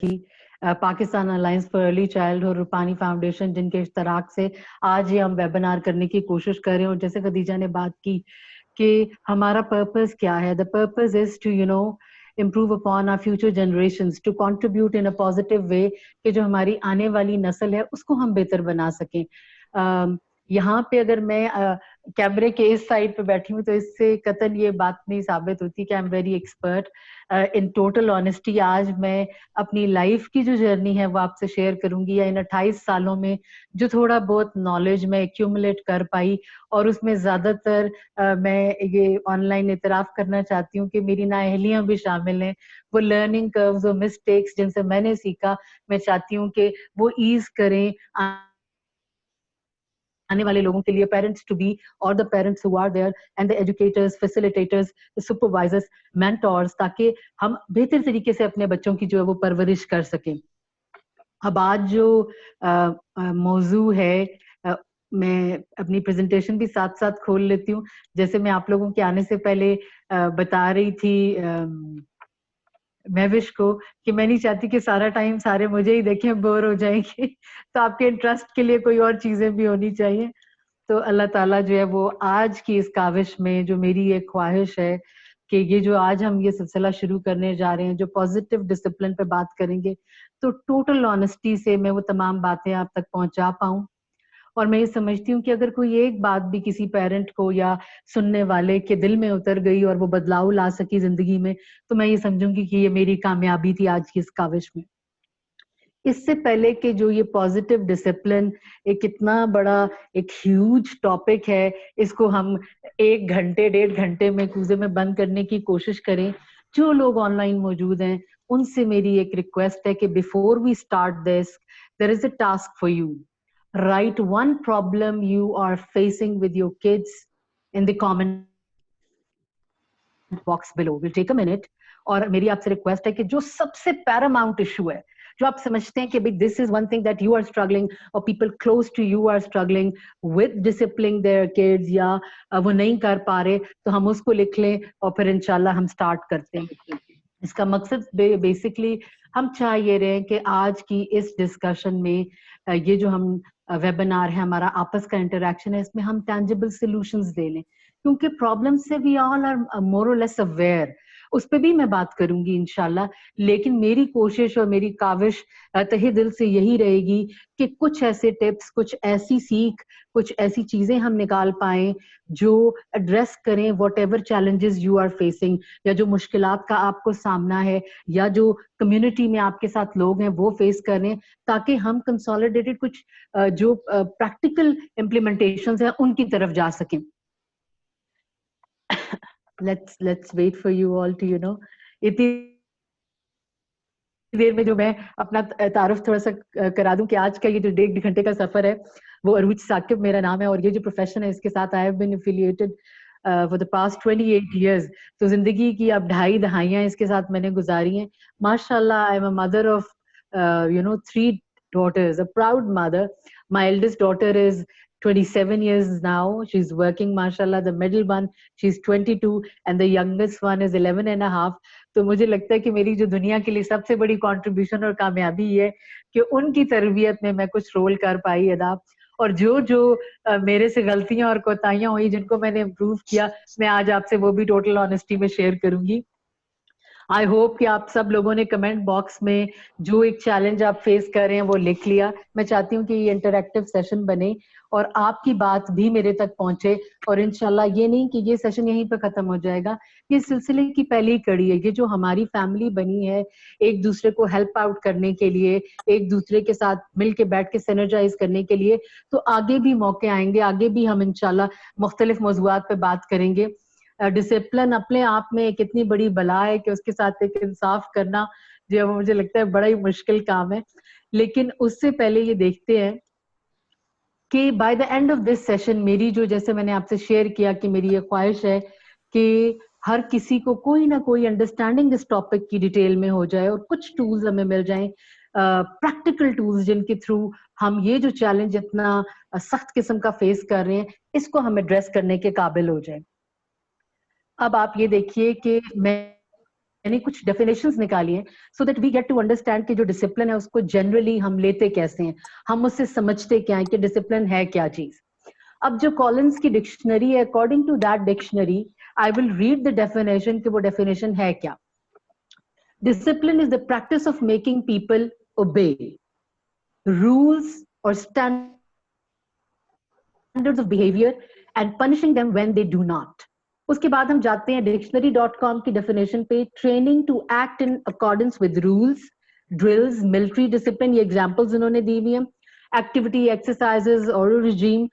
की Pakistan alliance for early childhood और Rupani foundation, जिनके इश्तराक से आज ये हम वेबिनार करने की कोशिश कर रहे हैं। और जैसे खदीजा ने बात की कि हमारा पर्पस क्या है, the purpose is to improve upon our future generations, to contribute in a positive way कि जो हमारी आने वाली नस्ल है उसको हम बेहतर बना सकें। यहाँ पे अगर मैं कैमरे के इस साइड पे बैठी हूँ तो इससे कतन ये बात नहीं साबित होती कि I am very expert. In total honesty आज मैं अपनी लाइफ की जो जर्नी है वो आपसे शेयर करूंगी, या इन 28 सालों में जो थोड़ा बहुत नॉलेज मैं एक्यूमुलेट कर पाई, और उसमें ज्यादातर मैं ये ऑनलाइन इतराफ करना चाहती हूँ कि मेरी नाअहलियां भी शामिल हैं। वो लर्निंग कर्व्स और मिस्टेक्स जिनसे मैंने सीखा, मैं चाहती हूँ कि वो ईज करें आने वाले लोगों के लिए, पेरेंट्स टू बी और the parents who are there and the educators, facilitators, supervisors, mentors, ताकि हम बेहतर तरीके से अपने बच्चों की जो है वो परवरिश कर सकें। अब आज जो मौजू है, मैं अपनी प्रेजेंटेशन भी साथ साथ खोल लेती हूँ। जैसे मैं आप लोगों के आने से पहले बता रही थी महविश को कि मैं नहीं चाहती कि सारा टाइम सारे मुझे ही देखें, बोर हो जाएंगे। तो आपके इंटरेस्ट के लिए कोई और चीजें भी होनी चाहिए। तो अल्लाह ताला जो है वो आज की इस काविश में, जो मेरी एक ख्वाहिश है कि ये जो आज हम ये सिलसिला शुरू करने जा रहे हैं, जो पॉजिटिव डिसिप्लिन पे बात करेंगे, तो टोटल ऑनेस्टी से मैं वो तमाम बातें आप तक पहुंचा पाऊं। और मैं ये समझती हूँ कि अगर कोई एक बात भी किसी पेरेंट को या सुनने वाले के दिल में उतर गई और वो बदलाव ला सकी जिंदगी में, तो मैं ये समझूंगी कि ये मेरी कामयाबी थी आज की इस काविश में। इससे पहले कि जो ये पॉजिटिव डिसिप्लिन एक कितना बड़ा एक ह्यूज टॉपिक है, इसको हम 1 घंटे 1.5 घंटे में कूजे में बंद करने की कोशिश करें, जो लोग ऑनलाइन मौजूद हैं उनसे मेरी एक रिक्वेस्ट है कि before we start this, there is a task for you. Write one problem you are facing with your kids in the comment box below. We'll take a minute. और मेरी आपसे रिक्वेस्ट है कि जो सबसे पैरामाउंट इशू है, जो आप समझते हैं कि भाई this is one thing that you are struggling और people close to you are struggling with discipline their kids, या वो नहीं कर पा रहे, तो हम उसको लिख लें और फिर इंशाल्लाह हम स्टार्ट करते हैं। इसका मकसद बेसिकली हम चाह ये रहे हैं कि आज की इस डिस्कशन में ये जो हम वेबिनार है, हमारा आपस का इंटरेक्शन है, इसमें हम टेंजिबल सॉल्यूशंस दे लें, क्योंकि प्रॉब्लम से वी ऑल आर मोर और लेस अवेयर। उस पर भी मैं बात करूंगी इंशाल्लाह, लेकिन मेरी कोशिश और मेरी काविश तहे दिल से यही रहेगी कि कुछ ऐसे टिप्स, कुछ ऐसी सीख, कुछ ऐसी चीजें हम निकाल पाएं जो एड्रेस करें whatever challenges you are facing, या जो मुश्किलात का आपको सामना है, या जो कम्युनिटी में आपके साथ लोग हैं वो फेस करें, ताकि हम कंसोलिडेटेड कुछ जो प्रैक्टिकल इम्प्लीमेंटेशंस हैं उनकी तरफ जा सकें। let's wait for you all to इतनी देर में जो मैं अपना तारुफ थोड़ा सा करा दूं कि आज का ये जो 1.5 घंटे का सफर है वो अरूज साकिब मेरा नाम है, और ये जो प्रोफेशन है इसके साथ I have been affiliated for the past 28 years। तो जिंदगी की अब 2.5 दहाइयां इसके साथ मैंने गुजारी हैं। माशाल्लाह, आई am a mother of 3 daughters, a proud mother. My eldest daughter is 27 years now. She's working, mashallah. The middle one, she's 22, and the youngest one is 11 and a half. तो मुझे लगता है कि मेरी जो दुनिया के लिए सबसे बड़ी कंट्रीब्यूशन और कामयाबी है कि उनकी तरबियत में मैं कुछ रोल कर पाई अदा। और जो जो मेरे से गलतियां और कोताहियां हुई जिनको मैंने इम्प्रूव किया, मैं आज आपसे वो भी टोटल ऑनेस्टी में शेयर करूंगी। आई होप कि आप सब लोगों ने कमेंट बॉक्स में जो एक चैलेंज आप फेस कर रहे हैं वो लिख लिया। मैं चाहती हूँ कि ये इंटरैक्टिव सेशन बने और आपकी बात भी मेरे तक पहुंचे, और इंशाल्लाह ये नहीं कि ये सेशन यहीं पर खत्म हो जाएगा, ये सिलसिले की पहली कड़ी है। ये जो हमारी फैमिली बनी है एक दूसरे को हेल्प आउट करने के लिए, एक दूसरे के साथ मिल के बैठ के सिनर्जाइज करने के लिए, तो आगे भी मौके आएंगे, आगे भी हम इंशाल्लाह मुख्तलिफ मौज़ूआत पे बात करेंगे। डिसिप्लिन अपने आप में एक इतनी बड़ी बला है कि उसके साथ एक इंसाफ करना जो है मुझे लगता है बड़ा ही मुश्किल काम है। लेकिन उससे पहले ये देखते हैं कि by the end of this session मेरी जो, जैसे मैंने आपसे शेयर किया कि मेरी ये ख्वाहिश है कि हर किसी को कोई ना कोई अंडरस्टैंडिंग इस टॉपिक की डिटेल में हो जाए और कुछ टूल्स हमें मिल जाएं, प्रैक्टिकल टूल्स जिनके थ्रू हम ये जो चैलेंज इतना सख्त किस्म का फेस कर रहे हैं इसको हम एड्रेस करने के काबिल हो जाए। अब आप ये देखिए कि मैं मैंने कुछ डेफिनेशंस निकाली हैं so that we get to understand कि जो डिसिप्लिन है उसको जनरली हम लेते कैसे हैं, हम उससे समझते क्या है कि डिसिप्लिन है क्या चीज। अब जो कॉलिंस की डिक्शनरी है, according to that dictionary I will read the definition कि वो डेफिनेशन है क्या। Discipline is the practice of making people obey rules or standards of behavior and punishing them when they do not. उसके बाद हम जाते हैं dictionary.com की definition पे, training to act in accordance with rules, drills, military discipline, ये examples उन्होंने दी हुई हैं, activity, exercises or regime,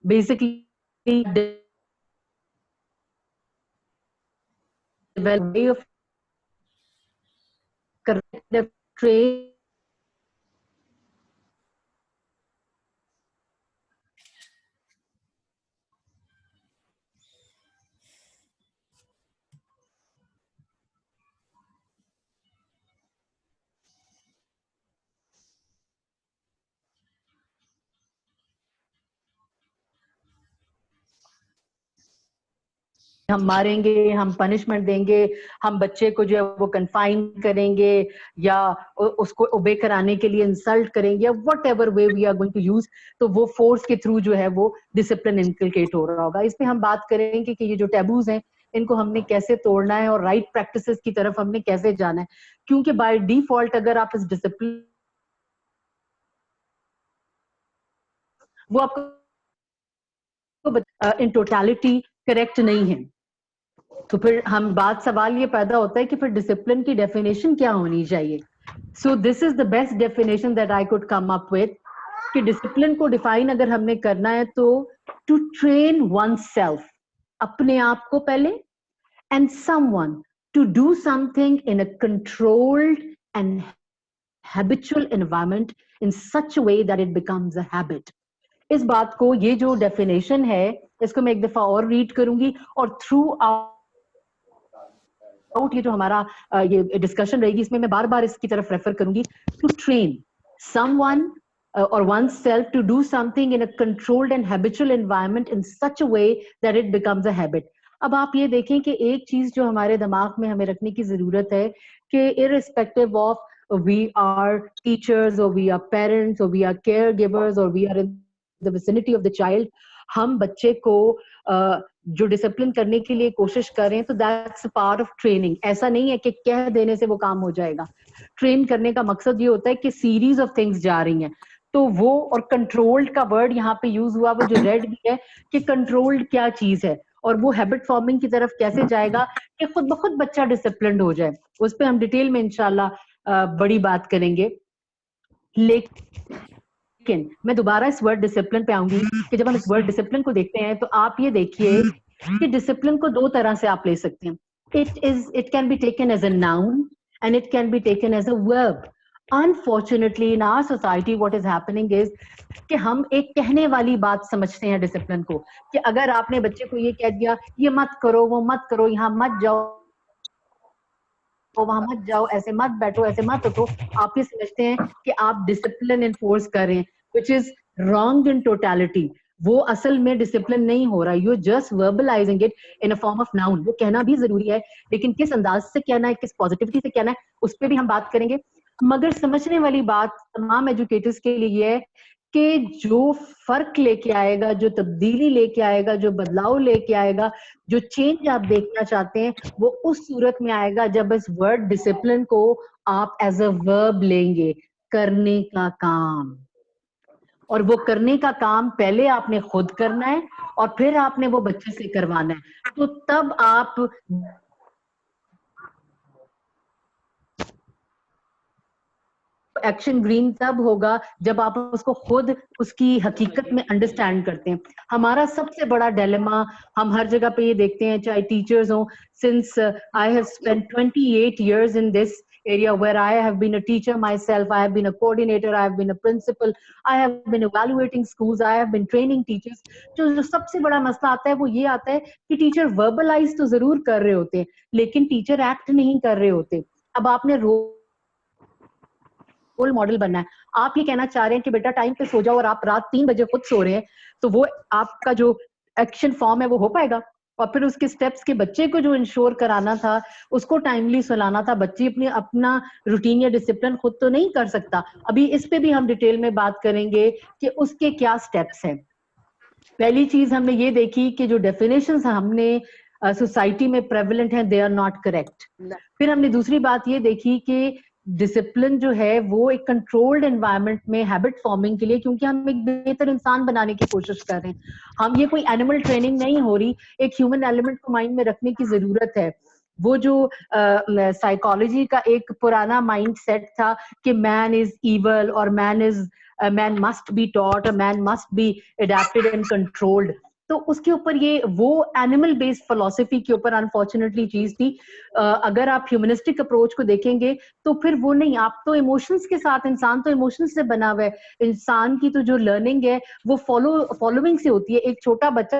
basically develop way of corrective train हम मारेंगे, हम पनिशमेंट देंगे, हम बच्चे को जो है वो कन्फाइन करेंगे या उसको ओबे कराने के लिए इंसल्ट करेंगे या whatever way we are going to use, तो वो फोर्स के थ्रू जो है वो डिसिप्लिन इनकलकेट हो रहा होगा। इसमें हम बात करेंगे कि ये जो टैबूज हैं इनको हमने कैसे तोड़ना है और राइट प्रैक्टिसेस की तरफ हमने कैसे जाना है, क्योंकि बाय डिफॉल्ट अगर आप इस डिसिप्लिन वो आपको इन टोटलिटी करेक्ट नहीं है, तो फिर हम बात सवाल ये पैदा होता है कि फिर डिसिप्लिन की डेफिनेशन क्या होनी चाहिए। So this is the best definition that I could come up with कि डिसिप्लिन को डिफाइन अगर हमने करना है तो टू ट्रेन वन सेल्फ, अपने आप को पहले, and someone to do something in a controlled and habitual environment in such a way that it becomes a habit. इस बात को, ये जो डेफिनेशन है इसको मैं एक दफा और रीड करूंगी और थ्रू आउट ये जो हमारा ये डिस्कशन रहेगी इसमें मैं बार बार इसकी तरफ रेफर करूंगी। To train someone or oneself to do something in a controlled and habitual environment in such a way that it becomes a habit. अब आप ये देखें कि एक चीज जो हमारे दिमाग में हमें रखने की जरूरत है कि irrespective of we are teachers or we are parents or we are caregivers or we are in the vicinity of the child, हम बच्चे को जो डिसिप्लिन करने के लिए कोशिश करें तो दैट्स पार्ट ऑफ ट्रेनिंग। ऐसा नहीं है कि कह देने से वो काम हो जाएगा। ट्रेन करने का मकसद ये होता है कि सीरीज ऑफ थिंग्स जा रही हैं, तो वो, और कंट्रोल्ड का वर्ड यहाँ पे यूज हुआ, वो जो रेड भी है कि कंट्रोल्ड क्या चीज है और वो हैबिट फॉर्मिंग की तरफ कैसे जाएगा कि खुद ब खुद बच्चा डिसिप्लिन्ड हो जाए। उस पर हम डिटेल में इंशाल्लाह बड़ी बात करेंगे। लेकिन मैं दोबारा इस वर्ड डिसिप्लिन पे आऊंगी कि जब हम इस वर्ड डिसिप्लिन को देखते हैं तो आप ये देखिए कि डिसिप्लिन को दो तरह से आप ले सकते हैं। It can be taken as a noun and it can be taken as a verb. Unfortunately in our society what is happening is कि हम एक कहने वाली बात समझते हैं डिसिप्लिन को, कि अगर आपने बच्चे को ये कह दिया ये मत करो, वो मत करो, यहाँ मत जाओ, वहां मत जाओ, ऐसे मत बैठो, ऐसे मत उठो, आप ये समझते हैं कि आप डिसिप्लिन इन्फोर्स कर रहे हैं, which is wrong in totality. वो असल में डिसिप्लिन नहीं हो रहा, you just verbalizing it in a form of noun. वो कहना भी जरूरी है लेकिन किस अंदाज से कहना है, किस पॉजिटिविटी से कहना है, उस पर भी हम बात करेंगे। मगर समझने वाली बात तमाम एजुकेटर्स के लिए है कि जो फर्क लेके आएगा, जो तब्दीली लेके आएगा, जो बदलाव लेके आएगा, जो चेंज आप देखना चाहते हैं, वो उस सूरत में आएगा जब इस वर्ड डिसिप्लिन को आप एज अ वर्ब लेंगे, करने का काम। और वो करने का काम पहले आपने खुद करना है और फिर आपने वो बच्चे से करवाना है, तो तब आप एक्शन ग्रीन तब होगा जब आप उसको खुद उसकी हकीकत में अंडरस्टैंड करते हैं। हमारा सबसे बड़ा डिलेमा हम हर जगह पे ये देखते हैं, चाहे टीचर्स हो, since I have spent 28 years in this area where I have been a teacher myself, I have been a coordinator, I have been a principal, I have been evaluating schools, I have been training teachers। जो सबसे बड़ा मसला आता है वो ये आता है कि टीचर वर्बलाइज तो जरूर कर रहे होते हैं लेकिन टीचर एक्ट नहीं कर रहे होते। अब आपने रोल मॉडल बनना है, आप ये कहना चाह रहे हैं कि बेटा टाइम पे सो जाओ और आप रात 3 बजे खुद सो रहे हैं, तो वो आपका जो एक्शन फॉर्म है वो हो पाएगा? और फिर उसके स्टेप्स के बच्चे को जो इंश्योर कराना था, उसको टाइमली सुलाना था। बच्चे अपना रूटीन या डिसिप्लिन खुद तो नहीं कर सकता। अभी इस पे भी हम डिटेल में बात करेंगे कि उसके क्या स्टेप्स हैं। पहली चीज हमने ये देखी कि जो डेफिनेशंस हमने सोसाइटी में प्रेवलेंट हैं, दे आर नॉट करेक्ट। फिर हमने दूसरी बात ये देखी कि डिसिप्लिन जो है वो एक कंट्रोल्ड एनवायरनमेंट में हैबिट फॉर्मिंग के लिए, क्योंकि हम एक बेहतर इंसान बनाने की कोशिश कर रहे हैं, हम ये कोई एनिमल ट्रेनिंग नहीं हो रही, एक ह्यूमन एलिमेंट को माइंड में रखने की जरूरत है। वो जो साइकोलॉजी का एक पुराना माइंड सेट था कि मैन इज इवल और man must be taught, man must be adapted and controlled, तो उसके ऊपर ये वो एनिमल बेस्ड फिलॉसफी के ऊपर अनफॉर्चुनेटली चीज थी। अगर आप ह्यूमनिस्टिक अप्रोच को देखेंगे तो फिर वो नहीं, आप तो इमोशंस के साथ, इंसान तो इमोशंस से बना हुआ है, इंसान की तो जो लर्निंग है वो फॉलोइंग से होती है। एक छोटा बच्चा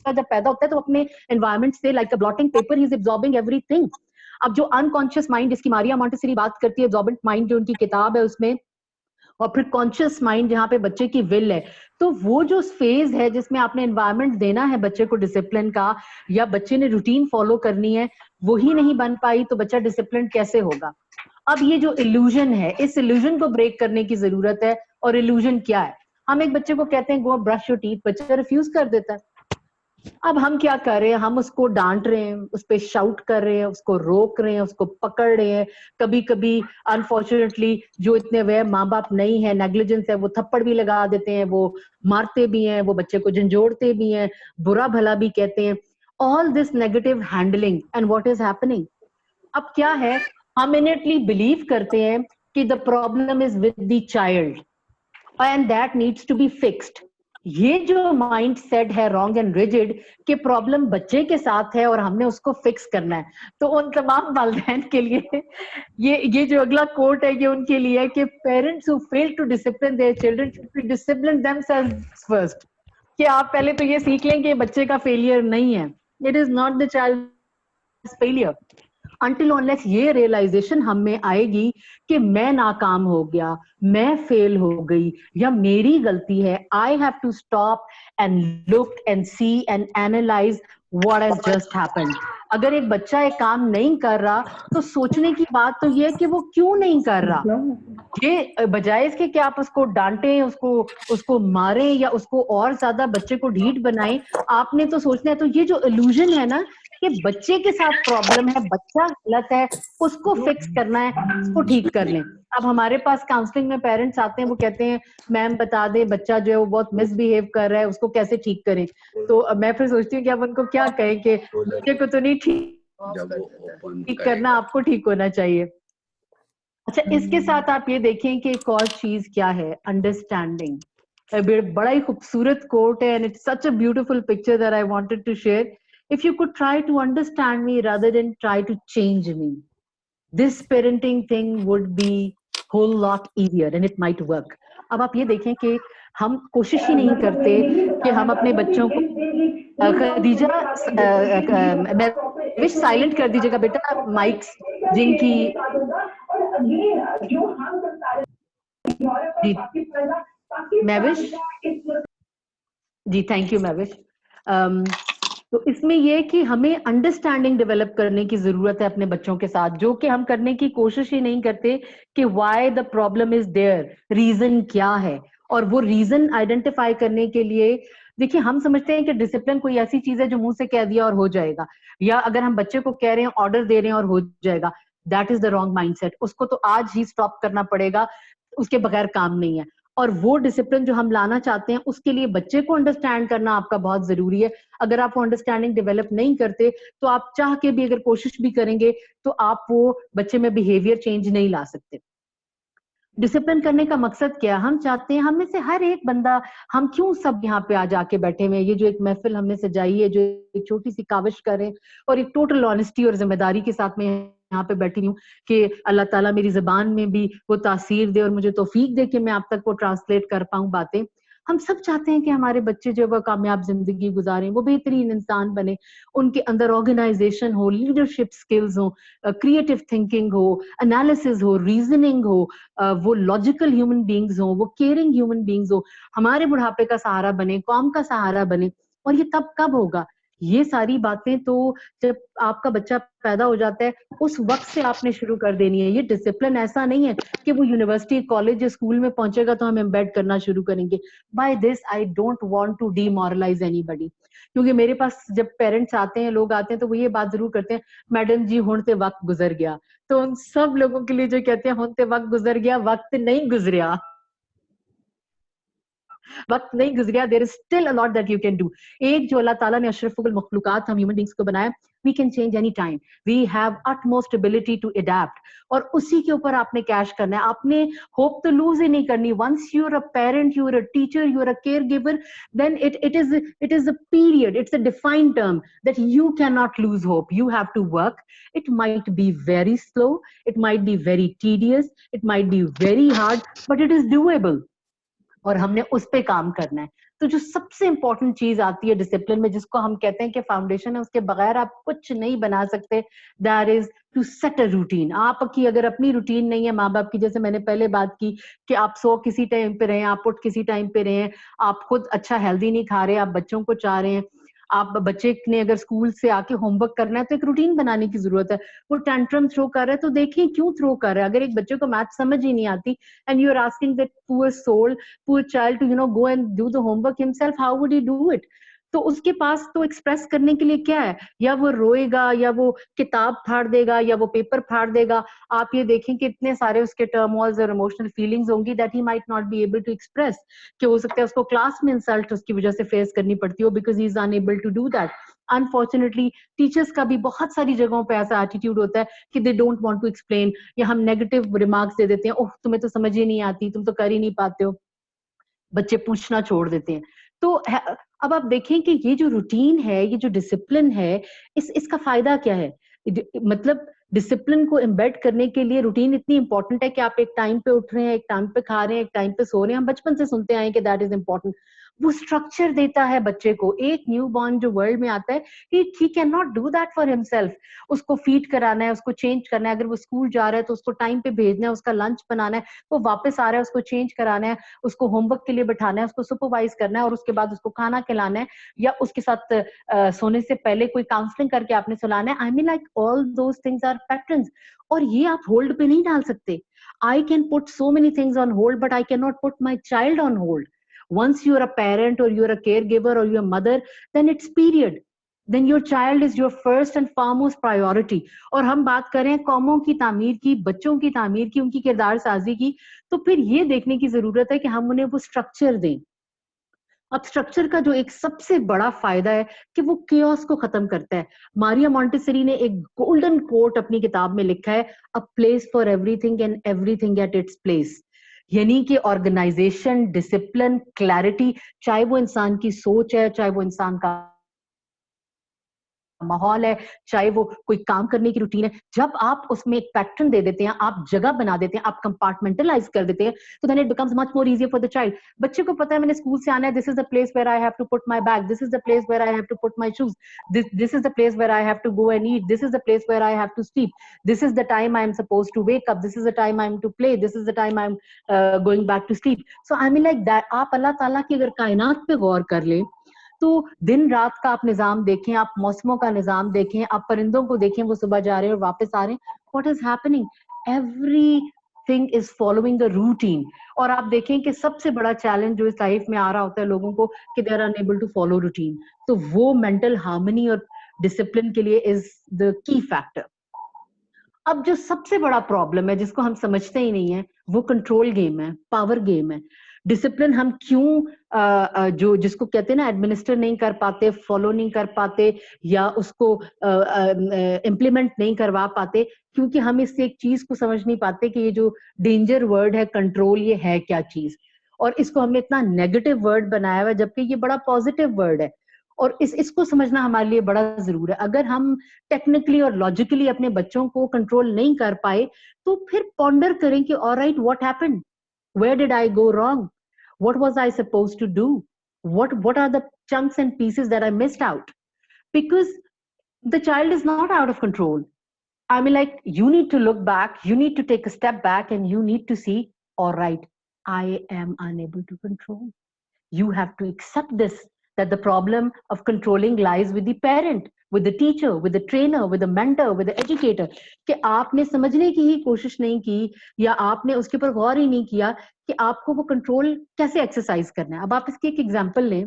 जब पैदा होता है तो अपने एनवायरनमेंट से like a blotting paper he is absorbing everything. अब जो अनकॉन्शियस माइंड, जिसकी मारिया मॉन्टेसरी बात करती है, एब्जॉर्बेंट माइंड जो उनकी किताब है उसमें, और फिर कॉन्शियस माइंड जहां पे बच्चे की विल है, तो वो जो फेज है जिसमें आपने एनवायरनमेंट देना है बच्चे को डिसिप्लिन का, या बच्चे ने रूटीन फॉलो करनी है, वही नहीं बन पाई तो बच्चा डिसिप्लिन कैसे होगा। अब ये जो इल्यूजन है, इस इल्यूजन को ब्रेक करने की जरूरत है। और इल्यूजन क्या है? हम एक बच्चे को कहते हैं गो ब्रश योर टीथ, बच्चा रिफ्यूज कर देता है। अब हम क्या कर रहे हैं? हम उसको डांट रहे हैं, उस पर शाउट कर रहे हैं, उसको रोक रहे हैं, उसको पकड़ रहे हैं। कभी कभी अनफॉर्चुनेटली जो इतने वे माँ बाप नहीं है, नेग्लिजेंस है, वो थप्पड़ भी लगा देते हैं, वो मारते भी हैं, वो बच्चे को झंझोड़ते भी हैं, बुरा भला भी कहते हैं। All this negative handling, and what is happening? अब क्या है, हम इनेटली बिलीव करते हैं कि the problem is with the child and that needs to be fixed. ये जो माइंड सेट है रॉन्ग एंड रिजिड कि प्रॉब्लम बच्चे के साथ है और हमने उसको फिक्स करना है, तो उन तमाम वालिदैन के लिए ये जो अगला कोट है ये उनके लिए है कि parents who fail to discipline their children should be discipline themselves first. कि आप पहले तो ये सीख लें कि बच्चे का फेलियर नहीं है, it is not the child failure. Until unless ये रियलाइजेशन हम में आएगी कि मैं नाकाम हो गया, मैं फेल हो गई, या मेरी गलती है, I have to stop and look and see and analyse what has just happened. अगर एक बच्चा एक काम नहीं कर रहा तो सोचने की बात तो ये है कि वो क्यों नहीं कर रहा। ये बजाय इसके कि आप उसको डांटें, उसको मारें या उसको और ज्यादा बच्चे को ढीठ बनाएं, आपने तो सोचना है। तो ये जो इल्यूजन है ना कि बच्चे के साथ प्रॉब्लम है, बच्चा गलत है, उसको फिक्स करना है, उसको ठीक कर लें। अब हमारे पास काउंसलिंग में पेरेंट्स आते हैं, वो कहते हैं मैम बता दें बच्चा जो है वो बहुत मिसबिहेव कर रहा है, उसको कैसे ठीक करें। तो मैं फिर सोचती हूँ कि अब उनको क्या कहें कि बच्चे को तो नहीं ठीक करना, आपको ठीक होना चाहिए। अच्छा, इसके साथ आप ये देखें कि एक और चीज क्या है, अंडरस्टैंडिंग। बड़ा ही खूबसूरत कोट है and it's such a beautiful picture that I wanted to share. If you could try to understand me rather than try to change me, this parenting thing would be whole lot easier and it might work. अब आप ये देखें कि हम कोशिश ही नहीं करते कि हम अपने बच्चों को खदीजा, मैं विश साइलेंट कर दीजिएगा बेटा माइक्स जिनकी। जी मैविश, जी थैंक यू मैविश। तो इसमें यह कि हमें अंडरस्टैंडिंग डेवलप करने की जरूरत है अपने बच्चों के साथ, जो कि हम करने की कोशिश ही नहीं करते कि why the problem is there, reason क्या है। और वो रीजन आइडेंटिफाई करने के लिए देखिए, हम समझते हैं कि डिसिप्लिन कोई ऐसी चीज है जो मुंह से कह दिया और हो जाएगा, या अगर हम बच्चे को कह रहे हैं, ऑर्डर दे रहे हैं और हो जाएगा, that is the wrong mindset. उसको तो आज ही स्टॉप करना पड़ेगा, उसके बगैर काम नहीं है। और वो डिसिप्लिन जो हम लाना चाहते हैं उसके लिए बच्चे को अंडरस्टैंड करना आपका बहुत जरूरी है। अगर आप वो अंडरस्टैंडिंग डेवलप नहीं करते तो आप चाह के भी अगर कोशिश भी करेंगे तो आप वो बच्चे में बिहेवियर चेंज नहीं ला सकते। डिसिप्लिन करने का मकसद क्या? हम चाहते हैं, हम में से हर एक बंदा, हम क्यों सब यहाँ पे आज आके बैठे हुए हैं, ये जो एक महफिल हमने सजाई है, जो एक छोटी सी काविश करें और एक टोटल ऑनेस्टी और जिम्मेदारी के साथ में यहाँ पे बैठी हूँ कि अल्लाह ताला मेरी जबान में भी वो तासीर दे और मुझे तौफीक दे कि मैं आप तक वो ट्रांसलेट कर पाऊं बातें। हम सब चाहते हैं कि हमारे बच्चे जो वो कामयाब जिंदगी गुजारें, वो बेहतरीन इंसान बने, उनके अंदर ऑर्गेनाइजेशन हो, लीडरशिप स्किल्स हो, क्रिएटिव थिंकिंग हो, एनालिसिस हो, रीजनिंग हो, वो लॉजिकल ह्यूमन बींग्स हो, वो केयरिंग ह्यूमन बींग्स हो, हमारे बुढ़ापे का सहारा बने, कौम का सहारा बने। और ये तब कब होगा? ये सारी बातें तो जब आपका बच्चा पैदा हो जाता है उस वक्त से आपने शुरू कर देनी है। ये डिसिप्लिन ऐसा नहीं है कि वो यूनिवर्सिटी, कॉलेज या स्कूल में पहुंचेगा तो हम एम्बेड करना शुरू करेंगे। By this I don't want to demoralise anybody, क्योंकि मेरे पास जब पेरेंट्स आते हैं, लोग आते हैं, तो वो ये बात जरूर करते हैं, मैडम जी हुण ते वक्त गुजर गया। तो उन सब लोगों के लिए जो कहते हैं हुण ते वक्त गुजर गया, वक्त नहीं गुजरिया, वक्त नहीं गुजरिया, there is still a lot that you can do. एक जो अल्लाह ताला ने अशरफुल मखलूकात हम ह्यूमन बींग्स को बनाया, we can change any time, we have utmost ability to adapt, और उसी के ऊपर आपने कैश करना है। आपने होप तो लूज ही नहीं करनी। Once you are a parent, you are a teacher, you are a care giver, then it is a period, it's a defined term that you cannot lose hope. You have to work. It might be very slow, it might be very tedious, it might be very hard, but it is doable, और हमने उस पे काम करना है। तो जो सबसे इंपॉर्टेंट चीज आती है डिसिप्लिन में, जिसको हम कहते हैं कि फाउंडेशन है, उसके बगैर आप कुछ नहीं बना सकते, that is to set a routine. आपकी अगर अपनी रूटीन नहीं है माँ बाप की, जैसे मैंने पहले बात की कि आप सो किसी टाइम पे रहे हैं, आप उठ किसी टाइम पे रहे हैं, आप खुद अच्छा हेल्दी नहीं खा रहे, आप बच्चों को चाह रहे हैं, आप बच्चे ने अगर स्कूल से आके होमवर्क करना है तो एक रूटीन बनाने की जरूरत है। वो टेंट्रम थ्रो कर रहा है तो देखें क्यों थ्रो कर रहा है। अगर एक बच्चे को मैथ समझ ही नहीं आती and you are asking that poor soul, poor child to go and do the homework himself, how would he do it? तो उसके पास तो एक्सप्रेस करने के लिए क्या है? या वो रोएगा, या वो किताब फाड़ देगा, या वो पेपर फाड़ देगा। आप ये देखें कि इतने सारे उसके टर्मोइल्स और इमोशनल फीलिंग्स होंगी that he might not be able to express, कि हो सकता है उसको क्लास में इंसल्ट उसकी वजह से फेस करनी पड़ती हो, because he is unable to do that. Unfortunately teachers का भी बहुत सारी जगहों पे ऐसा एटीट्यूड होता है कि they don't want to explain, या हम नेगेटिव रिमार्क्स दे देते हैं, ओह तुम्हें तो समझ ही नहीं आती, तुम तो कर ही नहीं पाते हो, बच्चे पूछना छोड़ देते हैं। तो अब आप देखें कि ये जो रूटीन है, ये जो डिसिप्लिन है, इसका फायदा क्या है? मतलब डिसिप्लिन को एम्बेड करने के लिए रूटीन इतनी इंपॉर्टेंट है कि आप एक टाइम पे उठ रहे हैं, एक टाइम पे खा रहे हैं, एक टाइम पे सो रहे हैं। हम बचपन से सुनते आए कि दैट इज इंपॉर्टेंट। वो स्ट्रक्चर देता है बच्चे को। एक न्यू बॉर्न जो वर्ल्ड में आता है, he can not do that for himself. उसको फीड कराना है, उसको चेंज करना है, अगर वो स्कूल जा रहा है तो उसको टाइम पे भेजना है, उसका लंच बनाना है, वो वापस आ रहा है उसको चेंज कराना है, उसको होमवर्क के लिए बैठाना है, उसको सुपरवाइज करना है, और उसके बाद उसको खाना खिलाना है, या उसके साथ सोने से पहले कोई काउंसलिंग करके आपने सुलाना है। I mean like all those things are patterns, और ये आप होल्ड पे नहीं डाल सकते। I can put so many things on hold, but I can not put my child on hold. Once you are a parent or you are a caregiver or you are a mother, then it's period, then your child is your first and foremost priority। और हम बात करें कौमों की तामीर की, बच्चों की तामीर की, उनकी किरदार साजी की, तो फिर ये देखने की जरूरत है कि हम उन्हें वो स्ट्रक्चर दें। अब स्ट्रक्चर का जो एक सबसे बड़ा फायदा है कि वो केओस को खत्म करता है। मारिया मॉन्टेसरी ने एक गोल्डन कोट अपनी किताब में लिखा है, a place for everything and everything at its place. यानी कि ऑर्गेनाइजेशन, डिसिप्लिन, क्लैरिटी, चाहे वो इंसान की सोच है, चाहे वो इंसान का माहौल है, चाहे वो कोई काम करने की रूटीन है, जब आप उसमें एक पैटर्न दे देते हैं, आप जगह बना देते हैं, आप कंपार्टमेंटलाइज कर देते हैं, तो then it becomes much more easier for the child. बच्चे को पता है मैंने स्कूल से आना है, this is the place where I have to put my bag, this is the place where I have to put my shoes, this is the place where I have to go and eat, this is the place where I have to sleep, this is the time I am suppose to wake up, this is the time I am to play, this is the time I am going back to sleep. So I mean like that, आप अल्लाह ताला की अगर कायनात पे गौर कर ले, तो दिन रात का आप निजाम देखें, आप मौसमों का निजाम देखें, आप परिंदों को देखें, वो सुबह जा रहे हैं और वापस आ रहे हैं, what is happening? Everything is following the routine. और आप देखें कि सबसे बड़ा चैलेंज जो इस लाइफ में आ रहा होता है लोगों को, कि they are unable to follow routine. तो वो मेंटल हार्मनी और डिसिप्लिन के लिए इज द की फैक्टर। अब जो सबसे बड़ा प्रॉब्लम है जिसको हम समझते ही नहीं है, वो कंट्रोल गेम है, पावर गेम है। डिसिप्लिन हम क्यों जो जिसको कहते हैं ना एडमिनिस्टर नहीं कर पाते, फॉलो नहीं कर पाते, या उसको इम्प्लीमेंट नहीं करवा पाते, क्योंकि हम इस एक चीज को समझ नहीं पाते कि ये जो डेंजर वर्ड है कंट्रोल, ये है क्या चीज, और इसको हमने इतना नेगेटिव वर्ड बनाया हुआ है, जबकि ये बड़ा पॉजिटिव वर्ड है। और इसको समझना हमारे लिए बड़ा जरूर है। अगर हम टेक्निकली और लॉजिकली अपने बच्चों को कंट्रोल नहीं कर पाए, तो फिर पॉन्डर करें कि alright, what happened, where did I go wrong, what was I supposed to do, what are the chunks and pieces that I missed out, because the child is not out of control. I mean, like, you need to look back, you need to take a step back, and you need to see, all right, I am unable to control. You have to accept this, that the problem of controlling lies with the parent, with the teacher, with the trainer, with the mentor, with the educator, कि आपने समझने की ही कोशिश नहीं की या आपने उसके ऊपर गौर ही नहीं किया कि आपको वो कंट्रोल कैसे एक्सरसाइज करना है। अब आप इसकी एक एग्जांपल लें,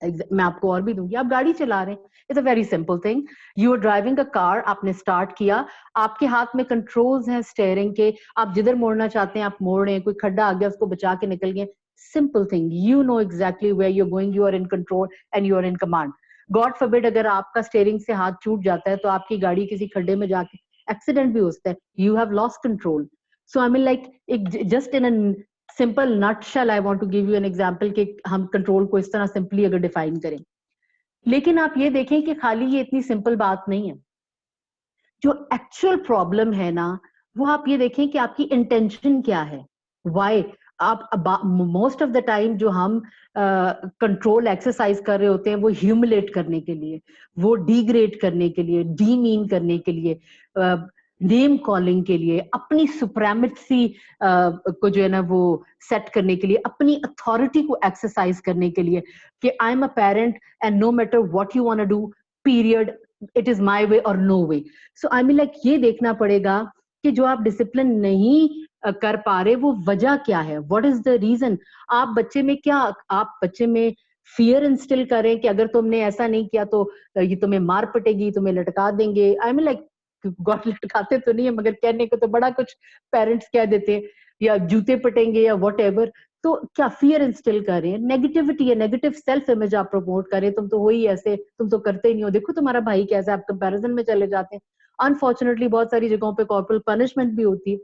मैं आपको और भी दूंगी। आप गाड़ी चला रहे हैं, it's a very simple thing, you are driving a car, आपने स्टार्ट किया, आपके हाथ में कंट्रोल्स हैं स्टीयरिंग के, आप जिधर मोड़ना चाहते हैं आप मोड़ रहे हैं, कोई खड्डा आ गया उसको बचा के निकल गए, simple thing, you know exactly where you are going, you are in control and you are in command. God forbid अगर आपका स्टीयरिंग से हाथ छूट जाता है तो आपकी गाड़ी किसी खड्डे में जाके एक्सीडेंट भी हो सकता है, you have lost control. So I mean like just in simple nutshell I want to give you an example कि हम कंट्रोल को इस तरह सिंपली अगर डिफाइन करें। लेकिन आप ये देखें कि खाली ये इतनी सिंपल बात नहीं है, जो एक्चुअल प्रॉब्लम है ना, वो आप ये देखें कि आपकी इंटेंशन क्या है, व्हाई आप मोस्ट ऑफ द टाइम जो हम कंट्रोल एक्सरसाइज कर रहे होते हैं वो ह्यूमिलेट करने के लिए, वो डिग्रेड करने के लिए, डीमीन करने के लिए, नेम कॉलिंग के लिए, अपनी सुप्रेमेसी को जो है ना वो सेट करने के लिए, अपनी अथॉरिटी को एक्सरसाइज करने के लिए कि I am a parent and no matter what you want to do period, it is my way और no way. So I mean like ये देखना पड़ेगा कि जो आप डिसिप्लिन नहीं कर पा रहे वो वजह क्या है, व्हाट इज द रीजन। आप बच्चे में क्या, आप बच्चे में फियर इंस्टिल करें कि अगर तुमने ऐसा नहीं किया तो ये तुम्हें मार पटेगी, तुम्हें लटका देंगे। आई मीन लाइक गॉड लटकाते तो नहीं है मगर कहने को तो बड़ा कुछ पेरेंट्स कह देते हैं, या जूते पटेंगे या वट एवर। तो क्या फियर इंस्टिल करें, नेगेटिविटी या नेगेटिव सेल्फ इमेज आप प्रमोट करें, तुम तो हो ही ऐसे, तुम तो करते ही नहीं हो, देखो तुम्हारा भाई कैसा, आप कंपैरिजन में चले जाते हैं। अनफॉर्चुनेटली बहुत सारी जगहों पे कॉर्पोरल पनिशमेंट भी होती है।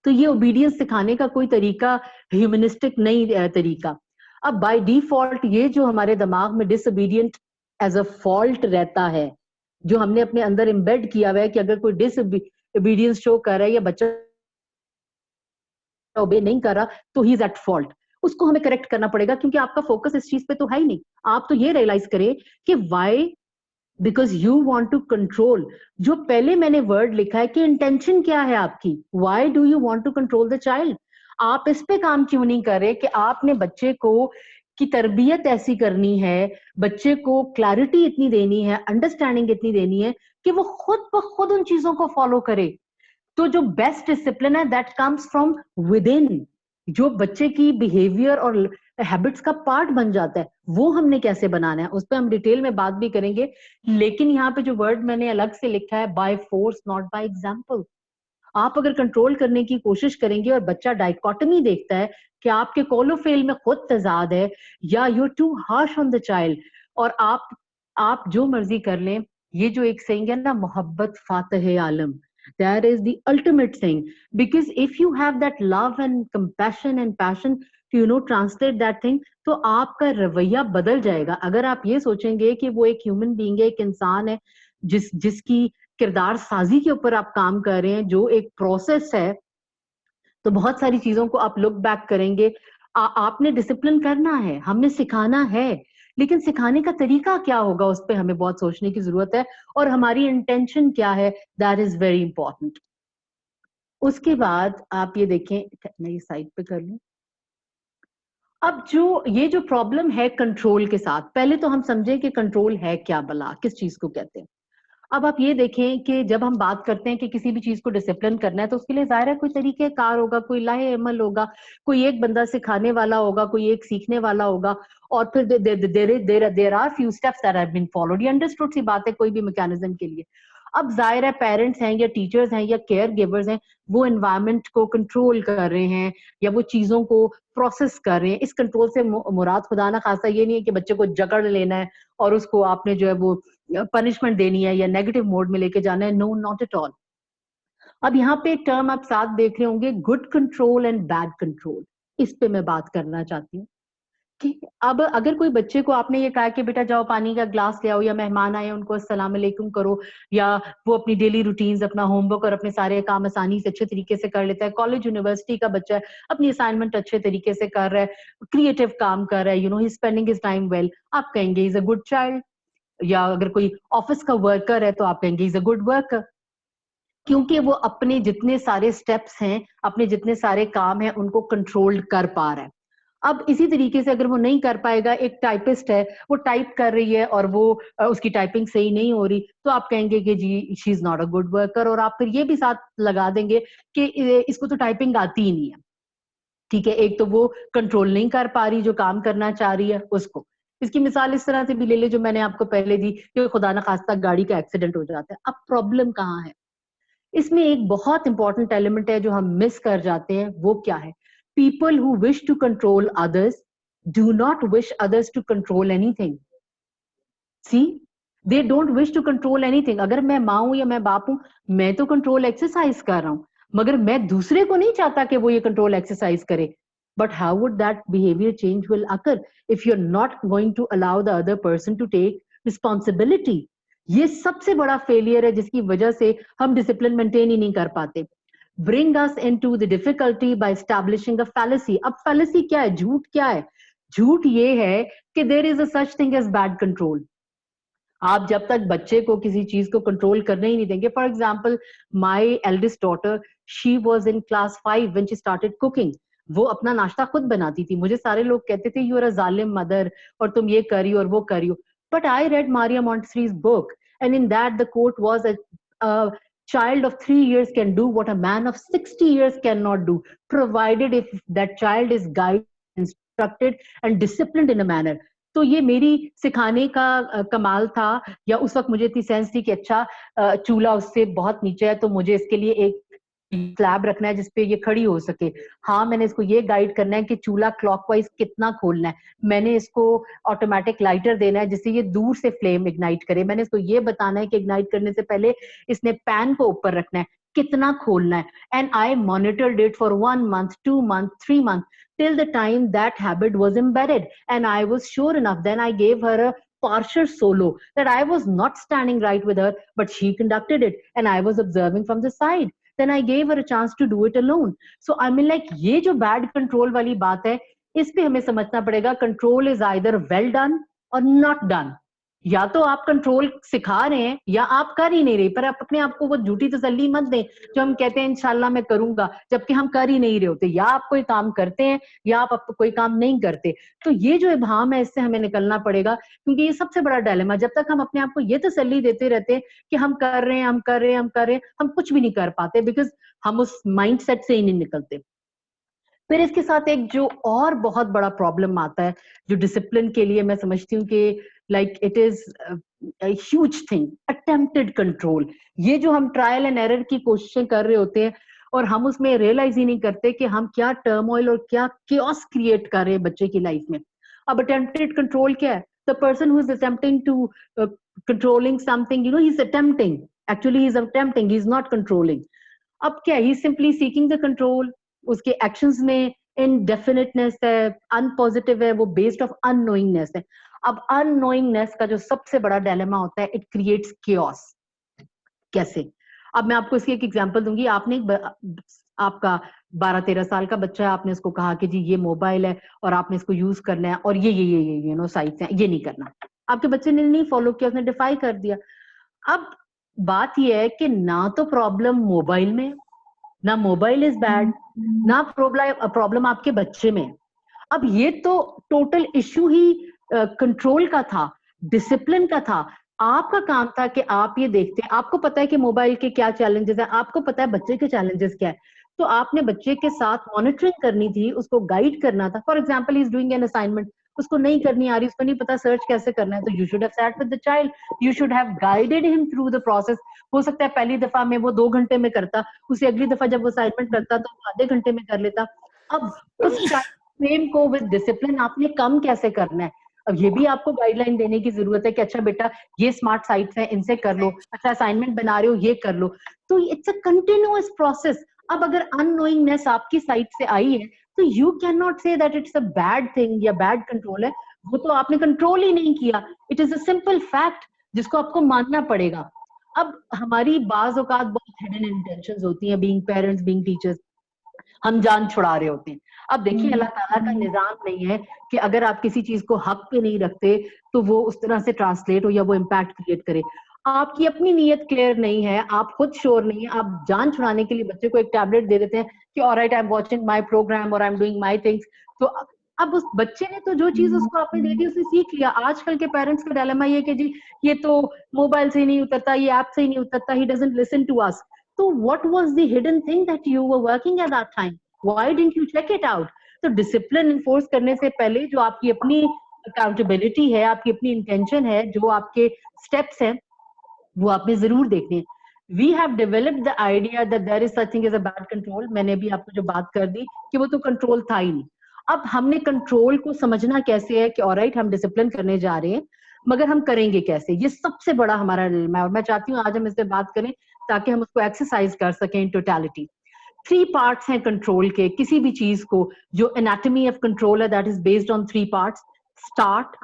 तो ये ओबीडियंस सिखाने का कोई तरीका ह्यूमनिस्टिक नहीं तरीका। अब बाय डिफॉल्ट ये जो हमारे दिमाग में डिसओबीडियंट एज अ फॉल्ट रहता है, जो हमने अपने अंदर एम्बेड किया हुआ है कि अगर कोई डिसओबीडियंस शो कर रहा है या बच्चा ओबे नहीं कर रहा तो ही इज एट फॉल्ट, उसको हमें करेक्ट करना पड़ेगा, क्योंकि आपका फोकस इस चीज पे तो है ही नहीं। आप तो ये रियलाइज करें कि why, because you want to control. जो पहले मैंने वर्ड लिखा है कि इंटेंशन क्या है आपकी, why do you want to control the child. आप इस पे काम क्यों नहीं कर रहे कि आपने बच्चे को की तरबियत ऐसी करनी है, बच्चे को क्लैरिटी इतनी देनी है, अंडरस्टैंडिंग इतनी देनी है कि वो खुद ब खुद उन चीजों को फॉलो करे। तो जो बेस्ट डिसिप्लिन है that comes from with in, जो बच्चे की बिहेवियर और हैबिट्स का पार्ट बन जाता है, वो हमने कैसे बनाना है उस पर हम डिटेल में बात भी करेंगे। लेकिन यहाँ पे जो वर्ड मैंने अलग से लिखा है, by force not by example. आप अगर कंट्रोल करने की कोशिश करेंगे और बच्चा डाइकोटमी देखता है कि आपके कोलोफेल में खुद तजाद है या you too harsh on the child, और आप जो मर्जी कर लें, ये जो एक सेइंग है ना, मोहब्बत फातह आलम, that is the ultimate thing, because if you have that love and compassion and passion to translate that thing, तो आपका रवैया बदल जाएगा। अगर आप ये सोचेंगे कि वो एक ह्यूमन बीइंग है, एक इंसान है जिसकी किरदार साजी के ऊपर आप काम कर रहे हैं, जो एक प्रोसेस है, तो बहुत सारी चीजों को आप लुक बैक करेंगे। आपने डिसिप्लिन करना है, हमने सिखाना है, लेकिन सिखाने का तरीका क्या होगा उस पर हमें बहुत सोचने की जरूरत है, और हमारी इंटेंशन क्या है, दैट इज वेरी इंपॉर्टेंट। उसके बाद आप ये देखें, मैं ये साइड पे कर लूं। अब ये जो प्रॉब्लम है कंट्रोल के साथ, पहले तो हम समझें कि कंट्रोल है क्या, भला किस चीज को कहते हैं। अब आप ये देखें कि जब हम बात करते हैं कि किसी भी चीज को डिसिप्लिन करना है, तो उसके लिए जाहिर है कोई तरीकेकार होगा, कोई लाहे अमल होगा, कोई एक बंदा सिखाने वाला होगा, कोई एक सीखने वाला होगा, और फिर there are few steps that have been followed. ये अंडरस्टूड सी बात है कोई भी मैकेनिज्म के लिए। अब जाहिर है पेरेंट्स हैं या टीचर्स हैं या केयर गिवर्स हैं, वो एनवायरनमेंट को कंट्रोल कर रहे हैं या वो चीजों को प्रोसेस कर रहे हैं। इस कंट्रोल से मुराद खुदा ना खासा ये नहीं है कि बच्चे को जकड़ लेना है और उसको आपने जो है वो पनिशमेंट देनी है या नेगेटिव मोड में लेके जाना है, नो नॉट एट ऑल। अब यहाँ पे एक टर्म आप साथ देख रहे होंगे, good control and bad control. इस पे मैं बात करना चाहती हूँ कि अब अगर कोई बच्चे को आपने ये कहा कि बेटा जाओ पानी का ग्लास ले आओ, या मेहमान आए उनको अस्सलाम वालेकुम करो, या वो अपनी डेली रूटीन्स, अपना होमवर्क और अपने सारे काम आसानी से अच्छे तरीके से कर लेता है, कॉलेज यूनिवर्सिटी का बच्चा है, अपनी असाइनमेंट अच्छे तरीके से कर रहा है, क्रिएटिव काम कर रहा है, ही स्पेंडिंग हिज टाइम वेल, आप कहेंगे इज अ गुड चाइल्ड। या अगर कोई ऑफिस का वर्कर है तो आप कहेंगे इज अ गुड वर्कर, क्योंकि वो अपने जितने सारे स्टेप्स हैं, अपने जितने सारे काम हैं, उनको कंट्रोल कर पा रहा है। अब इसी तरीके से अगर वो नहीं कर पाएगा, एक टाइपिस्ट है, वो टाइप कर रही है और वो उसकी टाइपिंग सही नहीं हो रही, तो आप कहेंगे कि जी she is not a good worker, और आप फिर ये भी साथ लगा देंगे कि इसको तो टाइपिंग आती ही नहीं है। ठीक है, एक तो वो कंट्रोल नहीं कर पा रही जो काम करना चाह रही है उसको। इसकी मिसाल इस तरह से भी ले ले जो मैंने आपको पहले दी कि खुदा ना खास्ता गाड़ी का एक्सीडेंट हो जाता है। अब प्रॉब्लम कहाँ है? इसमें एक बहुत इंपॉर्टेंट एलिमेंट है जो हम मिस कर जाते हैं, वो क्या है? People who wish to control others do not wish others to control anything. See, they don't wish to control anything. अगर मैं माँ हूं या मैं बाप हूं, मैं तो कंट्रोल एक्सरसाइज कर रहा हूं, मगर मैं दूसरे को नहीं चाहता कि वो ये कंट्रोल एक्सरसाइज करे। But how would that behaviour change will occur if you are not going to allow the other person to take responsibility? ये सबसे बड़ा फेलियर है जिसकी वजह से हम डिसिप्लिन मेंटेन ही नहीं कर पाते। Bring us into the difficulty by establishing a fallacy. अब फैलेसी क्या है? झूठ क्या है? झूठ ये है कि there is a such thing as bad control. आप जब तक बच्चे को किसी चीज को कंट्रोल करने ही नहीं देंगे, for example my eldest daughter, she was in class 5 when she started cooking. वो अपना नाश्ता खुद बनाती थी। मुझे सारे लोग कहते थे यू आर अ जालिम मदर, और तुम ये करी और वो करियो। But I read Maria Montessori's book, and in that the quote was a child of 3 years can do what a man of 60 years cannot do, provided if that child is guided, instructed and disciplined in a manner. तो ये मेरी सिखाने का कमाल था, या उस वक्त मुझे इतनी सेंस थी कि अच्छा चूल्हा उससे बहुत नीचे है, तो मुझे इसके लिए एक स्लैब रखना है जिसपे ये खड़ी हो सके। हाँ, मैंने इसको ये गाइड करना है कि चूल्हा क्लॉकवाइज कितना खोलना है। मैंने इसको ऑटोमेटिक लाइटर देना है जिससे ये दूर से फ्लेम इग्नाइट करे। मैंने इसको ये बताना है कि इग्नाइट करने से पहले इसने पैन को ऊपर रखना है, कितना खोलना है। And I monitored it for 1 month, 2 month, 3 month, till the time that habit was embedded. And I was sure enough, then I gave her a partial solo that I was not standing right with her, but she conducted it and I was observing from the side. Then I gave her a chance to do it alone. So I mean, like, ये जो bad control वाली बात है, इस पे हमें समझना पड़ेगा control is either well done or not done. या तो आप कंट्रोल सिखा रहे हैं या आप कर ही नहीं रहे, पर आप अपने आप को वो झूठी तसल्ली मत दें जो हम कहते हैं इंशाल्लाह मैं करूंगा, जबकि हम कर ही नहीं रहे होते। या आप कोई काम करते हैं या आप कोई काम नहीं करते। तो ये जो इबाम है इससे हमें निकलना पड़ेगा, क्योंकि ये सबसे बड़ा डायलेमा। जब तक हम अपने आप को ये तसल्ली देते रहते हैं कि हम कर रहे हैं, हम कर रहे हैं, हम कर रहे हैं, हम कुछ भी नहीं कर पाते, बिकॉज हम उस माइंड सेट से ही नहीं निकलते। फिर इसके साथ एक जो और बहुत बड़ा प्रॉब्लम आता है जो डिसिप्लिन के लिए मैं समझती हूँ कि like it is huge thing, attempted control. ये जो हम ट्रायल एंड एरर की कोशिशें कर रहे होते हैं और हम उसमें रियलाइज ही नहीं करते कि हम क्या टर्मोइल और क्या chaos क्रिएट कर रहे हैं बच्चे की लाइफ में। अब अटेम्प्टेड कंट्रोल क्या है? The person who is attempting to controlling something, he is attempting, actually he is attempting, he is not controlling. अब क्या, he simply seeking the control. उसके एक्शंस में इनडेफिनेटनेस है, अनपॉजिटिव है, वो बेस्ड ऑफ अननोइंगनेस है। अब अननोइंगनेस का जो सबसे बड़ा डायलेमा होता है, इट क्रिएट्स केओस। कैसे? अब मैं आपको इसकी एक एग्जांपल दूंगी। आपने आपका 12-13 साल का बच्चा है, आपने उसको कहा कि जी ये मोबाइल है और आपने इसको यूज करना है और ये नो साइट्स हैं, ये नहीं करना। आपके बच्चे ने नहीं फॉलो किया, उसने डिफाई कर दिया। अब बात यह है कि ना तो प्रॉब्लम मोबाइल में, ना मोबाइल इज बैड, ना प्रॉब्लम आपके बच्चे में। अब ये तो टोटल इश्यू ही कंट्रोल का था, डिसिप्लिन का था। आपका काम था कि आप ये देखते हैं, आपको पता है कि मोबाइल के क्या चैलेंजेस हैं, आपको पता है बच्चे के चैलेंजेस क्या है, तो आपने बच्चे के साथ मॉनिटरिंग करनी थी, उसको गाइड करना था। For example, is doing an assignment, उसको नहीं करनी आ रही, उसको नहीं पता सर्च कैसे करना है, तो you should have sat with the child, you should have guided him through the process. हो सकता है पहली दफा में वो 2 घंटे में करता, उसे अगली दफा जब वो असाइनमेंट करता तो वो आधे घंटे में कर लेता। अब उस फ्रेम को विद डिसिप्लिन आपने कम कैसे करना है? अब ये भी आपको गाइडलाइन देने की जरूरत है कि अच्छा बेटा ये स्मार्ट साइट्स हैं, इनसे कर लो, अच्छा असाइनमेंट बना रहे हो ये कर लो। तो इट्स अ कंटिन्यूअस प्रोसेस। अब अगर अननोइंगनेस आपकी साइड से आई है तो you can not say that it's a bad thing या बैड कंट्रोल है, वो तो आपने कंट्रोल ही नहीं किया। It is a simple fact जिसको आपको मानना पड़ेगा। अब हमारी बाज औकात बहुत हिडन इंटेंशंस होती हैं, बीइंग पेरेंट्स, बीइंग टीचर्स, हम जान छुड़ा रहे होते हैं। अब देखिए अल्लाह ताला का निजाम नहीं है कि अगर आप किसी चीज को हक पे नहीं रखते तो वो उस तरह से ट्रांसलेट हो या वो इम्पैक्ट क्रिएट करे। आपकी अपनी नीयत क्लियर नहीं है, आप खुद श्योर नहीं है, आप जान छुड़ाने के लिए बच्चे को एक टैबलेट दे देते हैं कि alright I am watching my program और I am doing my things. तो अब उस बच्चे ने तो जो चीज उसको आपने दे दी उसने सीख लिया। आजकल के पेरेंट्स का डायलेमा ये कि जी ये तो मोबाइल से ही नहीं उतरता, ये ऐप से ही नहीं उतरता, he doesn't listen to us. तो what was the hidden thing that you were working at that time, why didn't you check it out? तो डिसिप्लिन इन्फोर्स करने से पहले जो आपकी अपनी अकाउंटेबिलिटी है, आपकी अपनी इंटेंशन है, जो आपके स्टेप्स हैं, वो आपने जरूर देखने हैं। We have developed the idea that there is such thing as a bad control. मैंने भी आपको जो बात कर दी कि वो तो कंट्रोल था ही नहीं। अब हमने कंट्रोल को समझना कैसे है कि ऑलराइट हम डिसिप्लिन करने जा रहे हैं, मगर हम करेंगे कैसे? ये सबसे बड़ा हमारा डिलेमा है और मैं चाहती हूँ आज हम इस पे बात करें ताकि हम उसको एक्सरसाइज कर सकें इन टोटलिटी। 3 पार्ट्स हैं कंट्रोल के, किसी भी चीज को। जो एनाटॉमी ऑफ कंट्रोल है that is based on 3 parts: start,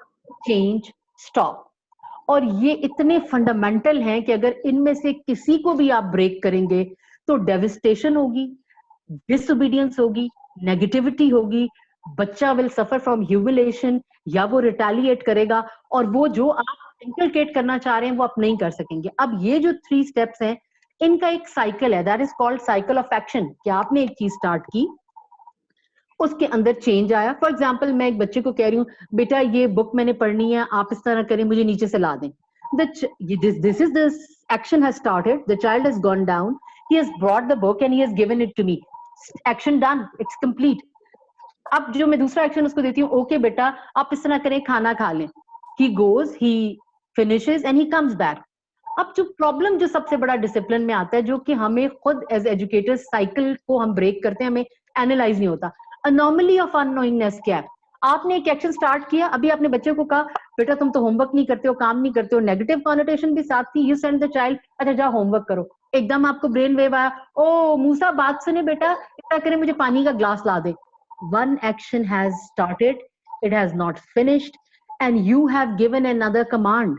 change, stop. और ये इतने फंडामेंटल हैं कि अगर इनमें से किसी को भी आप ब्रेक करेंगे तो डेविस्टेशन होगी, डिसोबीडियंस होगी, नेगेटिविटी होगी, बच्चा विल सफर फ्रॉम ह्यूमिलेशन, या वो रिटेलिएट करेगा, और वो जो आप इंकलकेट करना चाह रहे हैं वो आप नहीं कर सकेंगे। अब ये जो 3 स्टेप्स हैं, इनका एक साइकिल है, that is called cycle of action. कि आपने एक चीज स्टार्ट की, उसके अंदर चेंज आया। फॉर एग्जाम्पल, मैं एक बच्चे को कह रही हूँ बेटा ये बुक मैंने पढ़नी है, आप इस तरह करें, मुझे नीचे से ला दें। This is this action has started, the child has gone down, he has brought the book and he has given it to me. Action done, it's complete. अब जो मैं दूसरा एक्शन उसको देती हूँ, ओके बेटा आप इस तरह करें, खाना खा लें। He goes, he finishes and he comes back. अब जो प्रॉब्लम जो सबसे बड़ा डिसिप्लिन में आता है, जो कि हमें खुद एज एजुकेटर्स साइकिल को हम ब्रेक करते हैं, हमें एनालाइज नहीं होता। अनोमली ऑफ अननोइंगनेस क्या है? आपने एक एक्शन स्टार्ट किया, अभी आपने बच्चे को कहा बेटा तुम तो होमवर्क नहीं करते हो, काम नहीं करते हो, नेगेटिव कॉनोटेशन भी साथ थी, यू सेंड द चाइल्ड अच्छा जा होमवर्क करो। एकदम आपको ब्रेन वेव आया, ओ मूसा बात सुने बेटा, इतना करें मुझे पानी का ग्लास ला दे। One action has started, it has not finished, and you have given another command.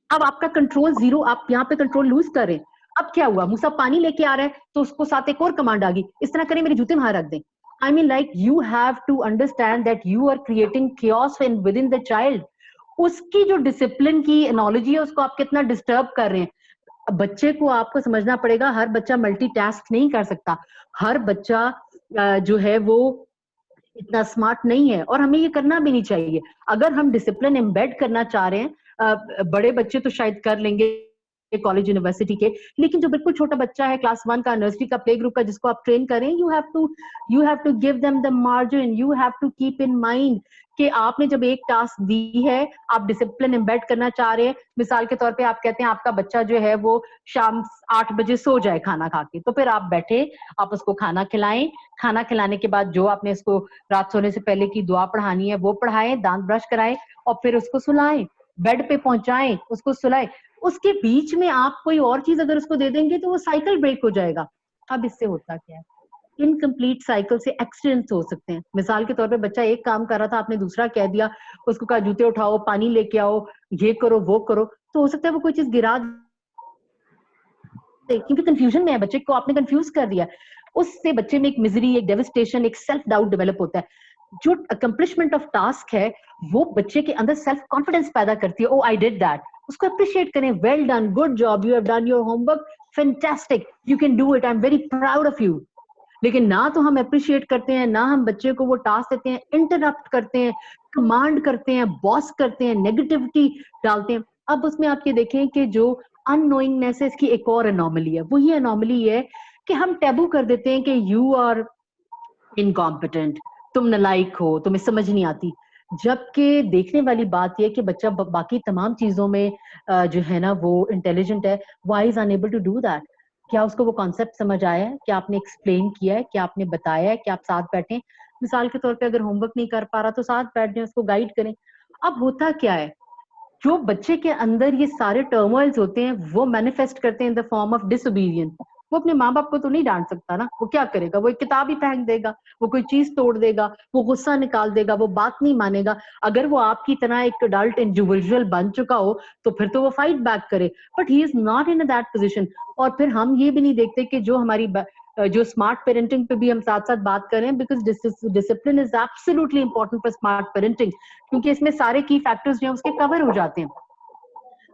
अब आपका कंट्रोल जीरो, आप यहाँ पे कंट्रोल लूज कर रहे हैं। अब क्या हुआ, मूसा पानी लेके आ रहा है तो उसको साथ एक और कमांड आ गई, इस तरह करें मेरे जूते वहां रख दें। I mean like you have to understand that you are creating chaos within the child. उसकी जो डिसिप्लिन की एनोलॉजी है उसको आप कितना डिस्टर्ब कर रहे हैं। बच्चे को आपको समझना पड़ेगा, हर बच्चा मल्टीटास्क नहीं कर सकता, हर बच्चा जो है वो इतना स्मार्ट नहीं है, और हमें ये करना भी नहीं चाहिए। अगर हम डिसिप्लिन एम्बेड करना चाह रहे हैं, बड़े बच्चे तो शायद कर लेंगे कॉलेज यूनिवर्सिटी के, लेकिन जो बिल्कुल छोटा बच्चा है, क्लास 1 का, नर्सरी का, प्ले ग्रुप का, जिसको आप ट्रेन करें, you have to give them the margin, you have to keep in mind कि आपने जब एक टास्क दी है, आप डिसिप्लिन एम्बेड करना चाह रहे हैं। मिसाल के तौर पे आप कहते हैं आपका बच्चा जो है वो शाम 8 बजे सो जाए खाना खा के, तो फिर आप बैठे, आप उसको खाना खिलाएं, खाना खिलाने के बाद जो आपने इसको रात सोने से पहले की दुआ पढ़ानी है वो पढ़ाएं, दांत ब्रश कराएं, और फिर उसको सुलाएं, बेड पे पहुंचाएं, उसको सुलाएं। उसके बीच में आप कोई और चीज अगर उसको दे देंगे तो वो साइकिल ब्रेक हो जाएगा। अब इससे होता क्या है, इनकम्प्लीट साइकिल से एक्सीडेंट्स हो सकते हैं। मिसाल के तौर पे बच्चा एक काम कर रहा था, आपने दूसरा कह दिया, उसको कहा जूते उठाओ, पानी लेके आओ, ये करो वो करो, तो हो सकता है वो कोई चीज गिरा दे, क्योंकि कंफ्यूजन में है, बच्चे को आपने कंफ्यूज कर दिया। उससे बच्चे में एक मिजरी, एक डेविस्टेशन, एक सेल्फ डाउट डेवलप होता है। जो अकम्प्लिशमेंट ऑफ टास्क है वो बच्चे के अंदर सेल्फ कॉन्फिडेंस पैदा करती है। ओ आई डिड दैट, उसको अप्रिशिएट करें, well done, good job, you have done your homework, fantastic, you can do it, I am very proud of you. लेकिन ना तो हम अप्रिशिएट करते हैं, ना हम बच्चे को वो टास्क देते हैं, इंटरप्ट करते हैं, कमांड करते हैं, बॉस करते हैं, नेगेटिविटी डालते हैं। अब उसमें आप ये देखें कि जो अननोइंगनेस है, इसकी एक और एनॉमली है। वही एनॉमली है कि हम टैबू कर देते हैं कि यू आर इनकॉम्पिटेंट, तुम नलायक हो, तुम्हें समझ नहीं आती। जबकि देखने वाली बात यह कि बच्चा बाकी तमाम चीजों में जो है ना वो इंटेलिजेंट है, why is unable to do that? क्या उसको वो कॉन्सेप्ट समझ आया है? क्या आपने एक्सप्लेन किया है? क्या आपने बताया है? क्या आप साथ बैठे? मिसाल के तौर पे अगर होमवर्क नहीं कर पा रहा तो साथ बैठ जाए, उसको गाइड करें। अब होता क्या है, जो बच्चे के अंदर ये सारे टर्मोइल्स होते हैं वो मैनिफेस्ट करते हैं in the form of disobedience. वो अपने माँ बाप को तो नहीं डांट सकता ना, वो क्या करेगा, वो एक किताब ही फेंक देगा, वो कोई चीज तोड़ देगा, वो गुस्सा निकाल देगा, वो बात नहीं मानेगा। अगर वो आपकी तरह एक अडल्ट इंडिविजुअल बन चुका हो तो फिर तो वो फाइट बैक करे, but he is not in that position. और फिर हम ये भी नहीं देखते कि जो हमारी जो स्मार्ट पेरेंटिंग पे भी हम साथ साथ बात करें, because discipline is absolutely important for smart parenting, क्योंकि इसमें सारे की फैक्टर्स जो है उसके कवर हो जाते हैं।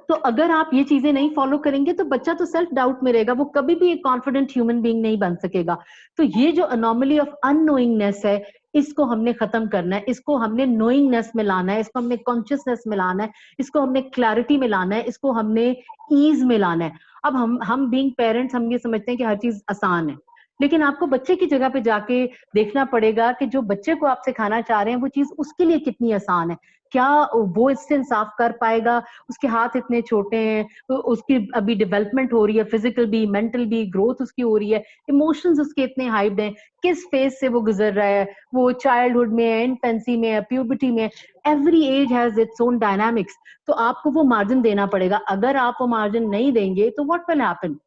तो अगर आप ये चीजें नहीं फॉलो करेंगे तो बच्चा तो सेल्फ डाउट में रहेगा, वो कभी भी एक कॉन्फिडेंट ह्यूमन बीइंग नहीं बन सकेगा। तो ये जो अनोमली ऑफ अननोइंगनेस है, इसको हमने खत्म करना है, इसको हमने नोइंगनेस में लाना है, इसको हमने कॉन्शियसनेस में लाना है, इसको हमने क्लैरिटी में लाना है, इसको हमने ईज में लाना है। अब हम बीइंग पेरेंट्स हम ये समझते हैं कि हर चीज आसान है, लेकिन आपको बच्चे की जगह पे जाके देखना पड़ेगा कि जो बच्चे को आप सिखाना चाह रहे हैं वो चीज उसके लिए कितनी आसान है। क्या वो इससे इंसाफ कर पाएगा? उसके हाथ इतने छोटे हैं, तो उसकी अभी डेवलपमेंट हो रही है, फिजिकल भी, मेंटल भी, ग्रोथ उसकी हो रही है, इमोशंस उसके इतने हाइप्ड हैं, किस फेज से वो गुजर रहा है, वो चाइल्डहुड में है, इनफेंसी में है, प्यूबर्टी में है, every age has its own dynamics. तो आपको वो मार्जिन देना पड़ेगा। अगर आप वो मार्जिन नहीं देंगे तो व्हाट विल हैपन?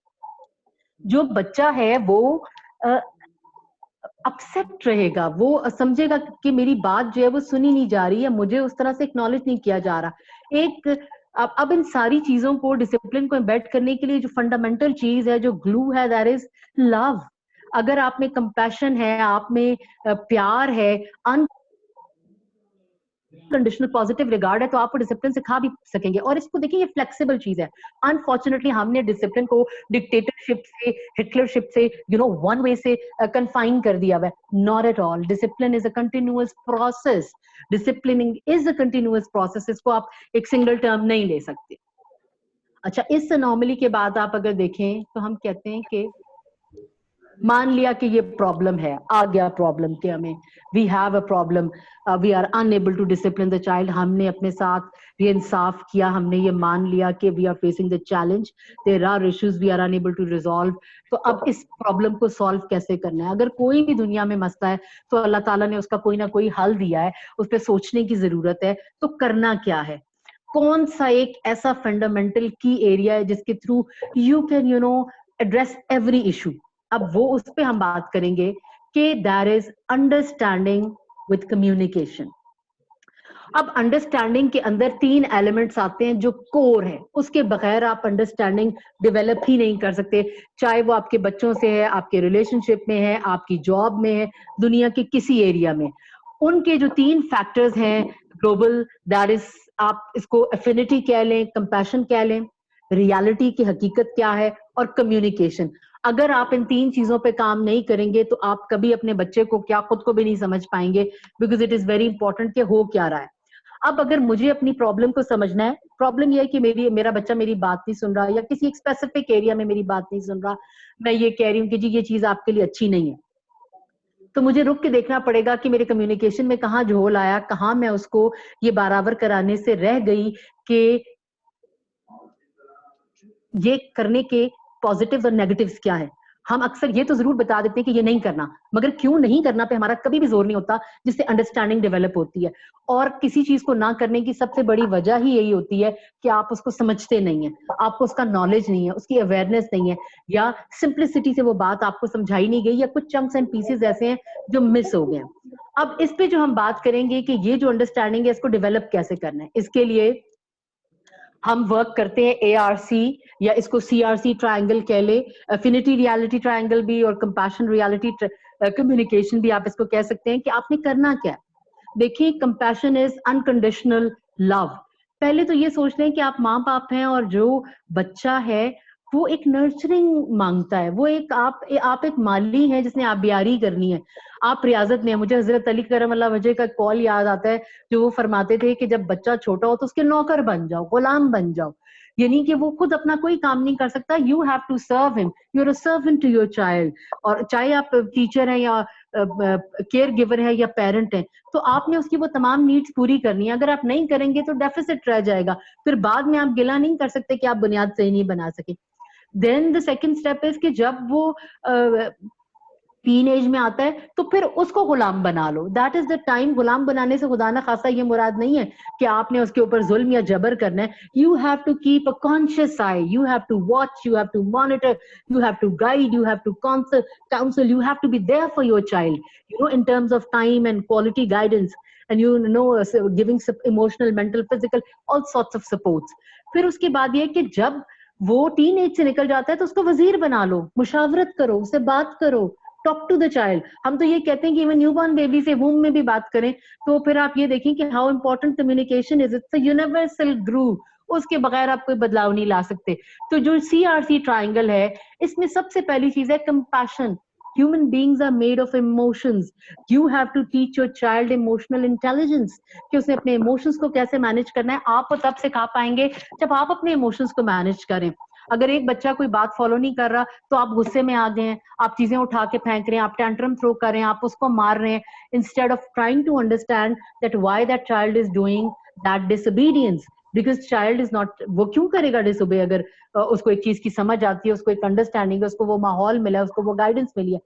जो बच्चा है वो अपसेट रहेगा, वो समझेगा कि मेरी बात जो है वो सुनी नहीं जा रही है, मुझे उस तरह से एक्नॉलेज नहीं किया जा रहा। एक अब इन सारी चीजों को, डिसिप्लिन को एम्बेड करने के लिए जो फंडामेंटल चीज है, जो ग्लू है, दैट इज लव। अगर आप में कंपैशन है, आप में प्यार है, कंडीशनल पॉजिटिव रिगार्ड है, तो आप डिसिप्लिन सिखा भी सकेंगे। और इसको देखिए, ये फ्लेक्सिबल चीज है। अनफॉर्चुनेटली हमने डिसिप्लिन को डिक्टेटरशिप से, हिटलरशिप से, वन वे से कन्फाइन कर दिया हुआ है। Not at all. Discipline is a continuous process. Disciplining is a continuous process. इसको आप एक सिंगल टर्म नहीं ले सकते। अच्छा, इस अनोमली के बाद आप अगर देखें तो हम कहते हैं कि मान लिया कि ये प्रॉब्लम है, आ गया प्रॉब्लम कि हमें we have a problem, we are unable to discipline the child. हमने अपने साथ ये इंसाफ किया, हमने ये मान लिया कि we are facing the challenge, there are issues we are unable to resolve. तो अब इस प्रॉब्लम को सॉल्व कैसे करना है? अगर कोई भी दुनिया में मसला है तो अल्लाह ताला ने उसका कोई ना कोई हल दिया है, उस पर सोचने की जरूरत है। तो करना क्या है? कौन सा एक ऐसा फंडामेंटल की एरिया है जिसके through you can address every issue? अब वो उस पे हम बात करेंगे कि there is understanding with communication. अब अंडरस्टैंडिंग के अंदर 3 एलिमेंट्स आते हैं जो कोर है, उसके बगैर आप अंडरस्टैंडिंग डेवलप ही नहीं कर सकते। चाहे वो आपके बच्चों से है, आपके रिलेशनशिप में है, आपकी जॉब में है, दुनिया के किसी एरिया में। उनके जो 3 फैक्टर्स हैं ग्लोबल, दैट इज, आप इसको एफिनिटी कह लें, कंपैशन कह लें, रियलिटी की हकीकत क्या है, और कम्युनिकेशन। अगर आप इन 3 चीजों पे काम नहीं करेंगे तो आप कभी अपने बच्चे को क्या, खुद को भी नहीं समझ पाएंगे, because it is very important कि हो क्या रहा है। अब अगर मुझे अपनी प्रॉब्लम को समझना है, प्रॉब्लम यह है कि मेरा बच्चा मेरी बात नहीं सुन रहा, या किसी एक स्पेसिफिक एरिया में मेरी बात नहीं सुन रहा, मैं ये कह रही हूँ कि जी ये चीज आपके लिए अच्छी नहीं है, तो मुझे रुक के देखना पड़ेगा कि मेरे कम्युनिकेशन में कहाँ झोल आया, कहाँ मैं उसको ये बराबर कराने से रह गई कि ये करने के पॉजिटिव्स और नेगेटिव्स क्या है। हम अक्सर ये तो जरूर बता देते हैं कि ये नहीं करना, मगर क्यों नहीं करना पे हमारा कभी भी जोर नहीं होता, जिससे अंडरस्टैंडिंग डेवलप होती है। और किसी चीज को ना करने की सबसे बड़ी वजह ही यही होती है कि आप उसको समझते नहीं है, आपको उसका नॉलेज नहीं है, उसकी अवेयरनेस नहीं है, या सिंप्लिसिटी से वो बात आपको समझाई नहीं गई, या कुछ चंक्स एंड पीसेस ऐसे हैं जो मिस हो गए। अब इस पे जो हम बात करेंगे कि ये जो अंडरस्टैंडिंग है इसको डेवलप कैसे करना है, इसके लिए हम वर्क करते हैं ARC, या इसको CRC ट्रायंगल कह ले, एफिनिटी रियलिटी ट्रायंगल भी, और कंपैशन रियलिटी कम्युनिकेशन भी आप इसको कह सकते हैं। कि आपने करना क्या है? देखिए, कंपैशन इज अनकंडीशनल लव। पहले तो ये सोच लें कि आप माँ बाप हैं, और जो बच्चा है वो एक नर्चरिंग मांगता है, वो एक आप एक माली हैं जिसने आप बियारी करनी है, आप रियाजत में है। मुझे हजरत अली करम अल्लाह वजह का कॉल याद आता है, जो वो फरमाते थे कि जब बच्चा छोटा हो तो उसके नौकर बन जाओ, गुलाम बन जाओ, यानी कि वो खुद अपना कोई काम नहीं कर सकता, you have to serve him, you are a servant to your child. और चाहे आप टीचर हैं, या केयर गिवर है, या पेरेंट है, तो आपने उसकी वो तमाम नीड्स पूरी करनी है। अगर आप नहीं करेंगे तो डेफिसिट रह जाएगा, फिर बाद में आप गिला नहीं कर सकते कि आप बुनियाद सही नहीं बना सके। Then the second step is कि जब वो टीन एज में आता है तो फिर उसको गुलाम बना लो। That is the time. गुलाम बनाने से खुदा ना खासा ये मुराद नहीं है कि आपने उसके ऊपर जुल्म या जबर करना है। You have to keep a conscious eye, you have to watch, you have to monitor, you have to guide, you have to counsel, you have to be there for your child, in terms of time and quality guidance, and giving emotional, mental, physical, all sorts of supports. फिर उसके बाद ये कि जब वो teen age से निकल जाता है तो उसको वजीर बना लो, मुशावरत करो, उससे बात करो, टॉक टू द चाइल्ड। हम तो ये कहते हैं कि इवन न्यूबॉर्न बेबी से वूम में भी बात करें, तो फिर आप ये देखें कि how important communication is. It's a universal groove. उसके बगैर आप कोई बदलाव नहीं ला सकते। तो जो CRC ट्रायंगल है, इसमें सबसे पहली चीज है compassion. Human beings are made of emotions. You have to teach your child emotional intelligence कि उसने अपने इमोशंस को कैसे मैनेज करना है। आप तब सिखा पाएंगे जब आप अपने इमोशंस को मैनेज करें। अगर एक बच्चा कोई बात फॉलो नहीं कर रहा तो आप गुस्से में आ गए हैं, आप चीजें उठा के फेंक रहे हैं, आप टेंट्रम थ्रो कर रहे हैं, आप उसको मार रहे हैं, instead of trying to understand that why that child is doing that disobedience, because child is not, वो क्यों करेगा डिसोबे अगर उसको एक चीज की समझ आती है, उसको एक अंडरस्टैंडिंग है, उसको वो माहौल मिला है, उसको वो गाइडेंस मिली है।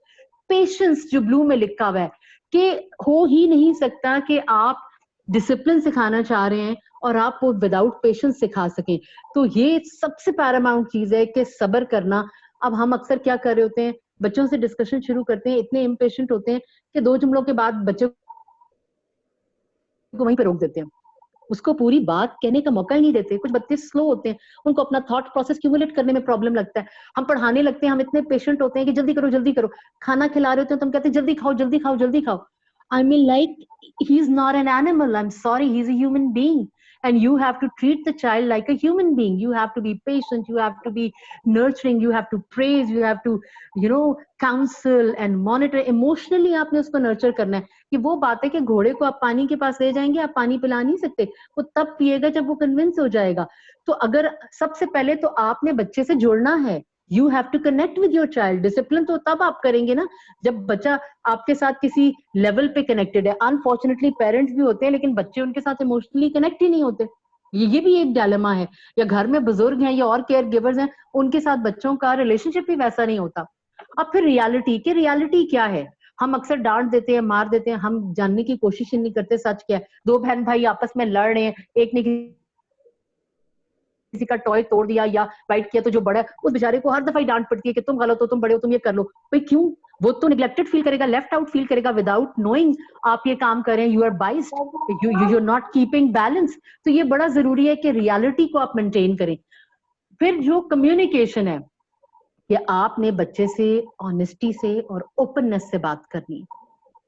पेशेंस जो ब्लू में लिखा हुआ है कि हो ही नहीं सकता कि आप डिसिप्लिन सिखाना चाह रहे हैं और आप वो विदाउट पेशेंस सिखा सकें। तो ये सबसे पैरामाउंट चीज है कि सब्र करना। अब हम अक्सर क्या कर रहे होते हैं, बच्चों से डिस्कशन शुरू करते हैं, इतने इम्पेशेंट होते हैं कि 2 जुमलों के बाद बच्चे को वहीं पे रोक देते हैं, उसको पूरी बात कहने का मौका ही नहीं देते। कुछ बच्चे स्लो होते हैं, उनको अपना थॉट प्रोसेस क्यूमुलेट करने में प्रॉब्लम लगता है। हम पढ़ाने लगते हैं, हम इतने पेशेंट होते हैं कि जल्दी करो जल्दी करो। खाना खिला रहे होते हैं तो हम कहते हैं जल्दी खाओ जल्दी खाओ जल्दी खाओ। I mean, like, he's not an animal. I'm sorry, he's a human being. And you have to treat the child like a human being. You have to be patient, you have to be nurturing, you have to praise, you have to, counsel and monitor. Emotionally आपने उसको nurture करना है। कि वो बात है कि घोड़े को आप पानी के पास ले जाएंगे, आप पानी पिला नहीं सकते, वो तब पिएगा जब वो कन्विंस हो जाएगा। तो अगर सबसे पहले तो आपने बच्चे से जुड़ना है, you have to connect with your child. Discipline तो तब आप करेंगे ना जब बच्चा आपके साथ किसी लेवल पे कनेक्टेड है। अनफॉर्चुनेटली पेरेंट्स भी होते हैं लेकिन बच्चे उनके साथ इमोशनली कनेक्ट ही नहीं होते। ये भी एक डायलेमा है। या घर में बुजुर्ग हैं या और केयर गिवर्स हैं, उनके साथ बच्चों का रिलेशनशिप भी वैसा नहीं होता। अब फिर रियलिटी क्या है? हम अक्सर डांट देते हैं, मार देते हैं, हम जानने की कोशिश ही नहीं करते सच क्या है। 2 बहन भाई आपस में लड़ रहे हैं, एक ने किसी का टॉय तोड़ दिया या बाइट किया, तो जो बड़ा है उस बेचारे को हर दफा ही डांट पड़ती है कि तुम गलत हो, तुम बड़े हो, तुम ये कर लो। भाई क्यों? वो तो निग्लेक्टेड फील करेगा, लेफ्ट आउट फील करेगा विदाउट नोइंग आप ये काम करें। You are biased, you are not keeping balance. तो ये बड़ा जरूरी है कि रियलिटी को आप मेंटेन करें। फिर जो कम्युनिकेशन है कि आपने बच्चे से ऑनेस्टी से और ओपननेस से बात करनी है,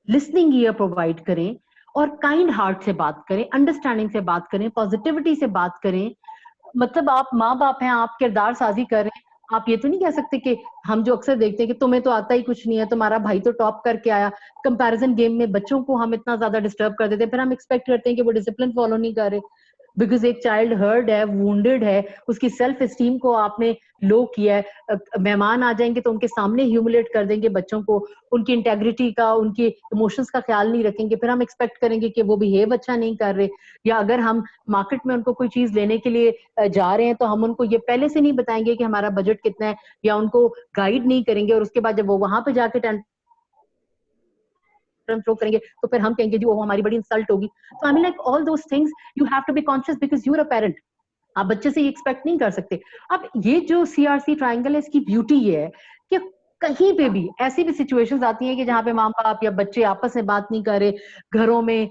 लिसनिंग ईयर प्रोवाइड करें और काइंड हार्ट से बात करें, अंडरस्टैंडिंग से बात करें, पॉजिटिविटी से बात करें। मतलब आप माँ बाप हैं, आप किरदार साजी कर रहे हैं, आप ये तो नहीं कह सकते कि हम जो अक्सर देखते हैं कि तुम्हें तो आता ही कुछ नहीं है, तुम्हारा भाई तो टॉप करके आया। कंपैरिजन गेम में बच्चों को हम इतना ज्यादा डिस्टर्ब कर देते हैं, फिर हम एक्सपेक्ट करते हैं कि वो डिसिप्लिन फॉलो नहीं कर रहे। बिकॉज एक चाइल्ड हर्ट है, वुंडेड है, उसकी सेल्फ एस्टीम को आपने लो किया है। मेहमान आ जाएंगे तो उनके सामने ह्यूमिलेट कर देंगे बच्चों को, उनकी इंटेग्रिटी का, उनके इमोशंस का ख्याल नहीं रखेंगे, फिर हम एक्सपेक्ट करेंगे कि वो बिहेव अच्छा नहीं कर रहे। या अगर हम मार्केट में उनको कोई चीज लेने के लिए जा रहे हैं तो हम उनको ये पहले से नहीं बताएंगे कि हमारा बजट कितना है, या उनको गाइड नहीं करेंगे, और उसके बाद जब वो वहां पे जाके थ्रो करेंगे तो फिर हम कहेंगे जी वो हमारी बड़ी इंसल्ट होगी। तो I mean like all those things you have to be conscious because you are a parent. आप बच्चे से ये एक्सपेक्ट नहीं कर सकते। अब ये जो CRC ट्रायंगल है, इसकी ब्यूटी ये है कि कहीं पे भी ऐसी भी सिचुएशंस आती हैं कि जहाँ पे माँ बाप या बच्चे आपस में बात नहीं कर रहे, घरों में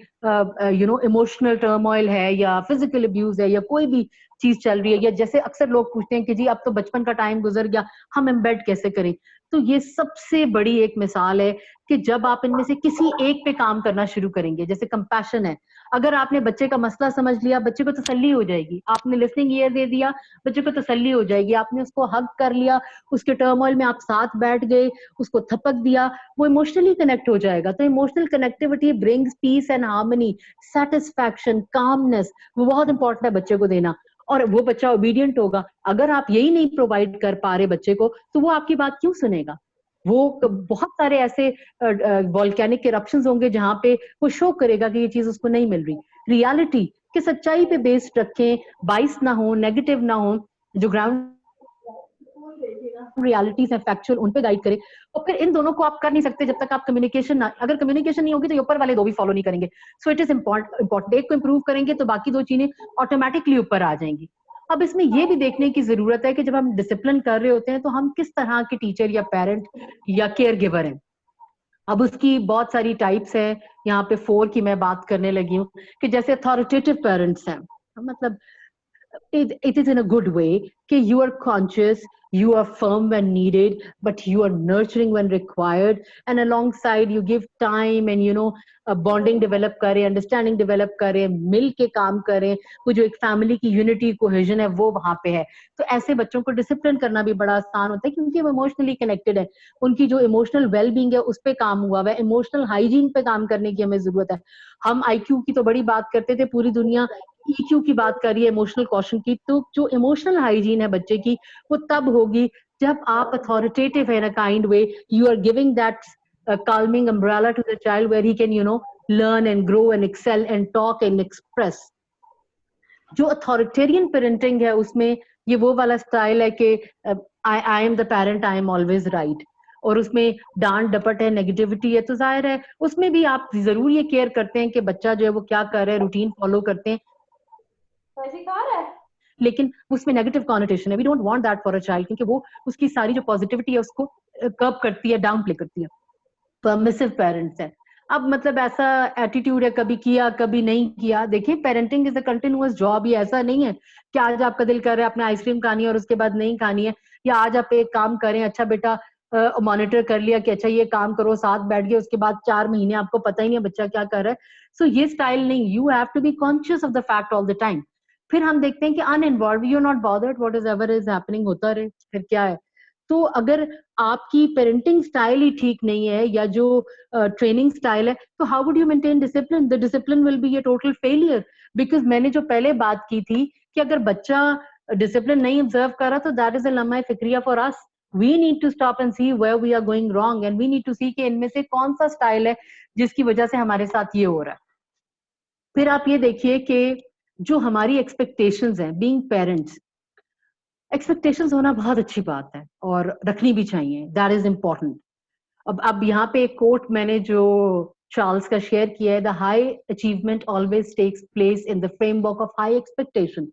इमोशनल टर्मोइल है या फिजिकल अब्यूज है या कोई भी चीज चल रही है, या जैसे अक्सर लोग पूछते हैं कि जी अब तो बचपन का टाइम गुजर गया, हम एम्बेड कैसे करें। तो ये सबसे बड़ी एक मिसाल है कि जब आप इनमें से किसी एक पे काम करना शुरू करेंगे, जैसे कंपैशन है, अगर आपने बच्चे का मसला समझ लिया, बच्चे को तसल्ली हो जाएगी। आपने लिसनिंग ईयर दे दिया, बच्चे को तसल्ली हो जाएगी। आपने उसको हग कर लिया, उसके टर्मोइल में आप साथ बैठ गए, उसको थपक दिया, वो इमोशनली कनेक्ट हो जाएगा। तो emotional connectivity brings peace and harmony, satisfaction, calmness, वो बहुत इंपॉर्टेंट है बच्चे को देना, और वो बच्चा ओबीडियंट होगा। अगर आप यही नहीं प्रोवाइड कर पा रहे बच्चे को, तो वो आपकी बात क्यों सुनेगा? वो बहुत सारे ऐसे वॉल्केनिक इरप्शंस होंगे जहां पे वो शो करेगा कि ये चीज उसको नहीं मिल रही। रियलिटी कि सच्चाई पे बेस्ड रखें, बाइस ना हो, नेगेटिव ना हो, जो ग्राउंड रियलिटीज है फैक्चुअल, उन पे गाइड करें। और फिर इन दोनों को आप कर नहीं सकते जब तक आप कम्युनिकेशन ना, अगर कम्युनिकेशन नहीं होगी तो ऊपर वाले 2 भी फॉलो नहीं करेंगे। सो इट इज इम्पोर्टेंट, एक को इंप्रूव करेंगे तो बाकी 2 चीजें ऑटोमेटिकली ऊपर आ जाएंगी। अब इसमें ये भी देखने की जरूरत है कि जब हम डिसिप्लिन कर रहे होते हैं तो हम किस तरह के टीचर या पेरेंट या केयर गिवर हैं। अब उसकी बहुत सारी टाइप्स हैं, यहाँ पे 4 की मैं बात करने लगी हूँ। कि जैसे अथॉरिटेटिव पेरेंट्स हैं, मतलब it is in a good way कि you are conscious, you are firm when needed, but you are nurturing when required, and alongside you give time and bonding develop करें, अंडरस्टैंडिंग डेवलप करें, मिल के काम करें, वो जो एक फैमिली की यूनिटी कोहेजन है वो वहां पे है। तो ऐसे बच्चों को डिसिप्लिन करना भी बड़ा आसान होता है क्योंकि वो इमोशनली कनेक्टेड है, उनकी जो इमोशनल वेलबींग है उस पे काम हुआ हुआ है, इमोशनल हाइजीन पे काम करने की हमें जरूरत है। हम आईक्यू की तो बड़ी बात करते थे, पूरी दुनिया ईक्यू की बात कर रही है, इमोशनल कॉशन की। तो जो इमोशनल हाइजीन है बच्चे की वो तब होगी जब आप अथॉरिटेटिव है in a kind way, you are giving that calming umbrella to the child where he can learn and grow and excel and talk and express. जो अथॉरिटेरियन पेरेंटिंग है उसमें ये वो वाला स्टाइल है कि I am the parent, I am always right, और उसमें डांट डपट है, नेगेटिविटी है, तो जाहिर है उसमें भी आप जरूर ये केयर करते हैं कि बच्चा जो है वो क्या कर रहा है, रूटीन फॉलो करते हैं, लेकिन उसमें नेगेटिव कॉनोटेशन है। We don't want that for a child, क्योंकि वो उसकी सारी जो पॉजिटिविटी है उसको कर्ब करती है, डाउन प्ले करती है। परमिसिव पेरेंट्स है, अब मतलब ऐसा एटीट्यूड है, कभी किया कभी नहीं किया। देखिए parenting is a continuous job, ये ऐसा नहीं है कि आज आपका दिल कर रहा है आपने आइसक्रीम खानी है और उसके बाद नहीं खानी है, या आज आप एक काम करें, अच्छा बेटा मॉनिटर कर लिया कि अच्छा ये काम करो, साथ बैठ गए, उसके बाद 4 महीने आपको पता ही नहीं है बच्चा क्या कर रहा है। सो ये स्टाइल नहीं, you have to be conscious of the fact all the time. फिर हम देखते हैं कि uninvolved, you are not bothered, what is ever is happening होता रहे, फिर क्या है। तो अगर आपकी पेरेंटिंग स्टाइल ही ठीक नहीं है या जो ट्रेनिंग स्टाइल है, तो how would you maintain discipline? The discipline will be A total failure, because मैंने जो पहले बात की थी कि अगर बच्चा डिसिप्लिन नहीं ऑब्जर्व कर रहा तो दैट इज अ लम्हा फिक्रिया for us. We need to stop and see where we are going wrong, and we need to see कि इनमें से कौन सा स्टाइल है जिसकी वजह से हमारे साथ ये हो रहा है। फिर आप ये देखिए कि जो हमारी एक्सपेक्टेशंस हैं बीइंग पेरेंट्स, एक्सपेक्टेशंस होना बहुत अच्छी बात है और रखनी भी चाहिए, दैट इज इम्पोर्टेंट। अब यहाँ पे एक कोट मैंने जो चार्ल्स का शेयर किया है, the high achievement always takes place in the framework of high expectation,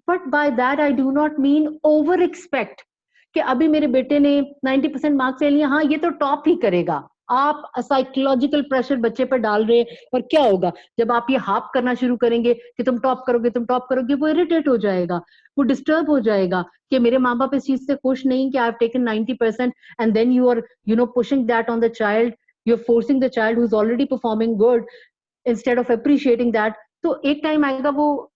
but by that I do not mean over expect कि अभी मेरे बेटे ने 90% मार्क्स ले लिए, हाँ ये तो टॉप ही करेगा। आप साइकोलॉजिकल प्रेशर बच्चे पर डाल रहे हैं, और क्या होगा जब आप ये हाफ करना शुरू करेंगे कि तुम टॉप करोगे, तुम टॉप करोगे, वो इरिटेट हो जाएगा, वो डिस्टर्ब हो जाएगा कि मेरे माँ बाप इस चीज से खुश नहीं कि I have taken 90%, and then you are pushing that on the child, you are forcing the child who is already performing good instead of appreciating that. तो एक टाइम आएगा वो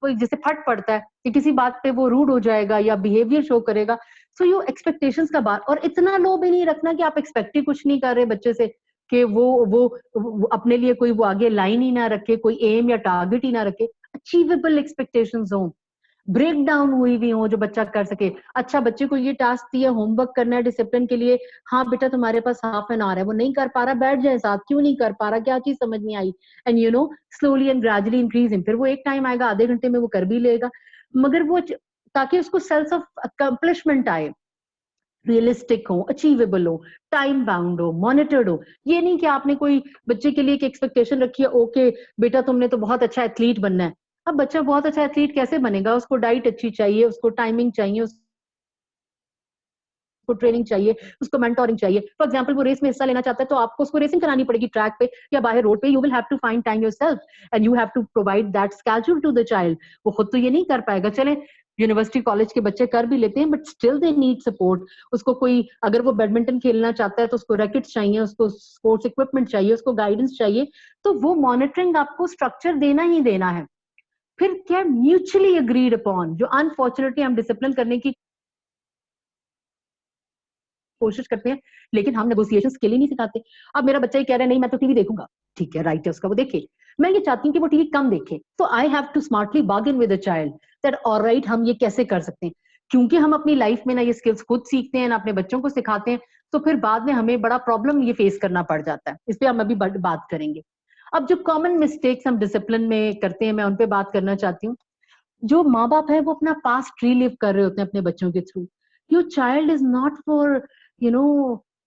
जैसे फट पड़ता है कि किसी बात पे वो रूड हो जाएगा या बिहेवियर शो करेगा। सो यू एक्सपेक्टेशंस का बात, और इतना लो भी नहीं रखना कि आप एक्सपेक्ट ही कुछ नहीं कर रहे बच्चे से, कि वो अपने लिए कोई वो आगे लाइन ही ना रखे, कोई एम या टारगेट ही ना रखे। अचीवेबल एक्सपेक्टेशंस हो, ब्रेक डाउन हुई भी हो, जो बच्चा कर सके। अच्छा बच्चे को ये टास्क दिया, होमवर्क करना है डिसिप्लिन के लिए, हाँ बेटा तुम्हारे पास हाफ एन आवर है, वो नहीं कर पा रहा, बैठ जाए साथ, क्यों नहीं कर पा रहा, क्या चीज समझ नहीं आई, and slowly and gradually increase him. फिर वो एक टाइम आएगा आधे घंटे में वो कर भी लेगा, मगर वो ताकि उसको सेंस ऑफ अकम्पलिशमेंट आए, रियलिस्टिक हो, अचीवेबल हो, टाइम बाउंड हो, मॉनिटर्ड हो। ये नहीं कि आपने कोई बच्चे के लिए एक एक्सपेक्टेशन रखी है, ओके बेटा तुमने तो बहुत अच्छा एथलीट बनना है। अब बच्चा बहुत अच्छा एथलीट कैसे बनेगा? उसको डाइट अच्छी चाहिए, उसको टाइमिंग चाहिए, उसको ट्रेनिंग चाहिए, उसको मेंटोरिंग चाहिए। फॉर एग्जांपल वो रेस में हिस्सा लेना चाहता है तो आपको उसको रेसिंग करानी पड़ेगी ट्रैक पे या बाहर रोड पे। You will have to find time yourself and you have to provide that schedule to the child. वो खुद तो ये नहीं कर पाएगा। चले यूनिवर्सिटी कॉलेज के बच्चे कर भी लेते हैं, but still they need support. उसको कोई अगर वो बैडमिंटन खेलना चाहता है तो उसको रैकेट्स चाहिए, उसको स्पोर्ट्स इक्विपमेंट चाहिए, उसको गाइडेंस चाहिए। तो वो मॉनिटरिंग आपको स्ट्रक्चर देना ही देना है। फिर क्या, म्यूचुअली अग्रीड अपॉन, जो अनफॉर्चुनेटली हम डिसिप्लिन करने की कोशिश करते हैं लेकिन हम नेगोशिएशन स्किल ही नहीं सिखाते। अब मेरा बच्चा ही कह रहा है नहीं मैं तो टीवी देखूंगा, ठीक है राइट है उसका, वो देखे। मैं ये चाहती हूँ कि वो टीवी कम देखे, तो I have to smartly bargain with the child that alright हम ये कैसे कर सकते हैं। क्योंकि हम अपनी लाइफ में ना ये स्किल्स खुद सीखते हैं ना अपने बच्चों को सिखाते हैं, तो फिर बाद में हमें बड़ा प्रॉब्लम ये फेस करना पड़ जाता है। इस पर हम अभी बात करेंगे। अब जो कॉमन मिस्टेक्स हम डिसिप्लिन में करते हैं मैं उन पे बात करना चाहती हूँ। जो माँ बाप है वो अपना पास्ट रीलिव कर रहे होते हैं अपने बच्चों के through. Your child is not for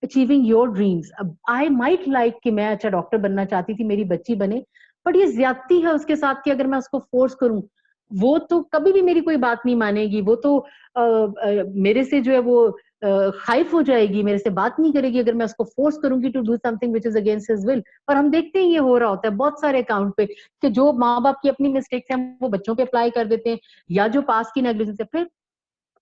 achieving your dreams. अब आई माइट लाइक कि मैं अच्छा डॉक्टर बनना चाहती थी, मेरी बच्ची बने, बट ये ज्यादती है उसके साथ कि अगर मैं उसको फोर्स करूं, वो तो कभी भी मेरी कोई बात नहीं मानेगी। वो तो मेरे से जो है वो खाइफ हो जाएगी, मेरे से बात नहीं करेगी अगर मैं उसको फोर्स करूंगी to do something which is against his will. और हम देखते हैं ये हो रहा होता है बहुत सारे अकाउंट पे कि जो माँ बाप की अपनी मिस्टेक्स हैं वो बच्चों पे अप्लाई कर देते हैं, या जो पास की नेग्लिजेंस है। फिर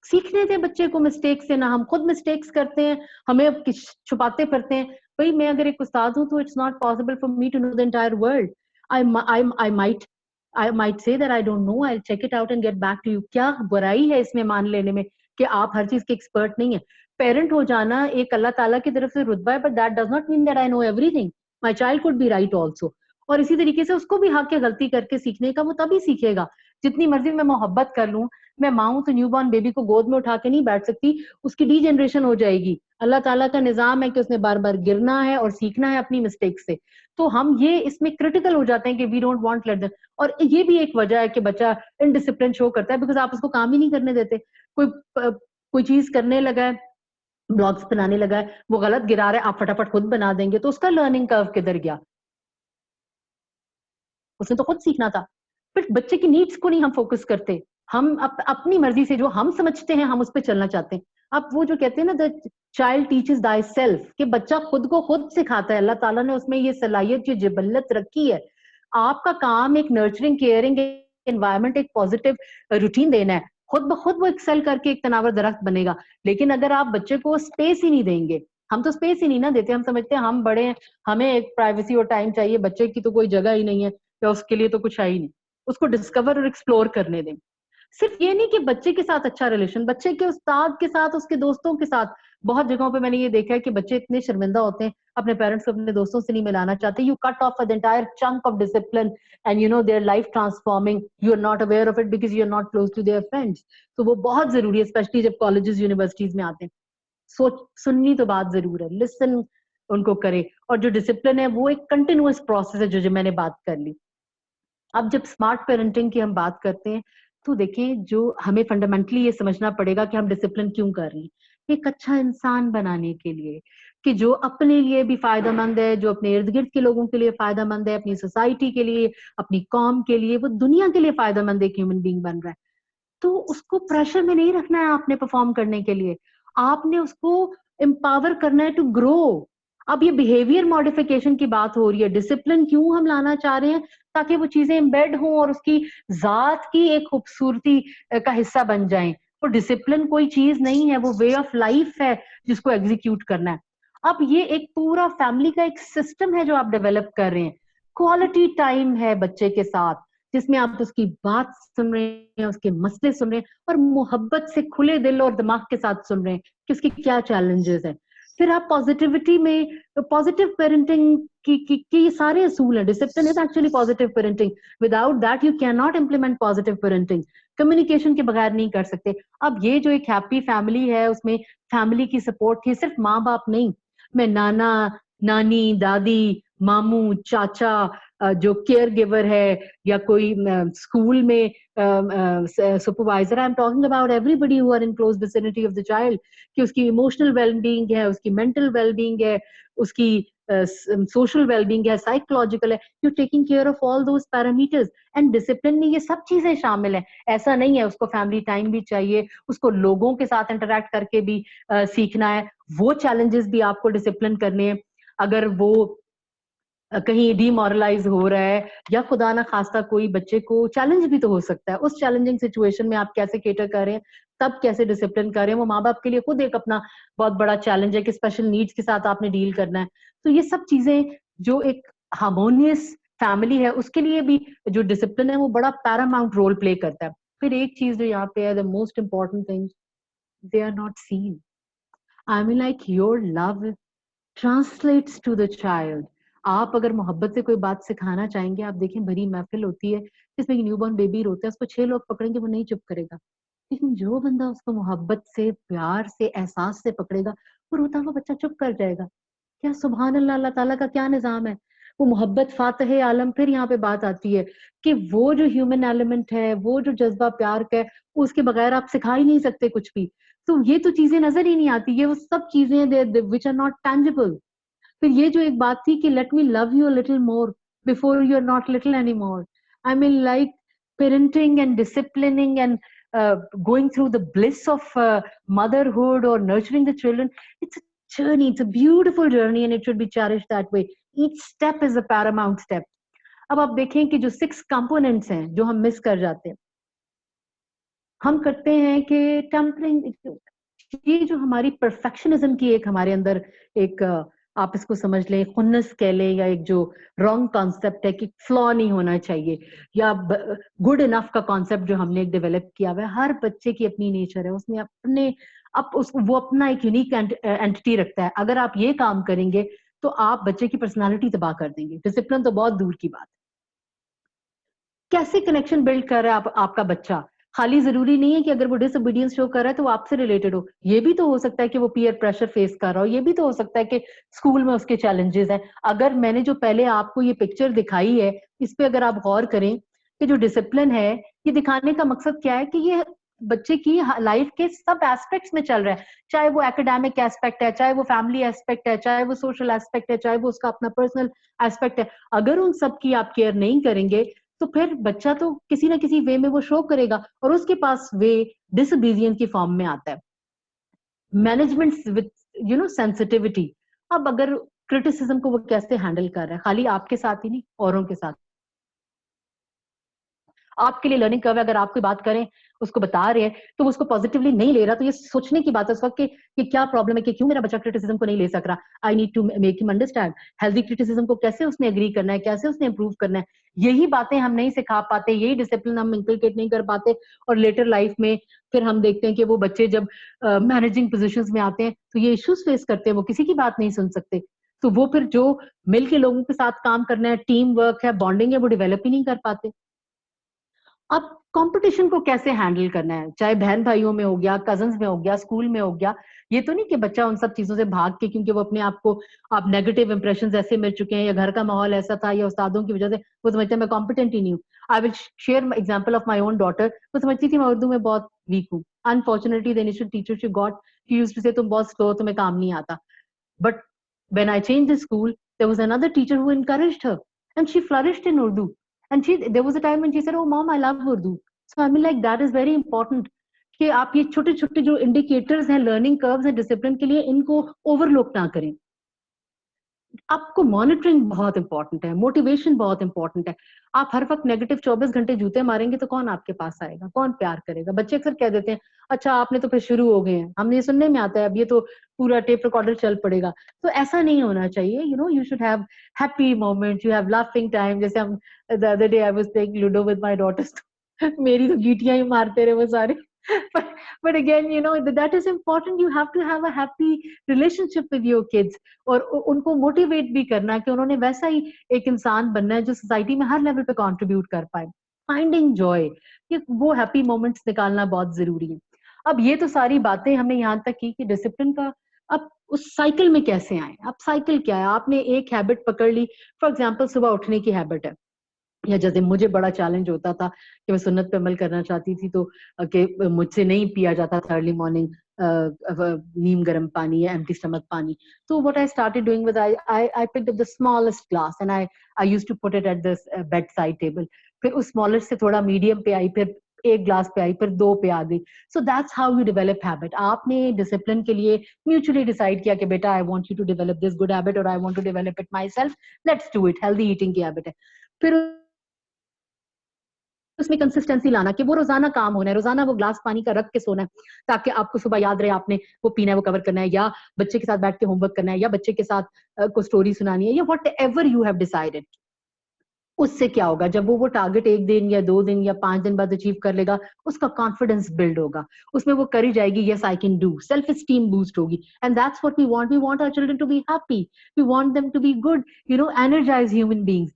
सीखने दें बच्चे को मिस्टेक से, ना हम खुद मिस्टेक्स करते हैं, हमें छुपाते फिरते हैं। भाई मैं अगर एक उस्ताद हूँ तो it's not possible for me to know the entire world. I might say that I don't know, I check it out and get back to you. क्या बुराई है इसमें मान लेने में कि आप हर चीज के एक्सपर्ट नहीं है? पेरेंट हो जाना एक अल्लाह ताला की तरफ से रुतबा है, but that does not mean that I know everything. My child could be right also. और इसी तरीके से उसको भी हक है गलती करके सीखने का, वो तभी सीखेगा। जितनी मर्जी मैं मोहब्बत कर लूं, मैं माँ हूं तो न्यूबॉर्न बेबी को गोद में उठा के नहीं बैठ सकती, उसकी डी जनरेशन हो जाएगी। अल्लाह ताला का निजाम है कि उसने बार बार गिरना है और सीखना है अपनी मिस्टेक से। तो हम ये इसमें क्रिटिकल हो जाते हैं कि we don't want let them. और ये भी एक वजह है कि बच्चा इनडिसिप्लिन शो करता है, बिकॉज आप उसको काम ही नहीं करने देते। कोई चीज करने लगा है, ब्लॉग्स बनाने लगा है, वो गलत गिरा रहा है, आप फटाफट खुद बना देंगे, तो उसका लर्निंग कर्व किधर गया? उसने तो खुद सीखना था। फिर बच्चे की नीड्स को नहीं हम फोकस करते, हम अपनी मर्जी से जो हम समझते हैं हम उस पर चलना चाहते हैं। अब वो जो कहते हैं ना, the child teaches thy self, कि बच्चा खुद को खुद सिखाता है। अल्लाह ताला ने उसमें ये सलाहियत, ये जिबल्लत रखी है। आपका काम एक नर्चरिंग केयरिंग एनवायरनमेंट, एक पॉजिटिव रूटीन देना है। खुद ब खुद वो एक्सेल करके एक तनावर दरख्त बनेगा। लेकिन अगर आप बच्चे को स्पेस ही नहीं देंगे, हम तो स्पेस ही नहीं ना देते, हम समझते हैं हम बड़े हैं, हमें एक प्राइवेसी और टाइम चाहिए, बच्चे की तो कोई जगह ही नहीं है, या उसके लिए तो कुछ है ही नहीं। उसको डिस्कवर और एक्सप्लोर करने दें। सिर्फ ये नहीं कि बच्चे के साथ अच्छा रिलेशन, बच्चे के उस्ताद के साथ, उसके दोस्तों के साथ। बहुत जगहों पे मैंने ये देखा है कि बच्चे इतने शर्मिंदा होते हैं, अपने पेरेंट्स को अपने दोस्तों से नहीं मिलाना चाहते। You cut off the entire chunk of discipline and you know their life transforming, you are not aware of it because you are not close to their friends. तो वो बहुत जरूरी है, स्पेशली जब कॉलेजेस यूनिवर्सिटीज में आते हैं। सोच सुननी तो बात जरूर है, लिसन उनको करे। और जो डिसिप्लिन है वो एक कंटिन्यूअस प्रोसेस है, जो मैंने बात कर ली। अब जब स्मार्ट पेरेंटिंग की हम बात करते हैं, तो देखें, जो हमें फंडामेंटली ये समझना पड़ेगा कि हम डिसिप्लिन क्यों कर रहे हैं। एक अच्छा इंसान बनाने के लिए, कि जो अपने लिए भी फायदेमंद है, जो अपने इर्द गिर्द के लोगों के लिए फायदेमंद है, अपनी सोसाइटी के लिए, अपनी कौम के लिए, वो दुनिया के लिए फायदेमंद एक ह्यूमन बीइंग बन रहा है। तो उसको प्रेशर में नहीं रखना है आपने परफॉर्म करने के लिए, आपने उसको एम्पावर करना है टू ग्रो। अब ये बिहेवियर मॉडिफिकेशन की बात हो रही है, डिसिप्लिन क्यों हम लाना चाह रहे हैं? ताकि वो चीजें एम्बेड हों और उसकी जात की एक खूबसूरती का हिस्सा बन जाएं। तो डिसिप्लिन कोई चीज नहीं है, वो वे ऑफ लाइफ है जिसको एग्जीक्यूट करना है। अब ये एक पूरा फैमिली का एक सिस्टम है जो आप डेवलप कर रहे हैं। क्वालिटी टाइम है बच्चे के साथ, जिसमें आप उसकी बात सुन रहे हैं, उसके मसले सुन रहे हैं, और मोहब्बत से खुले दिल और दिमाग के साथ सुन रहे हैं कि उसके क्या चैलेंजेस हैं। फिर आप पॉजिटिविटी में, पॉजिटिव पेरेंटिंग की ये सारे असूल हैं। Discipline is actually positive parenting. Without that you can not implement positive parenting. Communication के बगैर नहीं कर सकते। अब ये जो एक हैप्पी फैमिली है, उसमें फैमिली की सपोर्ट थी, सिर्फ माँ बाप नहीं, मैं नाना नानी, दादी, मामू, चाचा, जो केयर गिवर है, या कोई स्कूल में supervisor, I am talking about everybody who are in close vicinity of the child, कि उसकी इमोशनल वेलबींग है, उसकी मेंटल वेलबींग है, उसकी सोशल वेलबींग है, साइकोलॉजिकल है। You taking care of all those parameters, and discipline में ये सब चीजें शामिल है। ऐसा नहीं है, उसको फैमिली टाइम भी चाहिए, उसको लोगों के साथ इंटरेक्ट करके भी सीखना है। वो चैलेंजेस भी आपको डिसिप्लिन करने हैं। अगर वो कहीं डीमोरलाइज हो रहा है, या खुदा ना खास्ता कोई बच्चे को चैलेंज भी तो हो सकता है, उस चैलेंजिंग सिचुएशन में आप कैसे केटर कर रहे हैं, तब कैसे डिसिप्लिन कर रहे हैं, वो माँ बाप के लिए खुद एक अपना बहुत बड़ा चैलेंज है कि स्पेशल नीड्स के साथ आपने डील करना है। तो ये सब चीजें, जो एक हार्मोनियस फैमिली है उसके लिए भी जो डिसिप्लिन है वो बड़ा पैरामाउंट रोल प्ले करता है। फिर एक चीज जो यहाँ पे है, the most important thing, they are not seen. I mean like your love translates to the child. आप अगर मोहब्बत से कोई बात सिखाना चाहेंगे, आप देखें भरी महफिल होती है जिसमें न्यूबॉर्न बेबी रोता है, उसको 6 लोग पकड़ेंगे, वो नहीं चुप करेगा। लेकिन जो बंदा उसको मोहब्बत से, प्यार से, एहसास से पकड़ेगा, वो रोता हुआ बच्चा चुप कर जाएगा। क्या सुभान अल्लाह, अल्लाह ताला का क्या निजाम है। वो मोहब्बत फातह आलम। फिर यहाँ पे बात आती है कि वो जो ह्यूमन एलिमेंट है, वो जो जज्बा प्यार का है, उसके बगैर आप सिखा ही नहीं सकते कुछ भी। तो ये तो चीजें नजर ही नहीं आती, ये वो सब चीजें विच आर नॉट टैंजिबल। फिर ये जो एक बात थी कि let me love you little more before you are not little any more. I mean like parenting and disciplining and going through the bliss of motherhood or nurturing the children, it's a journey, it's a beautiful journey and it should be cherished that way. Each step is a paramount step. अब आप देखें कि जो 6 components हैं जो हम miss कर जाते हैं, हम करते हैं कि टेम्परिंग, ये जो हमारी परफेक्शनिज्म की एक हमारे अंदर एक आप इसको समझ लें खुन्नस कह लें, या एक जो रॉन्ग कॉन्सेप्ट है कि फ्लॉ नहीं होना चाहिए, या गुड इनफ का कॉन्सेप्ट जो हमने डेवलप किया हुआ है। हर बच्चे की अपनी नेचर है, उसने अपने वो अपना एक यूनिक एंटिटी रखता है। अगर आप ये काम करेंगे तो आप बच्चे की पर्सनालिटी तबाह कर देंगे। डिसिप्लिन तो बहुत दूर की बात। कैसे कनेक्शन बिल्ड कर रहा है आपका बच्चा? खाली जरूरी नहीं है कि अगर वो डिसओबीडियंस शो कर रहा है तो वो आपसे रिलेटेड हो। ये भी तो हो सकता है कि वो पीयर प्रेशर फेस कर रहा हो। ये भी तो हो सकता है कि स्कूल में उसके चैलेंजेस हैं। अगर मैंने जो पहले आपको ये पिक्चर दिखाई है, इस पे अगर आप गौर करें कि जो डिसिप्लिन है, ये दिखाने का मकसद क्या है कि ये बच्चे की लाइफ के सब एस्पेक्ट्स में चल रहा है। चाहे वो एकेडमिक एस्पेक्ट है, चाहे वो फैमिली एस्पेक्ट है, चाहे वो सोशल एस्पेक्ट है, चाहे वो उसका अपना पर्सनल एस्पेक्ट है। अगर उन सब की आप केयर नहीं करेंगे तो फिर बच्चा तो किसी ना किसी वे में वो शो करेगा, और उसके पास वे डिसोबीडियंस की फॉर्म में आता है। Management with sensitivity. अब अगर क्रिटिसिज्म को वो कैसे हैंडल कर रहा है, खाली आपके साथ ही नहीं, औरों के साथ। आपके लिए लर्निंग कर्व है, अगर आप कोई बात करें, उसको बता रहे हैं, तो वो उसको पॉजिटिवली नहीं ले रहा, तो ये सोचने की बात है उस वक्त कि क्या प्रॉब्लम है, कि क्यों मेरा बच्चा क्रिटिसिज्म को नहीं ले सक रहा। I need to make him understand healthy criticism को, कैसे उसने एग्री करना है, कैसे उसने इंप्रूव करना है। यही बातें हम नहीं सिखा पाते, यही डिसिप्लिन हम इंकलकेट नहीं कर पाते, और लेटर लाइफ में फिर हम देखते हैं कि वो बच्चे जब मैनेजिंग पोजिशन में आते हैं तो ये इश्यूज फेस करते हैं, वो किसी की बात नहीं सुन सकते। तो वो फिर जो मिल के लोगों के साथ काम करना है, टीम वर्क है, बॉन्डिंग है, वो डेवलप ही नहीं कर पाते। अब कंपटीशन को कैसे हैंडल करना है, चाहे बहन भाइयों में हो गया, कजन्स में हो गया, स्कूल में हो गया। ये तो नहीं कि बच्चा उन सब चीजों से भाग के, क्योंकि वो अपने आप को आप नेगेटिव इंप्रेशन ऐसे मिल चुके हैं, या घर का माहौल ऐसा था, या उस्तादों की वजह से वो समझते हैं मैं कॉम्पिटेंट ही नहीं हूँ। I will share example of my own daughter. वो समझती थी मैं उर्दू में बहुत वीक हूँ। Unfortunately the initial teacher she got, she used to say तुम बहुत स्लो, तुम्हें काम नहीं आता। But when I changed the school, there was another teacher who encouraged her, and she flourished in Urdu. And there was a time when she said, "Oh, mom, I love Urdu." So I mean, like that is very important. कि आप ये छोटे छोटे जो indicators हैं, learning curves हैं discipline के लिए, इनको ओवरलुक ना करें। आपको मॉनिटरिंग बहुत इंपॉर्टेंट है, मोटिवेशन बहुत इंपॉर्टेंट है। आप हर वक्त नेगेटिव 24 घंटे जूते मारेंगे तो कौन आपके पास आएगा, कौन प्यार करेगा? बच्चे अक्सर कह देते हैं, अच्छा आपने तो फिर शुरू हो गए हैं, हमने ये सुनने में आता है, अब ये तो पूरा टेप रिकॉर्डर चल पड़ेगा। तो ऐसा नहीं होना चाहिए। You should have happy moments, you have laughing time. जैसे हम the other day I was playing ludo with my daughters, मेरी तो गीटियां ही मारते रहे वो सारे। but, but again, that is important. You have to have a happy relationship with your kids, और उनको मोटिवेट भी करना कि उन्होंने वैसा ही एक इंसान बनना है जो सोसाइटी में हर लेवल पे कंट्रीब्यूट कर पाए। फाइंडिंग जॉय, ये वो हैप्पी मोमेंट्स निकालना बहुत जरूरी है। अब ये तो सारी बातें हमने यहाँ तक की कि डिसिप्लिन का, अब उस साइकिल में कैसे आए। अब साइकिल क्या है? आपने एक हैबिट पकड़ ली, फॉर एग्जाम्पल सुबह उठने की हैबिट है, या जैसे मुझे बड़ा चैलेंज होता था कि मैं सुन्नत पे अमल करना चाहती थी, तो कि मुझसे नहीं पिया जाता था अर्ली मॉर्निंग नीम गर्म पानी या एम्प्टी स्टमक पानी। तो what I started doing was I picked up the smallest glass and I used to put it at the bed side table. फिर उस स्मॉलेस्ट से थोड़ा मीडियम पे आई, फिर एक ग्लास पे आई, फिर दो पे आ गई। So that's how you develop habit. आपने डिसिप्लिन के लिए म्यूचुअली डिसाइड किया कि बेटा I want you to develop this good habit, और I want to develop it myself, let's do it. Healthy eating की हैबिट है। फिर उसमें कंसिस्टेंसी लाना कि वो रोजाना काम होना है, रोजाना वो ग्लास पानी का रख के सोना है, ताकि आपको सुबह याद रहे आपने वो पीना है, वो कवर करना है, या बच्चे के साथ बैठ के होमवर्क करना है, या बच्चे के साथ को स्टोरी सुनानी है, या what ever you have decided. उससे क्या होगा, जब वो टारगेट 1 दिन या 2 दिन या 5 दिन बाद अचीव कर लेगा, उसका कॉन्फिडेंस बिल्ड होगा, उसमें वो करी जाएगी, yes I can do, self esteem boost होगी। And that's what we want our children to be happy, we want them to be good, energize human beings.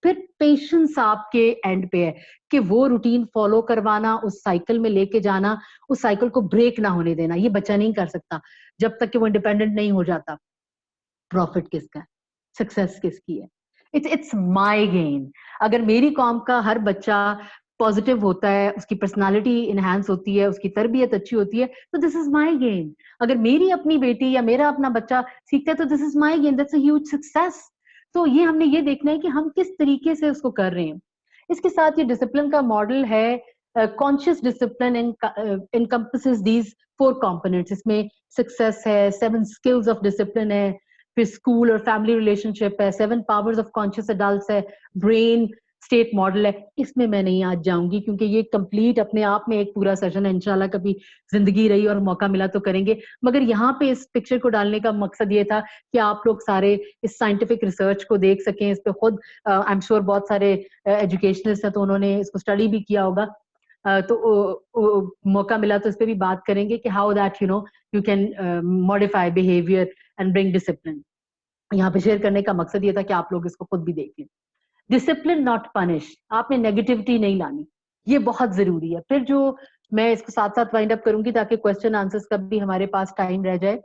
फिर पेशेंस आपके एंड पे है कि वो रूटीन फॉलो करवाना, उस साइकिल में लेके जाना, उस साइकिल को ब्रेक ना होने देना। ये बच्चा नहीं कर सकता जब तक कि वो इंडिपेंडेंट नहीं हो जाता। प्रॉफिट किसका है, सक्सेस किसकी है? It's my gain. अगर मेरी कौम का हर बच्चा पॉजिटिव होता है, उसकी पर्सनालिटी इनहेंस होती है, उसकी तरबियत अच्छी होती है, तो दिस इज माय गेन। अगर मेरी अपनी बेटी या मेरा अपना बच्चा सीखता है, तो this is my gain, that's a huge success. तो ये हमने ये देखना है कि हम किस तरीके से उसको कर रहे हैं। इसके साथ ये डिसिप्लिन का मॉडल है, conscious discipline encompasses these 4 components. इसमें सक्सेस है, 7 स्किल्स ऑफ डिसिप्लिन है, फिर स्कूल और फैमिली रिलेशनशिप है, 7 पावर्स ऑफ कॉन्शियस अडल्ट्स है, ब्रेन, स्टेट मॉडल है, इसमें मैं नहीं आज जाऊंगी क्योंकि ये कंप्लीट अपने आप में एक पूरा सेशन है। इंशाल्लाह कभी जिंदगी रही और मौका मिला तो करेंगे। मगर यहाँ पे इस पिक्चर को डालने का मकसद ये था कि आप लोग सारे इस साइंटिफिक रिसर्च को देख सकें। इस पे खुद आई एम श्योर बहुत सारे एजुकेशनिस्ट हैं तो उन्होंने इसको स्टडी भी किया होगा। तो मौका मिला तो इस पे भी बात करेंगे कि how that you can modify behaviour and bring discipline. यहाँ पे शेयर करने का मकसद ये था कि आप लोग इसको खुद भी देख लें। डिसिप्लिन नॉट पनिश, आपने नेगेटिविटी नहीं लानी, ये बहुत जरूरी है। फिर जो मैं इसको साथ साथ वाइंड अप करूंगी ताकि क्वेश्चन आंसर्स का भी हमारे पास टाइम रह जाए।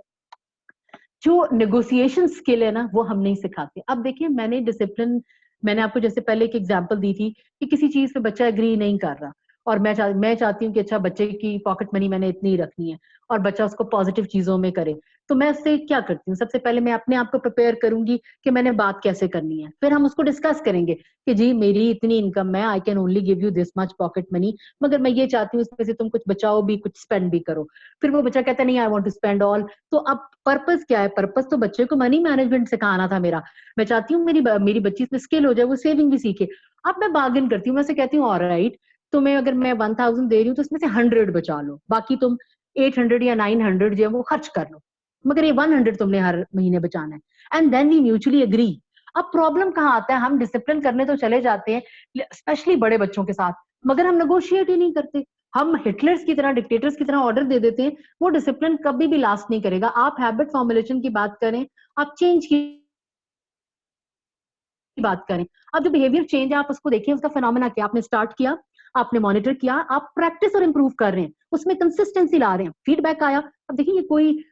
जो नेगोशिएशन स्किल है ना वो हम नहीं सिखाते। अब देखिए मैंने डिसिप्लिन, मैंने आपको जैसे पहले एक एग्जांपल दी थी कि किसी चीज पे बच्चा एग्री नहीं कर रहा और मैं चाहती हूँ कि अच्छा बच्चे की पॉकेट मनी मैंने इतनी ही रखनी है और बच्चा उसको पॉजिटिव चीजों में करे। तो मैं उससे क्या करती हूँ, सबसे पहले मैं अपने आप को प्रिपेयर करूंगी कि मैंने बात कैसे करनी है। फिर हम उसको डिस्कस करेंगे कि जी मेरी इतनी इनकम है, I can only give you this much pocket money, मगर मैं ये चाहती हूँ इसमें से तुम कुछ बचाओ भी, कुछ स्पेंड भी करो। फिर वो बच्चा कहता है नहीं I want to spend all. तो अब पर्पस क्या है? पर्पस तो बच्चे को मनी मैनेजमेंट सिखाना था मेरा। मैं चाहती हूँ मेरी बच्ची इसमें स्किल हो जाए, वो सेविंग भी सीखे। अब मैं बार्गेन करती हूँ, मैं से कहती हूँ ऑलराइट, तुम्हें अगर मैं 1000 दे रही हूँ तो इसमें से 100 बचा लो, बाकी तुम 800 या 900 जो है वो खर्च कर लो, मगर ये 100 तुमने हर महीने बचाना है। And then we mutually agree. अब प्रॉब्लम कहाँ आता है? हम डिसिप्लिन करने तो चले जाते हैं स्पेशली बड़े बच्चों के साथ, मगर हम नेगोशिएट ही नहीं करते। हम हिटलर्स की तरह, डिक्टेटर्स की तरह ऑर्डर दे देते हैं। वो डिसिप्लिन कभी भी लास्ट नहीं करेगा। आप हैबिट फॉर्मुलेशन की बात करें, आप चेंज की बात करें, अब जो बिहेवियर चेंज है आप उसको देखिए, उसका फिनोमेना क्या? आपने स्टार्ट किया, आपने मॉनिटर किया, आप प्रैक्टिस और इंप्रूव कर रहे हैं, उसमें कंसिस्टेंसी ला रहे हैं, फीडबैक आया। अब देखिए ये कोई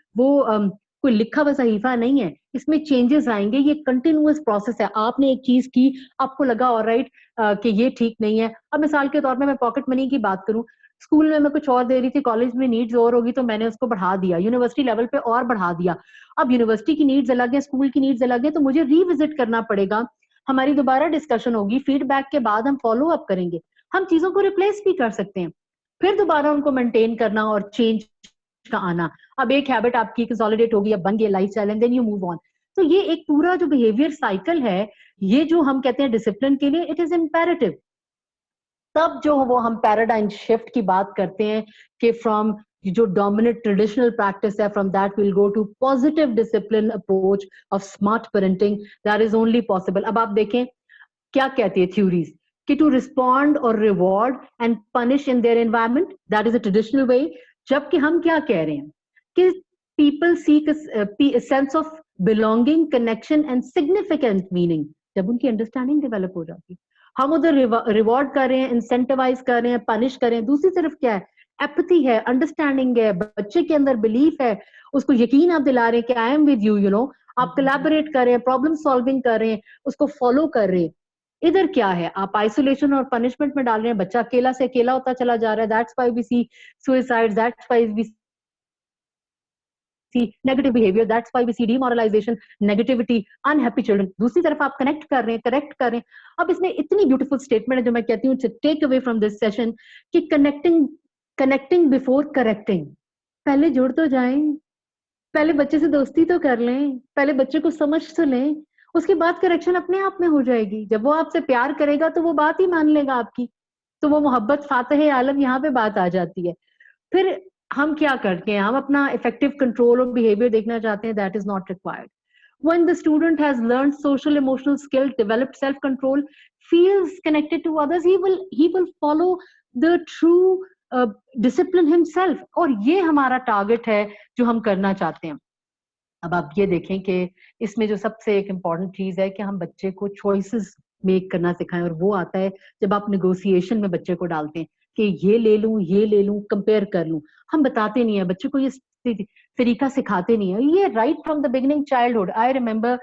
लिखा हुआ सहीफा नहीं है, इसमें चेंजेस आएंगे। ये कंटिन्यूअस प्रोसेस है। आपने एक चीज की, आपको लगा ऑलराइट कि ये ठीक नहीं है। अब मिसाल के तौर पे मैं पॉकेट मनी की बात करूं, स्कूल में मैं कुछ और दे रही थी, कॉलेज में नीड्स और होगी तो मैंने उसको बढ़ा दिया, यूनिवर्सिटी लेवल पे और बढ़ा दिया। अब यूनिवर्सिटी की नीड्स अलग है, स्कूल की नीड्स अलग है, तो मुझे रिविजिट करना पड़ेगा। हमारी दोबारा डिस्कशन होगी, फीडबैक के बाद हम फॉलो अप करेंगे। हम चीजों को रिप्लेस भी कर सकते हैं, फिर दोबारा उनको मेंटेन करना और चेंज का आना। अब एक हैबिट आपकी कंसोलिडेट होगी, अब बन गई lifestyle, and then you move on. तो ये एक पूरा जो बिहेवियर साइकिल है, ये जो हम कहते हैं डिसिप्लिन के लिए, इट इज इम्पेरेटिव। तब जो वो हम पैराडाइम शिफ्ट की बात करते हैं कि फ्रॉम जो डोमिनेंट ट्रेडिशनल प्रैक्टिस है, from that will go to positive discipline approach of smart parenting, that is only possible. अब आप देखें क्या कहती है थ्योरीज, कि टू रिस्पॉन्ड और reward and punish in their environment, that is a traditional way. जबकि हम क्या कह रहे हैं कि people seek sense of belonging, connection and significant meaning. जब उनकी अंडरस्टैंडिंग डेवलप हो जाती है, हम उधर रिवॉर्ड कर रहे हैं, इंसेंटिवाइज कर रहे हैं, पनिश कर रहे हैं। दूसरी तरफ क्या है? एपथी है, अंडरस्टैंडिंग है, बच्चे के अंदर बिलीफ है, उसको यकीन आप दिला रहे हैं कि आई एम विद यू, आप कोलैबोरेट कर रहे हैं, प्रॉब्लम सॉल्विंग कर रहे हैं, उसको फॉलो कर रहे हैं। इधर क्या है? आप आइसोलेशन और पनिशमेंट में डाल रहे हैं, बच्चा अकेला से अकेला होता चला जा रहा है। That's why we see suicide, that's why we see negative behaviour, that's why we see demoralisation, negativity, unhappy children. दूसरी तरफ आप कनेक्ट कर रहे हैं, करेक्ट कर रहे हैं। अब इसमें इतनी ब्यूटीफुल स्टेटमेंट है जो मैं कहती हूँ take away from this session, कि कनेक्टिंग कनेक्टिंग बिफोर करेक्टिंग। पहले जुड़ तो जाएं, पहले बच्चे से दोस्ती तो कर लें, पहले बच्चे को समझ तो लें, उसके बाद करेक्शन अपने आप में हो जाएगी। जब वो आपसे प्यार करेगा तो वो बात ही मान लेगा आपकी, तो वो मोहब्बत फातह आलम यहाँ पे बात आ जाती है। फिर हम क्या करते हैं? हम अपना इफेक्टिव कंट्रोल और बिहेवियर देखना चाहते हैं, that is not required. When the student has learned social emotional skill, developed self control, feels connected to others, he will follow the true discipline himself। और ये हमारा टारगेट है जो हम करना चाहते हैं। अब आप ये देखें कि इसमें जो सबसे एक इम्पॉर्टेंट चीज है कि हम बच्चे को चॉइसेस मेक करना सिखाएं, और वो आता है जब आप निगोशिएशन में बच्चे को डालते हैं कि ये ले लूं, कंपेयर कर लूं। हम बताते नहीं है बच्चे को, ये तरीका सिखाते नहीं है। ये right from the beginning childhood. I remember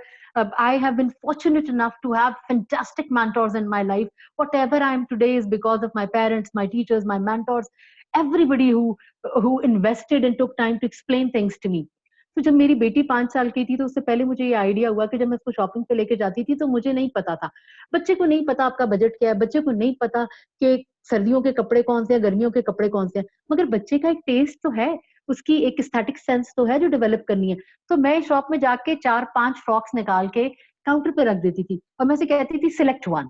I have been fortunate enough to have fantastic mentors in my life. Whatever I am today is because of my parents, my teachers, my mentors, everybody who invested and took time to explain things to me. तो जब मेरी बेटी 5 साल की थी तो उससे पहले मुझे ये आइडिया हुआ कि जब मैं उसको शॉपिंग पे लेके जाती थी तो मुझे नहीं पता था, बच्चे को नहीं पता आपका बजट क्या है, बच्चे को नहीं पता कि सर्दियों के कपड़े कौन से हैं, गर्मियों के कपड़े कौन से हैं, मगर बच्चे का एक टेस्ट तो है, उसकी एक एस्थेटिक सेंस तो है जो डेवलप करनी है। तो मैं शॉप में जाके 4-5 फ्रॉक्स निकाल के काउंटर पे रख देती थी और मैं से कहती थी सिलेक्ट वन।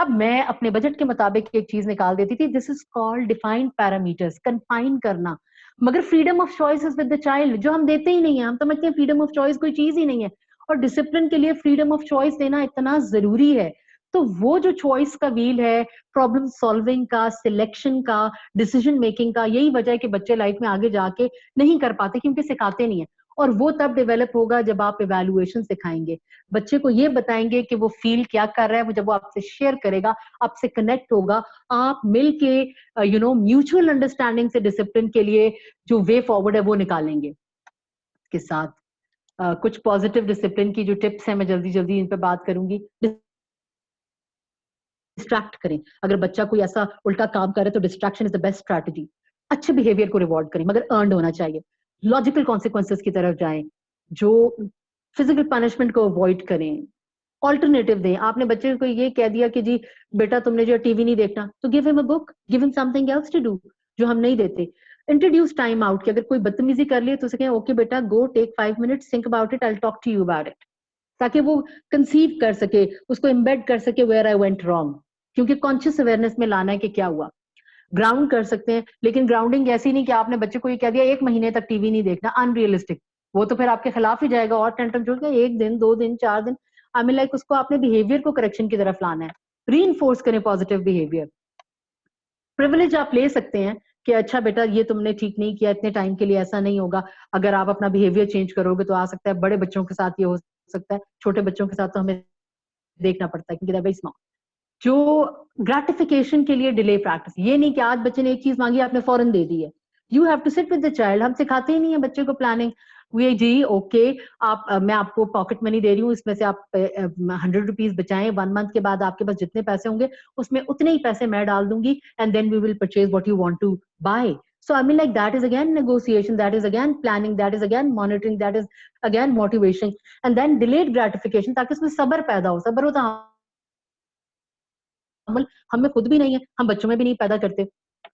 अब मैं अपने बजट के मुताबिक एक चीज निकाल देती थी, this is called defined parameters, confine करना। मगर freedom of choice is with the child, जो हम देते ही नहीं है। हम समझते हैं फ्रीडम ऑफ चॉइस कोई चीज ही नहीं है, और डिसिप्लिन के लिए फ्रीडम ऑफ चॉइस देना इतना जरूरी है। तो वो जो चॉइस का व्हील है, प्रॉब्लम सॉल्विंग का, सिलेक्शन का, डिसीजन मेकिंग का, यही वजह है कि बच्चे लाइफ में आगे जाके नहीं कर पाते, क्योंकि सिखाते नहीं है। और वो तब डेवलप होगा जब आप इवैल्यूएशन सिखाएंगे, बच्चे को ये बताएंगे कि वो फील क्या कर रहा है, वो जब वो आपसे शेयर करेगा, आपसे कनेक्ट होगा, आप मिल के म्यूचुअल अंडरस्टैंडिंग से डिसिप्लिन के लिए जो वे फॉरवर्ड है वो निकालेंगे। इसके साथ कुछ पॉजिटिव डिसिप्लिन की जो टिप्स हैं, मैं जल्दी जल्दी इन पे बात करूंगी। डिस्ट्रैक्ट करें, अगर बच्चा कोई ऐसा उल्टा काम करे तो distraction is the best strategy. अच्छे बिहेवियर को रिवॉर्ड करें, मगर अर्नड होना चाहिए। लॉजिकल कॉन्सिक्वेंसेस की तरफ जाएं, जो फिजिकल पनिशमेंट को अवॉइड करें। ऑल्टरनेटिव दें। आपने बच्चे को ये कह दिया कि जी बेटा तुमने जो टीवी नहीं देखना, तो give him a book, give him something else to do, जो हम नहीं देते। इंट्रोड्यूस टाइम आउट, कि अगर कोई बदतमीजी कर लिए तो उसे कहें ओके बेटा go take 5 minutes, think about it, I will talk to you about it, ताकि वो कंसीव कर सके, उसको एम्बेड कर सके वेयर आई वेंट रॉन्ग, क्योंकि कॉन्शियस अवेयरनेस में लाना है कि क्या हुआ। ग्राउंड कर सकते हैं, लेकिन ग्राउंडिंग ऐसी नहीं कि आपने बच्चे को ये कह दिया 1 महीने तक टीवी नहीं देखना, अनरियलिस्टिक। वो तो फिर आपके खिलाफ ही जाएगा और टेंट्रम छोड़ के 1 दिन 2 दिन 4 दिन। आई मीन लाइक उसको आपने बिहेवियर को करेक्शन की तरफ लाना है, री करें पॉजिटिव बिहेवियर। प्रिविलेज आप ले सकते हैं कि अच्छा बेटा ये तुमने ठीक नहीं किया, इतने टाइम के लिए ऐसा नहीं होगा। अगर आप अपना बिहेवियर चेंज करोगे तो आ सकता है बड़े बच्चों के साथ ये हो सकता है, छोटे बच्चों के साथ तो हमें देखना पड़ता है क्योंकि वेरी स्मॉल। जो ग्रेटिफिकेशन के लिए डिले प्रैक्टिस, ये नहीं कि आज बच्चे ने एक चीज मांगी आपने फौरन दे दी है। You have to sit with the child. हम सिखाते ही नहीं है बच्चे को प्लानिंग। वे जी ओके आप मैं आपको पॉकेट मनी दे रही हूँ, इसमें से आप 100 रुपीज बचाएं, 1 मंथ के बाद आपके पास जितने पैसे होंगे उसमें उतने ही पैसे मैं डाल दूंगी, and then we will purchase what you want to buy. So I mean like that is again negotiation, that is again planning, that is again monitoring, that is again motivation, and then delayed gratification, ताकि उसमें सब्र पैदा हो। सब्र होता अमल हमें खुद भी नहीं है, हम बच्चों में भी नहीं पैदा करते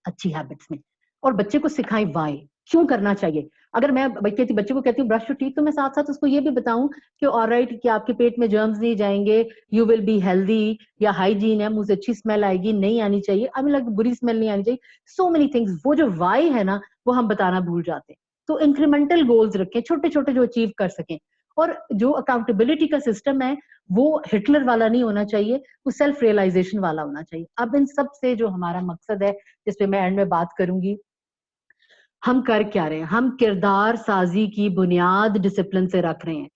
अच्छी हैबिट्स में। और बच्चे को सिखाएं वाई, क्यों करना चाहिए। अगर मैं बच्चे को कहती हूँ ब्रश योर टीथ, तो मैं साथ साथ उसको ये भी बताऊं कि ऑलराइट कि आपके पेट में जर्म्स नहीं जाएंगे, यू विल बी हेल्दी, या हाइजीन है, मुंह से अच्छी स्मेल आएगी, नहीं आनी चाहिए, आई मीन लाइक बुरी स्मेल नहीं आनी चाहिए। सो मेनी थिंग्स, वो जो वाई है ना वो हम बताना भूल जाते हैं। तो इंक्रीमेंटल गोल्स रखें, छोटे छोटे जो अचीव कर सकें। और जो अकाउंटेबिलिटी का सिस्टम है वो हिटलर वाला नहीं होना चाहिए, वो सेल्फ रियलाइजेशन वाला होना चाहिए। अब इन सब से जो हमारा मकसद है, जिस पे मैं एंड में बात करूंगी, हम कर क्या रहे हैं। हम किरदार साजी की बुनियाद डिसिप्लिन से रख रहे हैं,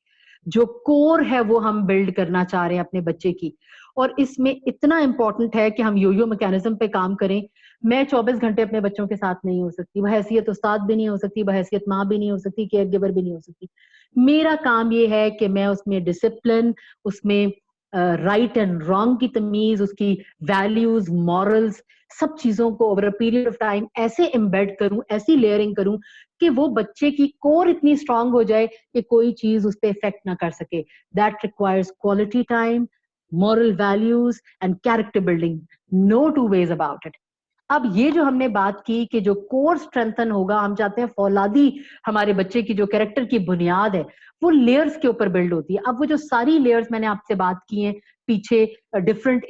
जो कोर है वो हम बिल्ड करना चाह रहे हैं अपने बच्चे की। और इसमें इतना इंपॉर्टेंट है कि हम योयो मैकेनिज्म पे काम करें। मैं 24 घंटे अपने बच्चों के साथ नहीं हो सकती, वह हैसियत उस्ताद भी नहीं हो सकती, वह हैसियत माँ भी नहीं हो सकती, केयर गिवर भी नहीं हो सकती। मेरा काम ये है कि मैं उसमें डिसिप्लिन, उसमें राइट एंड रॉन्ग की तमीज, उसकी वैल्यूज, मॉरल्स, सब चीजों को over a period of time ऐसे एम्बेड करूं, ऐसी लेयरिंग करूं कि वो बच्चे की कोर इतनी स्ट्रांग हो जाए कि कोई चीज उस पर इफेक्ट ना कर सके। That requires quality time, moral values and character building, no two ways about it। अब ये जो हमने बात की कि जो कोर स्ट्रेंथन होगा, हम चाहते हैं फौलादी हमारे बच्चे की जो कैरेक्टर की बुनियाद है वो लेयर्स के ऊपर बिल्ड होती है। अब वो जो सारी लेयर्स मैंने आपसे बात की हैं पीछे डिफरेंट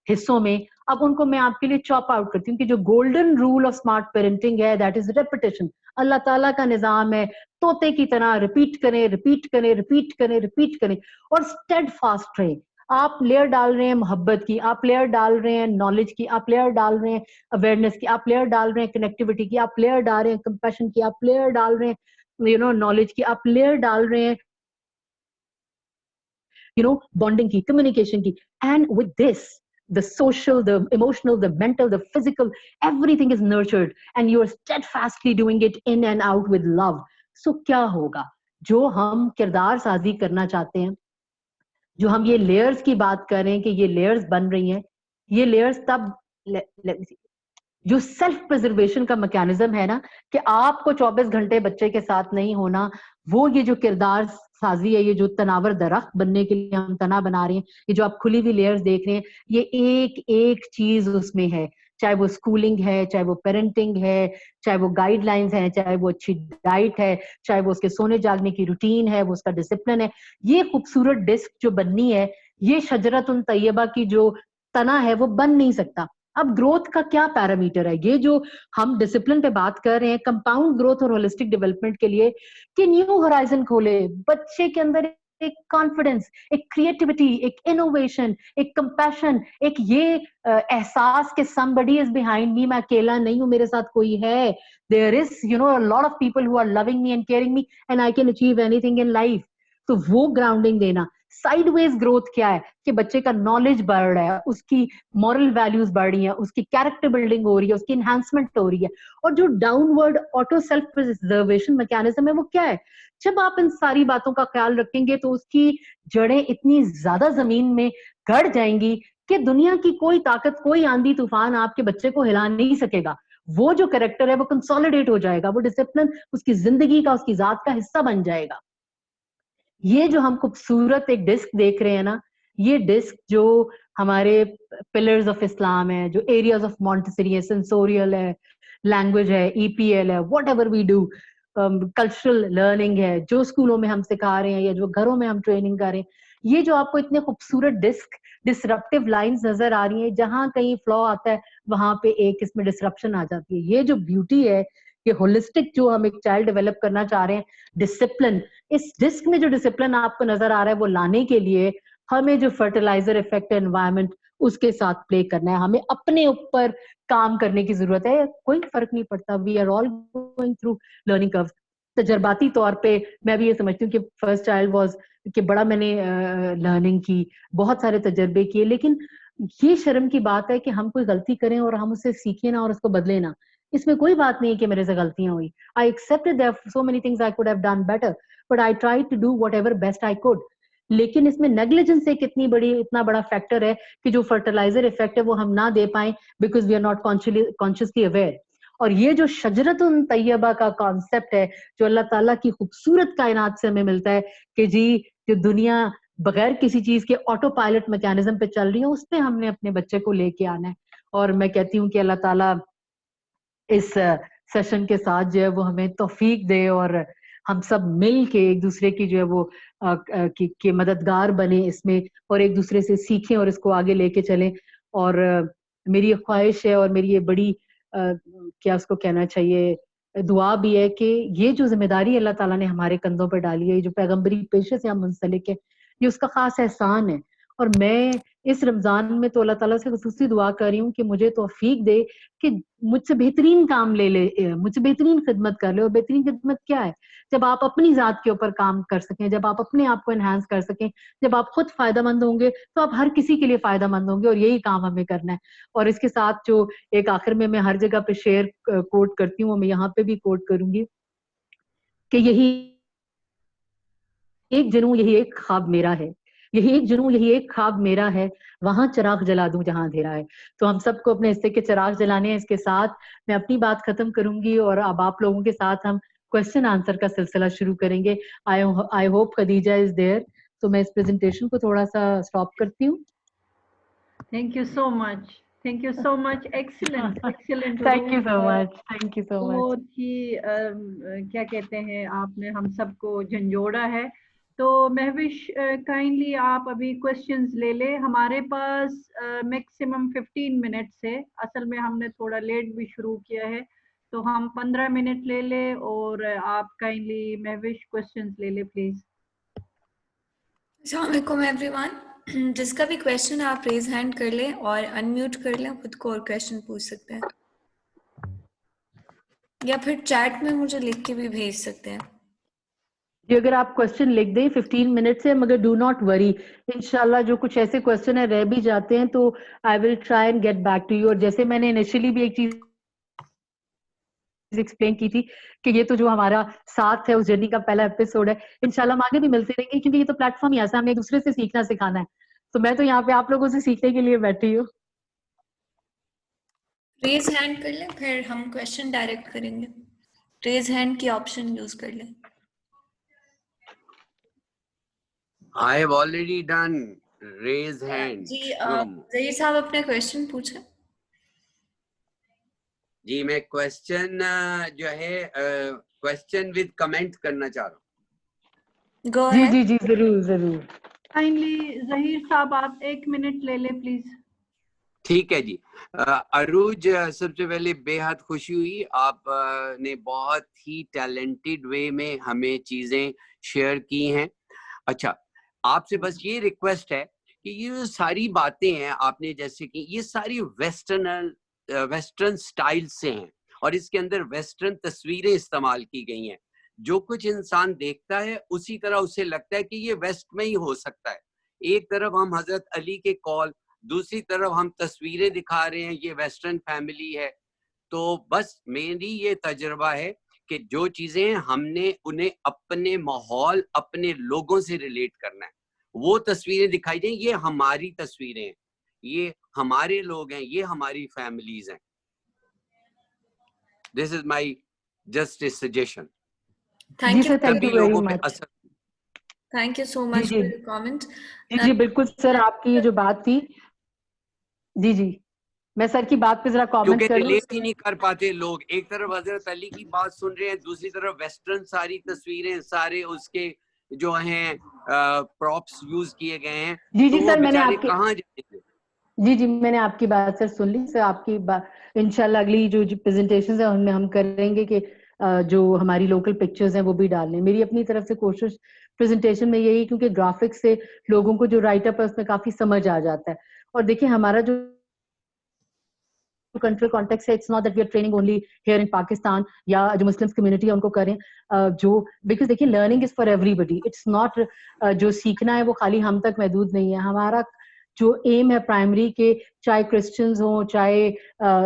हिस्सों में, अब उनको मैं आपके लिए चॉप आउट करती हूँ कि जो golden rule of smart parenting है, दैट इज रेपिटेशन। अल्लाह ताला का निजाम है, तोते की तरह रिपीट करें, रिपीट करें, रिपीट करें, रिपीट करें, और स्टेड फास्ट रहें। आप लेयर डाल रहे हैं मोहब्बत की, आप लेयर डाल रहे हैं नॉलेज की, आप लेयर डाल रहे हैं अवेयरनेस की, आप लेयर डाल रहे हैं कनेक्टिविटी की, आप लेयर डाल रहे हैं कंपैशन की, आप लेयर डाल रहे हैं नॉलेज की, आप लेयर डाल रहे हैं बॉन्डिंग की, कम्युनिकेशन की। And with this the social, the emotional, the mental, the physical, everything is nurtured and you are steadfastly doing it in and out with love। So क्या होगा, जो हम किरदार साजी करना चाहते हैं, जो हम ये लेयर्स की बात कर रहे हैं कि ये लेयर्स बन रही हैं, ये लेयर्स तब जो सेल्फ प्रिजर्वेशन का मैकेनिज्म है ना, कि आपको 24 घंटे बच्चे के साथ नहीं होना, वो ये जो किरदार साजी है, ये जो तनावर दरख्त बनने के लिए हम तना बना रहे हैं, ये जो आप खुली हुई लेयर्स देख रहे हैं, ये एक एक चीज उसमें है। चाहे वो स्कूलिंग है, चाहे वो पेरेंटिंग है, चाहे वो गाइडलाइंस है, चाहे वो अच्छी डाइट है, चाहे वो उसके सोने जागने की रूटीन है, वो उसका डिसिप्लिन है। ये खूबसूरत डिस्क जो बननी है, ये शजरतुन तैयबा की जो तना है वो बन नहीं सकता। अब ग्रोथ का क्या पैरामीटर है, ये जो हम डिसिप्लिन पे बात कर रहे हैं कंपाउंड ग्रोथ और होलिस्टिक डेवलपमेंट के लिए, कि न्यू होराइजन खोले बच्चे के अंदर, एक कॉन्फिडेंस, एक क्रिएटिविटी, एक इनोवेशन, एक कंपैशन, एक ये एहसास कि somebody is behind me, मैं अकेला नहीं हूं, मेरे साथ कोई है, there is a lot of people who are loving me and caring me and I can achieve anything in life। तो वो ग्राउंडिंग देना। साइडवेज ग्रोथ क्या है कि बच्चे का नॉलेज बढ़ रहा है, उसकी मॉरल वैल्यूज बढ़ रही है, उसकी कैरेक्टर बिल्डिंग हो रही है, उसकी एनहांसमेंट हो रही है। और जो downward auto self preservation mechanism है वो क्या है, जब आप इन सारी बातों का ख्याल रखेंगे तो उसकी जड़ें इतनी ज्यादा जमीन में गड़ जाएंगी कि दुनिया की कोई ताकत, कोई आंधी तूफान आपके बच्चे को हिला नहीं सकेगा। वो जो कैरेक्टर है वो कंसोलिडेट हो जाएगा, वो डिसिप्लिन उसकी जिंदगी का, उसकी जात का हिस्सा बन जाएगा। ये जो हम खूबसूरत एक डिस्क देख रहे हैं ना, ये डिस्क जो हमारे पिलर्स ऑफ इस्लाम है, जो एरियाज ऑफ मॉन्टेसरी है, सेंसोरियल है, लैंग्वेज है, ईपीएल है, what ever we do, cultural learning है, जो स्कूलों में हम सिखा रहे हैं या जो घरों में हम ट्रेनिंग कर रहे हैं, ये जो आपको इतने खूबसूरत डिस्क डिसरप्टिव लाइंस नजर आ रही हैं, जहां कहीं फ्लॉ आता है वहां पे एक इसमें डिसरप्शन आ जाती है। ये जो ब्यूटी है, ये होलिस्टिक जो हम एक चाइल्ड डेवलप करना चाह रहे हैं, डिसिप्लिन, इस डिस्क में जो डिसिप्लिन आपको नजर आ रहा है वो लाने के लिए हमें जो फर्टिलाइजर इफेक्ट एनवायरमेंट उसके साथ प्ले करना है, हमें अपने ऊपर काम करने की जरूरत है। कोई फर्क नहीं पड़ता, we are all going through learning curve. तजर्बाती तौर पे मैं भी ये समझती हूँ कि फर्स्ट चाइल्ड वाज कि बड़ा मैंने लर्निंग की, बहुत सारे तजर्बे किए, लेकिन ये शर्म की बात है कि हम कोई गलती करें और हम उससे सीखें ना और उसको बदले ना। इसमें कोई बात नहीं है कि मेरे से गलतियां हुई, I accepted there so many things I could have done better, but I try to do whatever best I could. लेकिन इसमें नेग्लिजेंस एक इतना बड़ा फैक्टर है कि जो फर्टिलाइजर इफेक्ट है वो हम ना दे पाए because we are not consciously aware. और ये जो शजरतुन तैयबा का कॉन्सेप्ट है जो अल्लाह ताला की खूबसूरत कायनात से हमें मिलता है कि जी जो दुनिया बगैर किसी चीज के ऑटो पायलट मैकेनिज्म पे चल रही है, उस पे हमने अपने बच्चे को लेके आना है। और मैं कहती हूँ कि अल्लाह ताला इस सेशन के साथ जो है वो हमें तौफीक दे और हम सब मिल के एक दूसरे की जो है वो की मददगार बने इसमें, और एक दूसरे से सीखें और इसको आगे लेके चलें। और मेरी ये ख्वाहिश है और मेरी ये बड़ी क्या उसको कहना चाहिए, दुआ भी है कि ये जो जिम्मेदारी अल्लाह ताला ने हमारे कंधों पर डाली है, ये जो पैगंबरी पेशे से हम मुंसलिक है, ये उसका खास एहसान है। और मैं इस रमजान में तो अल्लाह ताला से खुसूसी दुआ कर रही हूँ कि मुझे तौफीक दे कि मुझसे बेहतरीन काम ले ले, मुझसे बेहतरीन खिदमत कर ले। और बेहतरीन खिदमत क्या है, जब आप अपनी जात के ऊपर काम कर सकें, जब आप अपने आप को एनहांस कर सकें, जब आप खुद फायदेमंद होंगे तो आप हर किसी के लिए फायदेमंद होंगे, और यही काम हमें करना है। और इसके साथ जो एक आखिर में मैं हर जगह पे शेयर कोट करती हूँ, मैं यहाँ पे भी कोट करूंगी कि यही एक जुनून, यही एक ख्वाब मेरा है, यही एक जुनून, यही एक ख्वाब मेरा है, वहां चिराग जला दूं जहां अंधेरा है। तो हम सबको अपने हिस्से के चिराग जलाने हैं। इसके साथ मैं अपनी बात खत्म करूंगी और अब आप लोगों के साथ हम क्वेश्चन आंसर का सिलसिला शुरू करेंगे। I hope Khadija is there. तो मैं इस प्रेजेंटेशन को थोड़ा सा स्टॉप करती हूँ। Thank you so much, thank you so much, excellent excellent. Thank you so much, thank you so much. बहुत ही क्या कहते हैं, आपने हम सबको झंझोड़ा है। तो महविश काइंडली आप अभी क्वेश्चंस ले ले। हमारे पास मैक्सिमम 15 मिनट्स है। असल में हमने थोड़ा लेट भी शुरू किया है, तो हम 15 मिनट ले ले। और आप काइंडली महविश क्वेश्चंस ले ले प्लीज। अस्सलाम वालेकुम एवरीवन। जिसका भी क्वेश्चन आप रेज हैंड कर लें और अनम्यूट कर लें खुद को और क्वेश्चन पूछ सकते हैं, या फिर चैट में मुझे लिख के भी भेज सकते हैं। जी अगर आप क्वेश्चन लिख दें 15 मिनट से, मगर डू नॉट वरी, इंशाल्लाह जो कुछ ऐसे क्वेश्चन है रह भी जाते हैं तो I will try and get back to you. और जैसे मैंने इनिशियली भी एक चीज एक्सप्लेन की थी कि ये तो जो हमारा साथ है उस जर्नी का पहला एपिसोड है, इंशाल्लाह हम आगे भी मिलते रहेंगे क्योंकि ये तो प्लेटफॉर्म ही ऐसा, हमें एक दूसरे से सीखना सिखाना है। तो मैं तो यहाँ पे आप लोगों से सीखने के लिए बैठी हूँ। रेज हैंड कर लें, फिर हम क्वेश्चन डायरेक्ट करेंगे। रेज हैंड की ऑप्शन यूज कर लें। I have already done raise hand. जी जहीर साहब अपने क्वेश्चन पूछें। जी मैं क्वेश्चन जो है क्वेश्चन विद कमेंट करना चाह रहा हूँ। गो जी जी जी जरूर जरूर। काइंडली जहीर साहब आप 1 मिनट ले ले प्लीज। ठीक है जी। अरूज, सबसे पहले बेहद खुशी हुई, आप ने बहुत ही टैलेंटेड वे में हमें चीजें शेयर की हैं। अच्छा, आपसे बस ये रिक्वेस्ट है कि ये सारी बातें हैं आपने जैसे कि ये सारी वेस्टर्न स्टाइल से हैं और इसके अंदर वेस्टर्न तस्वीरें इस्तेमाल की गई हैं। जो कुछ इंसान देखता है उसी तरह उसे लगता है कि ये वेस्ट में ही हो सकता है। एक तरफ हम हजरत अली के कॉल, दूसरी तरफ हम तस्वीरें दिखा रहे हैं, ये वेस्टर्न फैमिली है। तो बस मेरी ये तजुर्बा है कि जो चीजें हमने उन्हें अपने माहौल, अपने लोगों से रिलेट करना है, वो तस्वीरें दिखाई दें। ये हमारी तस्वीरें हैं, ये हमारे लोग हैं, ये हमारी फैमिलीज हैं। This is my just a suggestion. Thank you, thank you very much. Thank you so much for your comment. जी बिल्कुल सर, आपकी ये जो बात थी, जी मैं सर की बात पे जरा कमेंट कर लूं। रिलेट ही नहीं कर पाते लोग, एक तरफ हजरत अली की बात सुन रहे हैं, दूसरी तरफ वेस्टर्न सारी तस्वीरें, सारे उसके जो हैं प्रॉप्स यूज किए गए हैं। जी तो सर, मैंने आपके कहाँ जाएंगे? जी मैंने आपकी बात सर सुन ली सर। आपकी बात इंशाल्लाह अगली जो प्रेजेंटेशन है उनमें हम करेंगे कि जो हमारी लोकल पिक्चर्स हैं वो भी डालने। मेरी अपनी तरफ से कोशिश प्रेजेंटेशन में यही, क्योंकि ग्राफिक्स से लोगों को जो राइटअप है उसमें काफी समझ आ जाता है। और देखिए हमारा जो कंट्री कॉन्टेक्स्ट है, it's not that we are training only here in Pakistan या जो मुस्लिम्स कम्युनिटी है उनको करें, जो बिकॉज देखिए learning is for everybody. It's not जो सीखना है वो खाली हम तक महदूद नहीं है। हमारा जो एम है प्राइमरी के, चाहे क्रिश्चियंस हो, चाहे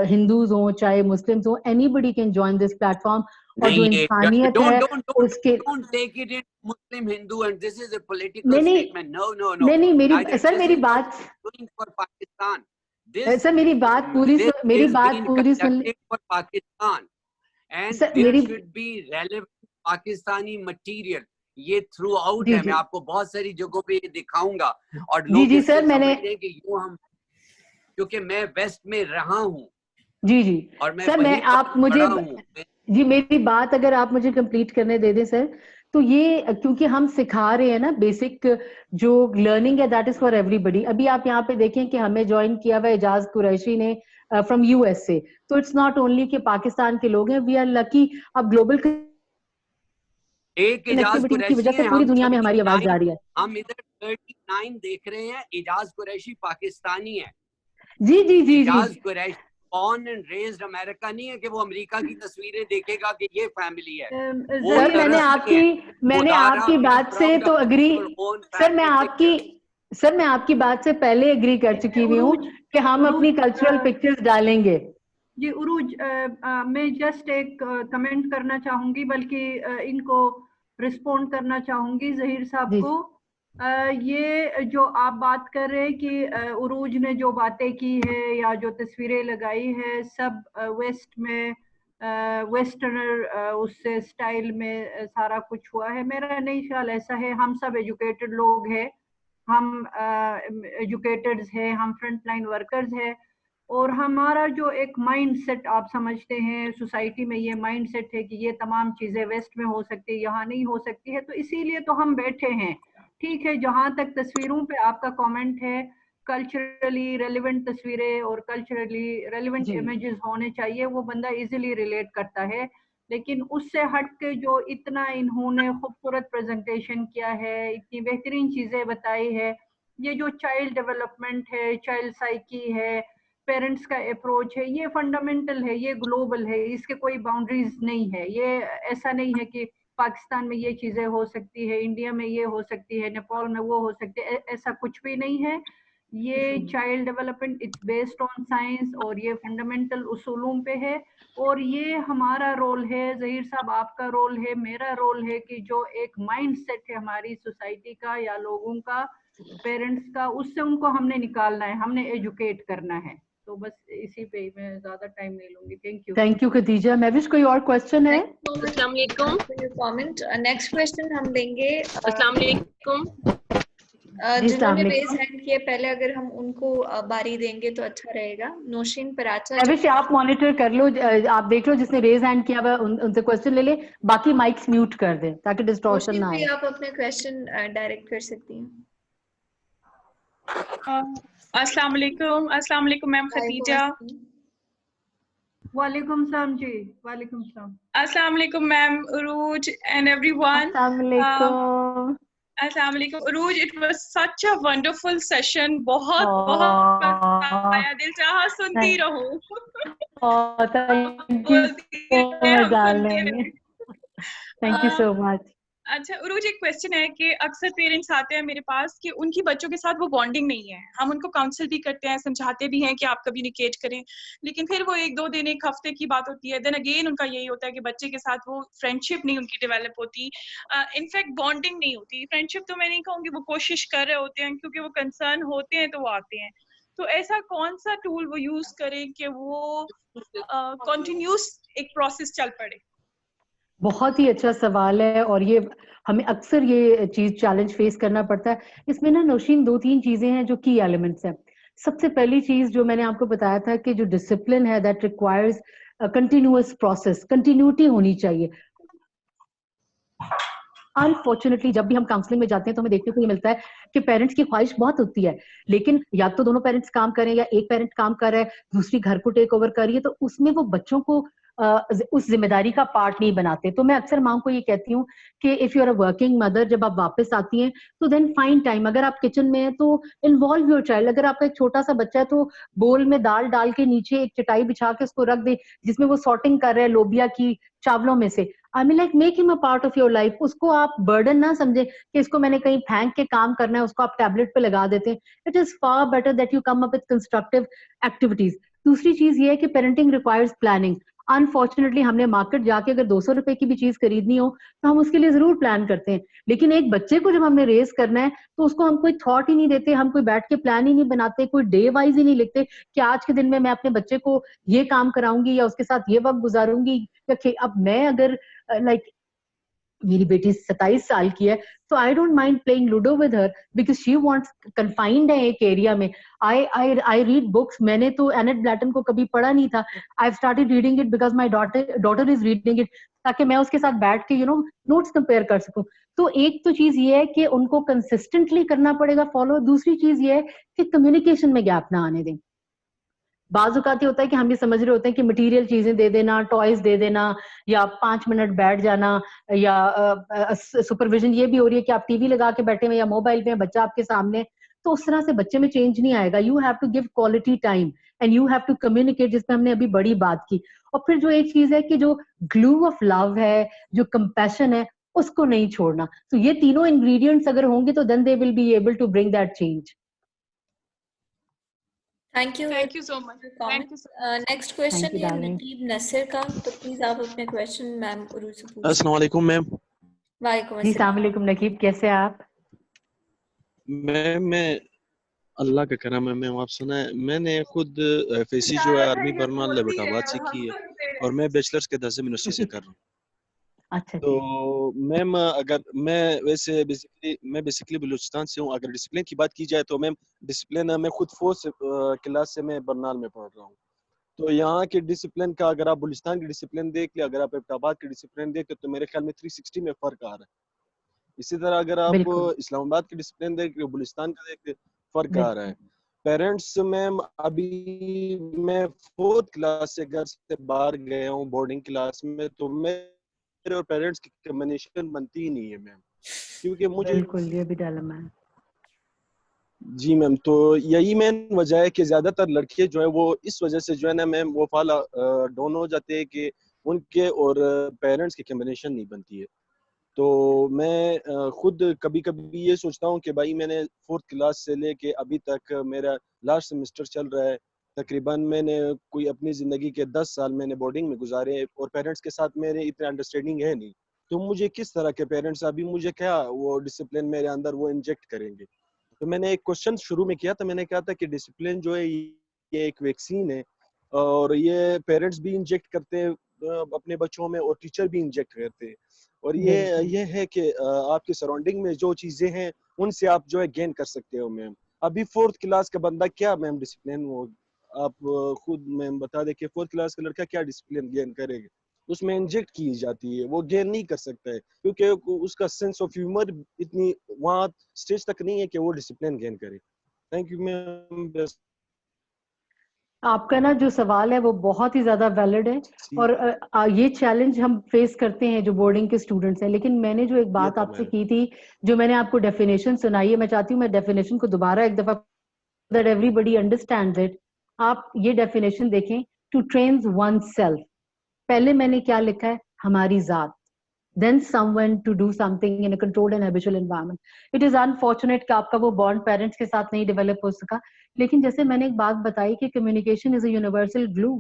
हिंदूज हो, चाहे मुस्लिम्स हो, anybody can join this platform. और जो इंसानियत है उसके take it in Muslim, Hindu, and this is a political statement. No. नहीं मेरी सर, मेरी बात for Pakistan. सर मेरी बात पूरी सुन for Pakistan, and sir, there should be relevant Pakistani material. ये थ्रू आउट है। मैं आपको बहुत सारी जगहों पे ये दिखाऊंगा और लोग जी सर, मैंने कि यूं हम, क्योंकि मैं वेस्ट में रहा हूँ जी और मैं सर, मैं आप मुझे जी मेरी बात अगर आप मुझे कंप्लीट करने दे दें सर, तो ये क्योंकि हम सिखा रहे हैं ना बेसिक जो लर्निंग है, दैट इज फॉर एवरीबडी। अभी आप यहाँ पे देखें कि हमें ज्वाइन किया हुआ एजाज कुरैशी ने फ्रॉम यूएस से, तो इट्स नॉट ओनली कि पाकिस्तान के लोग हैं, वी आर लकी। अब ग्लोबल एक एजाज की वजह से पूरी दुनिया में हमारी आवाज जा रही है। हम इधर 39 देख रहे हैं, एजाज कुरैशी पाकिस्तानी है। जी Ejaz Qureshi born and raised America नहीं है कि वो अमेरिका की तस्वीरें देखेगा कि ये फैमिली है। सर मैंने आपकी बात से तो एग्री, सर मैं आपकी बात से पहले एग्री कर चुकी हुई हूँ कि हम अपनी कल्चरल पिक्चर्स डालेंगे। जी उरूज, मैं जस्ट एक कमेंट करना चाहूंगी, बल्कि इनको रिस्पोंड करना चाहूंगी जहीर साहब को। ये जो आप बात कर रहे हैं कि उरूज ने जो बातें की है या जो तस्वीरें लगाई है, सब वेस्ट में वेस्टर्नर उससे स्टाइल में सारा कुछ हुआ है। मेरा नहीं ख्याल ऐसा है। हम सब एजुकेटेड लोग हैं, हम एजुकेटेड्स हैं, हम फ्रंट लाइन वर्कर्स हैं, और हमारा जो एक माइंड सेट आप समझते हैं सोसाइटी में, ये माइंड सेट है कि ये तमाम चीज़ें वेस्ट में हो सकती है, यहाँ नहीं हो सकती है। तो इसीलिए तो हम बैठे हैं। ठीक है, जहाँ तक तस्वीरों पे आपका कमेंट है, कल्चरली रेलिवेंट तस्वीरें और कल्चरली रेलिवेंट इमेजेस होने चाहिए, वो बंदा इजीली रिलेट करता है। लेकिन उससे हट के जो इतना इन्होंने खूबसूरत प्रेजेंटेशन किया है, इतनी बेहतरीन चीज़ें बताई है, ये जो चाइल्ड डेवलपमेंट है, चाइल्ड साइकी है, पेरेंट्स का अप्रोच है, ये फंडामेंटल है, ये ग्लोबल है, इसके कोई बाउंड्रीज नहीं है। ये ऐसा नहीं है कि पाकिस्तान में ये चीजें हो सकती है, इंडिया में ये हो सकती है, नेपाल में वो हो सकती है, ऐसा कुछ भी नहीं है। ये child development it's based on science और ये फंडामेंटल उसूलों पे है। और ये हमारा रोल है, जहीर साहब आपका रोल है, मेरा रोल है कि जो एक माइंड सेट है हमारी सोसाइटी का या लोगों का, पेरेंट्स का, उससे उनको हमने निकालना है, हमने एजुकेट करना है। तो बस इसी पे मैं ज्यादा टाइम नहीं लूंगी। Thank you Khadija. महविश, कोई और क्वेश्चन है? अस्सलाम वालेकुम for your comment. Next question हम लेंगे। अस्सलाम वालेकुम। जिन्होंने रेज हैंड किए पहले अगर हम उनको बारी देंगे तो अच्छा रहेगा। नौशीन पराचा, महविश आप मॉनिटर कर लो, आप देख लो जिसने रेज हैंड किया हुआ उनसे क्वेश्चन ले ले, बाकी माइक्स म्यूट कर दें ताकि डिस्टॉर्शन ना आए। आप अपने क्वेश्चन डायरेक्ट कर सकती हैं। अस्सलाम वालेकुम मैम खदीजा। वालेकुम सलाम जी, वालेकुम सलाम। अस्सलाम वालेकुम मैम उरूज एंड एवरीवन। अस्सलाम वालेकुम। अस्सलाम वालेकुम Urooj, it was such a wonderful session. बहुत मजा आया, दिल चाहा सुनती रहूं। थैंक यू बोलती सो रहे, मच हम सुनते डार्लिंग, रहे। Thank you so much. अच्छा उरूज, एक क्वेश्चन है कि अक्सर पेरेंट्स आते हैं मेरे पास कि उनकी बच्चों के साथ वो बॉन्डिंग नहीं है। हम उनको काउंसिल भी करते हैं, समझाते भी हैं कि आप कम्युनिकेट करें, लेकिन फिर वो 1-2 दिन, एक हफ्ते की बात होती है, देन अगेन उनका यही होता है कि बच्चे के साथ वो फ्रेंडशिप नहीं उनकी डेवलप होती, इनफैक्ट बॉन्डिंग नहीं होती। फ्रेंडशिप तो मैं नहीं कहूँगी, वो कोशिश कर रहे होते हैं क्योंकि वो कंसर्न होते हैं तो वो आते हैं। तो ऐसा कौन सा टूल वो यूज करें कि वो कंटिन्यूस एक प्रोसेस चल पड़े? बहुत ही अच्छा सवाल है, और ये हमें अक्सर ये चीज चैलेंज फेस करना पड़ता है। इसमें ना नौशीन 2-3 चीजें हैं जो की एलिमेंट्स हैं। सबसे पहली चीज जो मैंने आपको बताया था कि जो डिसिप्लिन है that requires continuous process, continuity होनी चाहिए। अनफॉर्चुनेटली जब भी हम काउंसलिंग में जाते हैं तो हमें देखने को ये मिलता है कि पेरेंट्स की ख्वाहिश बहुत होती है, लेकिन या तो दोनों पेरेंट्स काम करें या एक पेरेंट काम कर रहा है, दूसरी घर को टेक ओवर कर रही है, तो उसमें वो बच्चों को उस जिम्मेदारी का पार्ट नहीं बनाते। तो मैं अक्सर माँ को ये कहती हूँ कि if you are a working mother, जब आप वापस आती हैं तो देन फाइंड टाइम, अगर आप किचन में हैं तो इन्वॉल्व योर चाइल्ड। अगर आपका एक छोटा सा बच्चा है तो बोल में दाल डाल के नीचे एक चटाई बिछा के उसको रख दे, जिसमें वो सॉर्टिंग कर रहे हैं लोबिया की, चावलों में से। आई mean like make him a part of your life. उसको आप बर्डन ना समझे कि इसको मैंने कहीं फेंक के काम करना है, उसको आप टैबलेट पे लगा देते हैं। It is far better that you come up with constructive activities. दूसरी चीज ये है कि पेरेंटिंग रिक्वायर्स प्लानिंग। अनफॉर्चुनेटली हमने मार्केट जाके अगर 200 रुपए की भी चीज खरीदनी हो तो हम उसके लिए जरूर प्लान करते हैं, लेकिन एक बच्चे को जब हमने रेस करना है तो उसको हम कोई थॉट ही नहीं देते, हम कोई बैठ के प्लान ही नहीं बनाते, कोई डे वाइज ही नहीं लिखते कि आज के दिन में मैं अपने बच्चे को ये काम कराऊंगी या उसके साथ ये वक्त गुजारूंगी। अब मैं अगर लाइक मेरी बेटी 27 साल की है, तो I don't mind playing ludo with her because she wants, confined है एक एरिया में। I read books. मैंने तो एनेट ब्लैटन को कभी पढ़ा नहीं था, I started reading it because my daughter is reading it, ताकि मैं उसके साथ बैठ के नोट्स कंपेयर कर सकूं। तो एक तो चीज ये है कि उनको कंसिस्टेंटली करना पड़ेगा फॉलो। दूसरी चीज ये है कि कम्युनिकेशन में गैप ना आने दें। बाजुकाती होता है कि हम भी समझ रहे होते हैं कि मटेरियल चीजें दे देना, टॉयज दे देना, या 5 मिनट बैठ जाना, या सुपरविजन ये भी हो रही है कि आप टीवी लगा के बैठे हुए या मोबाइल पे बच्चा आपके सामने, तो उस तरह से बच्चे में चेंज नहीं आएगा। You have to give quality time and you have to communicate, जिसमें हमने अभी बड़ी बात की। और फिर जो एक चीज है कि जो ग्लू ऑफ लव है, जो कंपैशन है, उसको नहीं छोड़ना। तो ये तीनों इंग्रेडिएंट्स अगर होंगे तो then they will be able to bring that change. Thank you so much. Thank you so much. Next question you, है darling. नकीब नसीर का, तो प्लीज आप अपने क्वेश्चन मैम उरूज से पूछिए। अस्सलाम वालेकुम मैम। वालेकुम जी अस्सलाम। अस्सलाम वालेकुम नकीब, कैसे हैं आप? मैं अल्लाह का करम है मैम। आप सुना है, मैंने खुद एफएससी जो है आर्मी बर्नवाल लेबटाबाद से की है, और मैं बैचलर्स के दर्जे यूनिवर्सिटी से कर रहा हूँ। अच्छा तो जी। मैम अगर मैं वैसे बेसिकली बलूचिस्तान से हूँ। अगर डिसिप्लिन की बात की जाए तो मैम डिसिप्लिन मैं खुद 4th क्लास से मैं बरनाल में पढ़ रहा हूँ। तो यहाँ के डिसिप्लिन का अगर आप बलूचिस्तान की डिसिप्लिन देख ले, अगर आप एबटाबाद की डिसिप्लिन देख ले, तो मेरे ख्याल में 360 में फर्क आ रहा है। इसी तरह अगर आप बिल्कुल इस्लामाबाद की डिसिप्लिन देख रहे हो, बलूचिस्तान का देख रहे हो, फर्क आ रहा है। बिल्कुल पेरेंट्स मैम, अभी मैं 4th क्लास से घर से बाहर गया हूँ बोर्डिंग क्लास में, तो मेरे और पेरेंट्स की कम्युनिकेशन बनती ही नहीं है मैम, क्योंकि मुझे बिल्कुल, ये भी डालना है। जी मैम, तो यही मेन वजह है कि ज्यादातर लड़के जो है वो इस वजह से जो है ना मैम वो फाला डाउन हो जाते हैं कि उनके और पेरेंट्स की कम्युनिकेशन नहीं बनती है। तो मैं खुद कभी कभी ये सोचता हूँ कि भाई मैंने 4th क्लास से लेके अभी तक मेरा लास्ट सेमेस्टर चल रहा है, तकरीबन मैंने कोई अपनी ज़िंदगी के 10 साल मैंने बोर्डिंग में गुजारे, और पेरेंट्स के साथ मेरे इतने अंडरस्टैंडिंग है नहीं। तो मुझे किस तरह के पेरेंट्स अभी मुझे क्या वो डिसिप्लिन मेरे अंदर वो इंजेक्ट करेंगे। तो मैंने एक क्वेश्चन शुरू में किया था, मैंने कहा था कि डिसिप्लिन जो है ये एक वैक्सीन है, और ये पेरेंट्स भी इंजेक्ट करते हैं अपने बच्चों में, और टीचर भी इंजेक्ट करते हैं। और ये है कि आपके सराउंडिंग में जो चीजें हैं उनसे आप जो है गेन कर सकते हो मैम। अभी 4th क्लास का बंदा क्या मैम डिसिप्लिन, वो आप खुद मैम बता दे कि 4th क्लास का लड़का क्या डिसिप्लिन गेन करेगा। उसमें इंजेक्ट की जाती है, वो गेन नहीं कर सकता है, क्योंकि उसका सेंस ऑफ ह्यूमर इतनी वहाँ स्टेज तक नहीं है कि वो डिसिप्लिन गेन करे। Thank you ma'am. आपका ना जो सवाल है वो बहुत ही ज्यादा वैलिड है, और ये चैलेंज हम फेस करते हैं जो बोर्डिंग के स्टूडेंट्स हैं। लेकिन मैंने जो एक बात आपसे की थी, जो मैंने आपको डेफिनेशन सुनाई है, मैं चाहती हूँ मैं डेफिनेशन को दोबारा एक दफा, दैट एवरीबडी अंडरस्टैंड्स इट। आप ये डेफिनेशन देखें, टू ट्रेन वन सेल्फ, पहले मैंने क्या लिखा है, हमारी जात, then someone to do something in a controlled and habitual environment. It is unfortunate कि आपका वो बॉन्ड पेरेंट्स के साथ नहीं डेवलप हो सका। लेकिन जैसे मैंने एक बात बताई कि communication is a universal glue.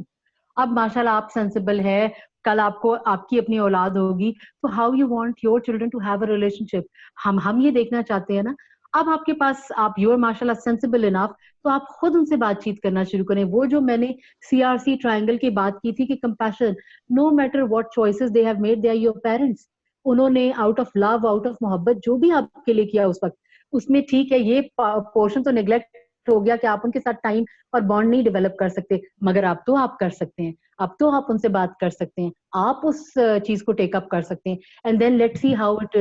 अब माशाल्लाह आप सेंसिबल है, कल आपको आपकी अपनी औलाद होगी, तो how you want your children to have a relationship, हम ये देखना चाहते हैं ना। अब आपके पास, आप यूर माशाल्लाह सेंसिबल इनफ, तो आप खुद उनसे बातचीत करना शुरू करें। वो जो मैंने CRC ट्रायंगल की बात की थी कि compassion, no matter what choices they have made, they are your parents. उन्होंने out of love, out of मोहब्बत जो भी आपके लिए किया उस वक्त, उसमें ठीक है ये पोर्शन तो नेग्लेक्ट हो गया कि आप उनके साथ टाइम और बॉन्ड नहीं डेवलप कर सकते, मगर अब तो आप कर सकते हैं, अब तो आप उनसे बात कर सकते हैं, आप उस चीज को टेक अप कर सकते हैं, and then let's see how it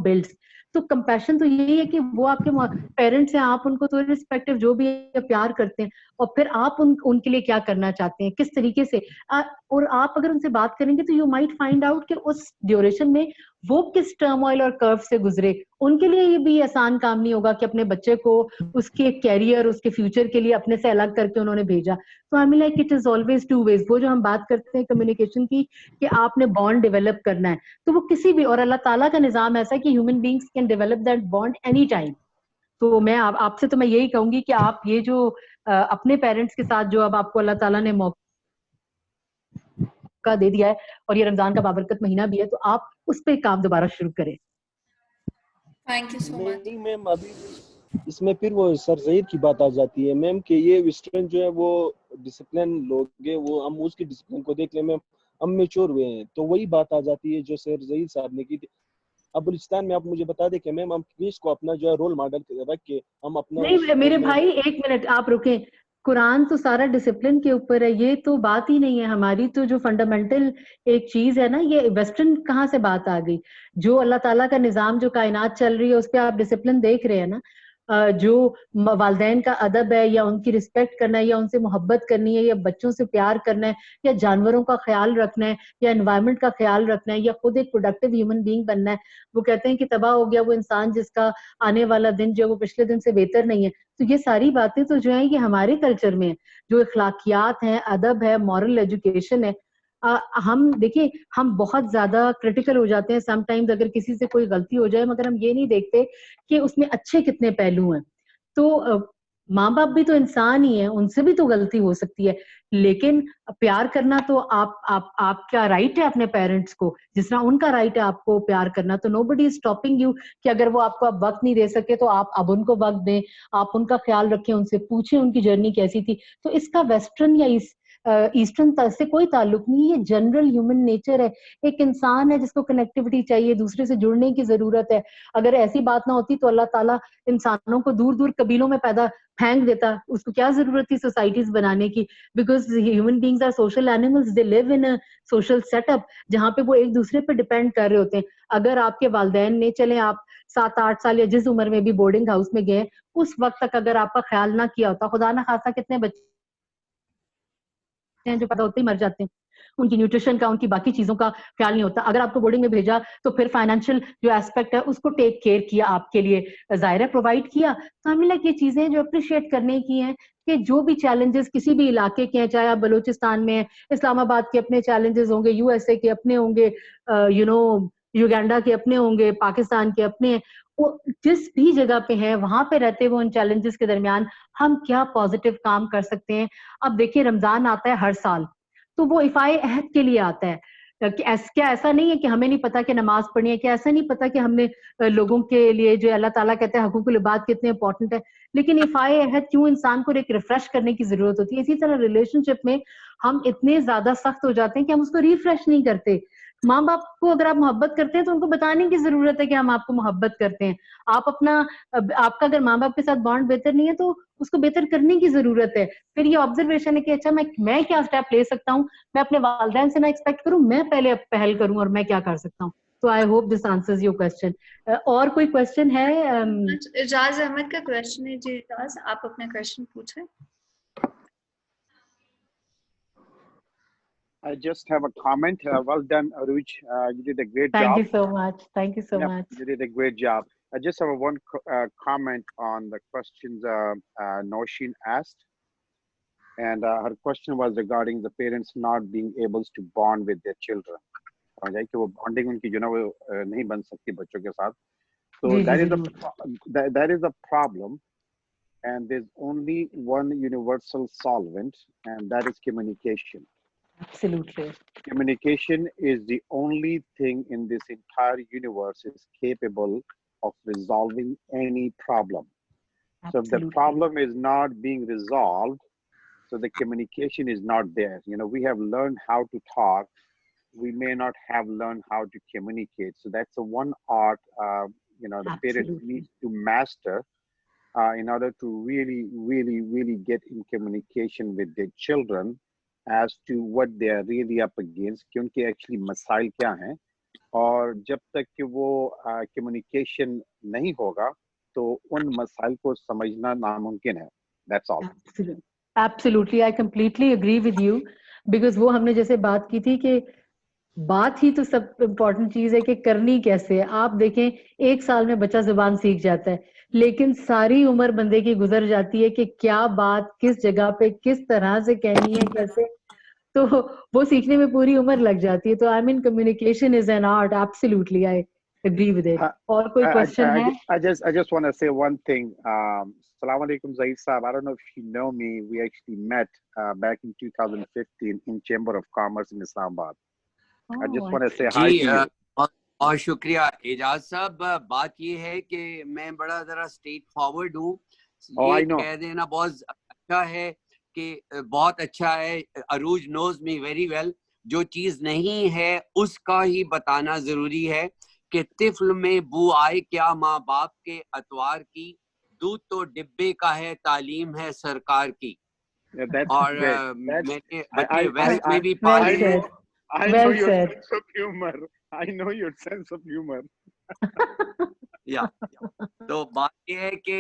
builds. तो कंपैशन तो यही है कि वो आपके पेरेंट्स हैं, आप उनको तो रिस्पेक्टिव जो भी प्यार करते हैं, और फिर आप उनके लिए क्या करना चाहते हैं, किस तरीके से। और आप अगर उनसे बात करेंगे तो यू माइट फाइंड आउट कि उस ड्यूरेशन में वो किस टर्मोइल और कर्व से गुजरे। उनके लिए ये भी आसान काम नहीं होगा कि अपने बच्चे को उसके कैरियर, उसके फ्यूचर के लिए अपने से अलग करके उन्होंने भेजा। तो I mean like it is always two ways. वो जो हम बात करते हैं कम्युनिकेशन की, कि आपने बॉन्ड डेवलप करना है, तो वो किसी भी, और अल्लाह ताला का निजाम ऐसा है कि human beings can develop that bond any time. तो मैं आपसे तो मैं यही कहूंगी कि आप ये जो अपने पेरेंट्स के साथ जो अब आपको अल्लाह ताला ने मौका दे दिया है, और ये रमजान का बाबरकत महीना भी है, तो आप उस पे काम दोबारा शुरू करें। Thank you so much. नहीं मैम, अभी इसमें फिर वो सर ज़हीर की बात आ जाती है मैम कि ये वेस्टर्न जो है वो डिसिप्लिन लोग है, वो हम उसकी डिसिप्लिन को देख ले मैम, हम मेच्योर हुए हैं, तो वही बात आ जाती है जो सर ज़हीर साहब ने की थी। अब बलूचिस्तान में आप मुझे बता दें कि मैम हम किसको अपना जो है रोल मॉडल रख के हम अपना नहीं मेरे भाई, एक मिनट आप रुके। कुरान तो सारा डिसिप्लिन के ऊपर है, ये तो बात ही नहीं है हमारी। तो जो फंडामेंटल एक चीज है ना, ये वेस्टर्न कहाँ से बात आ गई। जो अल्लाह ताला का निजाम, जो कायनात चल रही है, उस पर आप डिसिप्लिन देख रहे हैं ना। जो वालदैन का अदब है, या उनकी रिस्पेक्ट करना है, या उनसे मोहब्बत करनी है, या बच्चों से प्यार करना है, या जानवरों का ख्याल रखना है, या एनवायरनमेंट का ख्याल रखना है, या खुद एक प्रोडक्टिव ह्यूमन बीइंग बनना है। वो कहते हैं कि तबाह हो गया वो इंसान जिसका आने वाला दिन जो वो पिछले दिन से बेहतर नहीं है। तो ये सारी बातें तो जो है ये हमारे कल्चर में है, जो अखलाकियात हैं, अदब है, मॉरल एजुकेशन है। हम देखिए, हम बहुत ज्यादा क्रिटिकल हो जाते हैं समटाइम्स अगर किसी से कोई गलती हो जाए, मगर हम ये नहीं देखते कि उसमें अच्छे कितने पहलू हैं। तो माँ बाप भी तो इंसान ही है, उनसे भी तो गलती हो सकती है। लेकिन प्यार करना तो आपका राइट है अपने पेरेंट्स को, जिस तरह उनका राइट है आपको प्यार करना। तो नोबडी इज स्टॉपिंग यू कि अगर वो आपको अब वक्त नहीं दे सके तो आप अब उनको वक्त दें, आप उनका ख्याल रखें, उनसे पूछें उनकी जर्नी कैसी थी। तो इसका वेस्टर्न या ईस्टर्न से कोई ताल्लुक नहीं है, ये जनरल ह्यूमन नेचर है। एक इंसान है जिसको कनेक्टिविटी चाहिए, दूसरे से जुड़ने की जरूरत है। अगर ऐसी बात ना होती तो अल्लाह ताला इंसानों को दूर दूर कबीलों में पैदा फेंक देता, उसको क्या जरूरत थी सोसाइटीज बनाने की। Because human beings are social animals, they live in a social setup जहाँ पे वो एक दूसरे पे डिपेंड कर रहे होते हैं। अगर आपके वालदैन ने, चले आप 7-8 साल या जिस उम्र में भी बोर्डिंग हाउस में गए, उस वक्त तक अगर आपका ख्याल ना किया होता, खुदा ना खासा कितने बच्चे हैं जो पैदा होते ही मर जाते हैं, उनकी न्यूट्रिशन का, उनकी बाकी चीजों का ख्याल नहीं होता। अगर आपको बोर्डिंग में भेजा तो फिर फाइनेंशियल जो एस्पेक्ट है उसको टेक केयर किया, आपके लिए जाहिर है प्रोवाइड किया। तो हमें लगे ये चीजें जो अप्रिशिएट करने की हैं, कि जो भी चैलेंजेस किसी भी इलाके के हैं, चाहे आप बलूचिस्तान में, इस्लामाबाद के अपने चैलेंजेस होंगे, USA के अपने होंगे, युगांडा के अपने होंगे, पाकिस्तान के अपने, वो जिस भी जगह पे है वहां पे रहते हुए उन चैलेंजेस के दरमियान हम क्या पॉजिटिव काम कर सकते हैं। अब देखिए रमजान आता है हर साल, तो वो इफाए अहद के लिए आता है। क्या ऐसा नहीं है कि हमें नहीं पता कि नमाज पढ़नी है, क्या ऐसा नहीं पता कि हमने लोगों के लिए जो अल्लाह ताला कहते हैं हकूकुल इबाद कितने इंपॉर्टेंट है। लेकिन इफाए अहद क्यों इंसान को एक रिफ्रेश करने की जरूरत होती है। इसी तरह रिलेशनशिप में हम इतने ज्यादा सख्त हो जाते हैं कि हम उसको रिफ्रेश नहीं करते। माँ बाप को अगर आप मोहब्बत करते हैं तो उनको बताने की जरूरत है कि हम आपको मोहब्बत करते हैं। आप अपना, आपका अगर माँ बाप के साथ बॉन्ड बेहतर नहीं है तो उसको बेहतर करने की जरूरत है। फिर ये ऑब्जर्वेशन है कि अच्छा मैं क्या स्टेप ले सकता हूँ, मैं अपने वालिदैन से ना एक्सपेक्ट करूँ, मैं पहले पहल करूँ और मैं क्या कर सकता हूँ। तो I hope this answers your question. और कोई क्वेश्चन है? इजाज अहमद का क्वेश्चन है जी. इजाज, आप अपना क्वेश्चन पूछें. I just have a comment. Well done, Aruj. You did a great Thank job. you so much. Thank you so Yep, much. you did a great job. I just have one comment on the questions Nosheen asked. And her question was regarding the parents not being able to bond with their children. कि वो bonding उनकी जो ना वो नहीं बन सकती बच्चों के साथ. So that is a problem. And there's only one universal solvent, and that is communication. Absolutely. Communication is the only thing in this entire universe is capable of resolving any problem. Absolutely. So if the problem is not being resolved, so the communication is not there. We have learned how to talk. We may not have learned how to communicate. So that's the one art, the parents need to master in order to really, really, really get in communication with their children as to what they are really up against, कि उनके actually मसाइल क्या हैं, और जब तक कि वो communication नहीं होगा तो उन मसाइल को समझना नामुमकिन है. That's all. Absolutely, I completely agree with you, because वो हमने जैसे बात की थी कि बात ही तो सब इम्पोर्टेंट चीज है कि करनी कैसे है. आप देखें 1 साल में बच्चा जुबान सीख जाता है, लेकिन सारी उम्र बंदे की गुजर जाती है कि क्या बात किस जगह पे किस तरह से कहनी है, कैसे, तो वो सीखने में पूरी उम्र लग जाती है. तो I mean communication is an art. Absolutely I agree with it. और कोई क्वेश्चन है? I just want to say one thing. Assalamu alaikum, Zaid Saab. I don't know if you know me. We actually met back in 2015 in Chamber of Commerce in Islamabad. I just want to say hi to you. और शुक्रिया एजाज साहब. बात ये है कि मैं बड़ा जरा स्ट्रेट फॉरवर्ड हूँ. ये कह देना बहुत अच्छा है कि बहुत अच्छा है. अरूज नोज मी वेरी वेल. जो चीज नहीं है उसका ही बताना जरूरी है कि तिफल में बू आए क्या माँ बाप के अतवार की, दूध तो डिब्बे का है तालीम है सरकार की. और मैंने बच्चे वेस्ट में भी पाले हैं. I know your sense of humor. I know your sense of humor. या तो बात ये है कि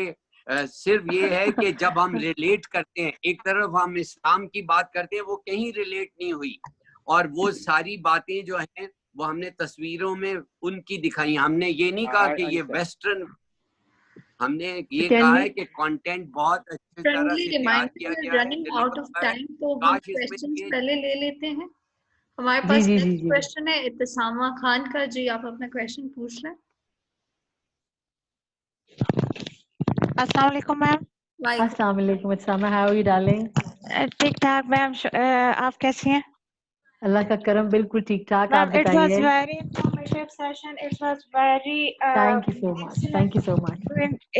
सिर्फ ये है कि जब हम रिलेट करते हैं, एक तरफ हम इस्लाम की बात करते हैं, वो कहीं रिलेट नहीं हुई, और वो सारी बातें जो हैं वो हमने तस्वीरों में उनकी दिखाई. हमने ये नहीं कहा कि ये वेस्टर्न, हमने ये कहा है कि कंटेंट बहुत अच्छी तरह से तैयार किया गया है. रनिंग आउट ऑफ टाइम, तो हम क्वेश्चंस पहले ले लेते हैं. हमारे पास नेक्स्ट क्वेश्चन है इत्तिसामा खान का. जी, आप अपना क्वेश्चन पूछ लें. अस्सलाम वालेकुम मैम. अस्सलाम वालेकुम Ittisama. How are you darling? ठीक ठाक मैम. आप कैसी हैं? अल्लाह का करम, बिल्कुल ठीक ठाक. आप बताइए. It was very informative session. It was very thank you so much. Thank you so much.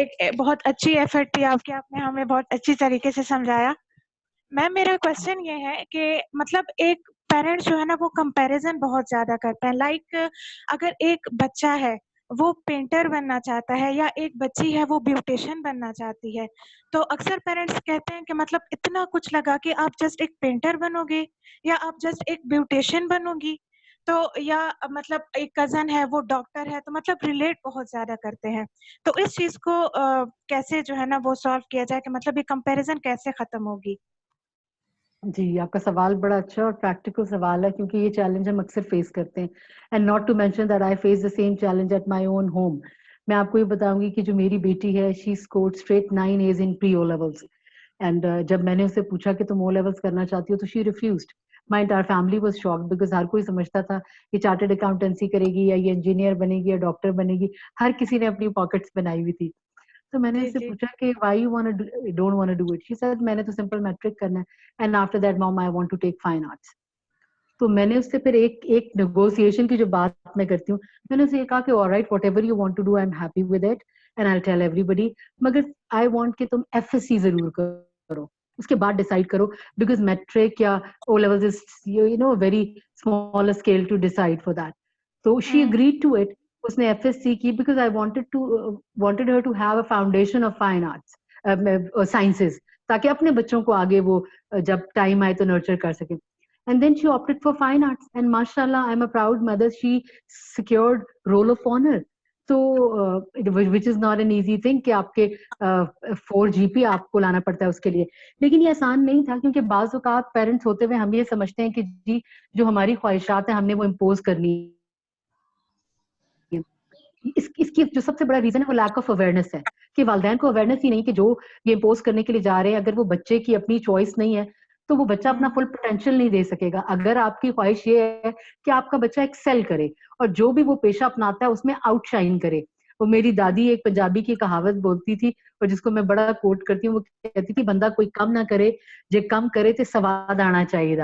एक बहुत अच्छी एफर्ट थी आपकी, आपने हमें बहुत अच्छी तरीके से समझाया. मैम मेरा क्वेश्चन ये है कि मतलब एक पेरेंट्स जो है ना वो कंपैरिजन बहुत ज्यादा करते हैं. लाइक अगर एक बच्चा है वो पेंटर बनना चाहता है या एक बच्ची है वो ब्यूटिशियन बनना चाहती है, तो अक्सर पेरेंट्स कहते हैं कि मतलब इतना कुछ लगा कि आप जस्ट एक पेंटर बनोगे या आप जस्ट एक ब्यूटिशियन बनोगी, तो या मतलब एक कजन है वो डॉक्टर है, तो मतलब रिलेट बहुत ज्यादा करते हैं. तो इस चीज को कैसे जो है ना वो सॉल्व किया जाए कि मतलब ये कंपैरिजन कैसे खत्म होगी? जी, आपका सवाल बड़ा अच्छा और प्रैक्टिकल सवाल है, क्योंकि ये चैलेंज हम अक्सर फेस करते हैं. And not to mention that I face the same challenge at my own home. मैं आपको ये बताऊंगी कि जो मेरी बेटी है, she scored straight 9 A's in pre O levels. एंड जब मैंने उससे पूछा कि तुम ओ लेवल्स करना चाहती हो, तो she refused. My entire family was shocked, because हर कोई समझता था कि चार्टर्ड अकाउंटेंसी करेगी या ये इंजीनियर बनेगी या डॉक्टर बनेगी. हर किसी ने अपनी पॉकेट्स बनाई हुई थी. तो मैंने उससे पूछा कि why you don't want to do it? She said मैंने तो सिंपल मैट्रिक करना है, and after that mom I want to take fine arts. तो मैंने उससे फिर एक नेगोशिएशन की जो बात मैं करती हूँ, मैंने उससे कहा कि alright, whatever you want to do, I'm happy with it and I'll tell everybody, मगर I want कि तुम FSC जरूर करो, उसके बाद डिसाइड करो, because मैट्रिक या O levels is very small scale to decide for that. So she agreed to it. उसने FSC की because I wanted her to have a foundation of fine arts, sciences, ताकि अपने बच्चों को आगे वो जब टाइम आए तो नर्चर कर सके. and then she opted for fine arts, and mashallah, I'm a proud mother, she secured roll of honor. So which is not an easy thing कि आपके 4 GP आपको लाना पड़ता है उसके लिए, लेकिन ये आसान नहीं था, क्योंकि बाज़ औक़ात पेरेंट्स होते हुए हम ये समझते हैं कि जी जो हमारी ख्वाहिशात हैं हमने वो इम्पोज करनी है। इसकी जो सबसे बड़ा रीजन है वो लैक ऑफ अवेयरनेस है, कि वालिदैन को अवेयरनेस ही नहीं कि जो ये इम्पोज करने के लिए जा रहे हैं, अगर वो बच्चे की अपनी चॉइस नहीं है तो वो बच्चा अपना फुल पोटेंशियल नहीं दे सकेगा। अगर आपकी ख्वाहिश ये है कि आपका बच्चा एक्सेल करे और जो भी वो पेशा अपनाता है उसमें आउटशाइन करे। वो मेरी दादी एक पंजाबी की कहावत बोलती थी और जिसको मैं बड़ा कोट करती हूँ, वो कहती थी बंदा कोई कम ना करे, जे कम करे तो सवाद आना चाहिए।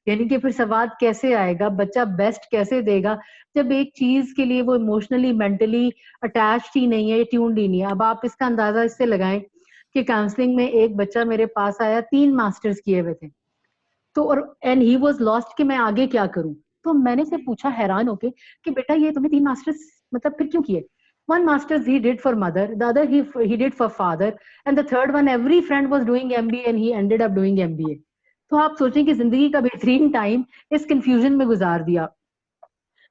यानी कि फिर सवाद कैसे आएगा, बच्चा बेस्ट कैसे देगा जब एक चीज के लिए वो इमोशनली मेंटली अटैच्ड ही नहीं है, ट्यून्ड ही नहीं है। अब आप इसका अंदाजा इससे लगाएं कि काउंसलिंग में एक बच्चा मेरे पास आया, 3 मास्टर्स किए हुए थे, तो और एंड ही वाज लॉस्ट कि मैं आगे क्या करूं। तो मैंने से पूछा हैरान होके कि बेटा ये तुमने 3 मास्टर्स मतलब फिर क्यों किए? 1 masters he did for mother, the other he did for father, and the third one every friend was doing MBA and he ended up doing MBA. तो आप सोचें कि जिंदगी का बेहतरीन टाइम इस कंफ्यूजन में गुजार दिया।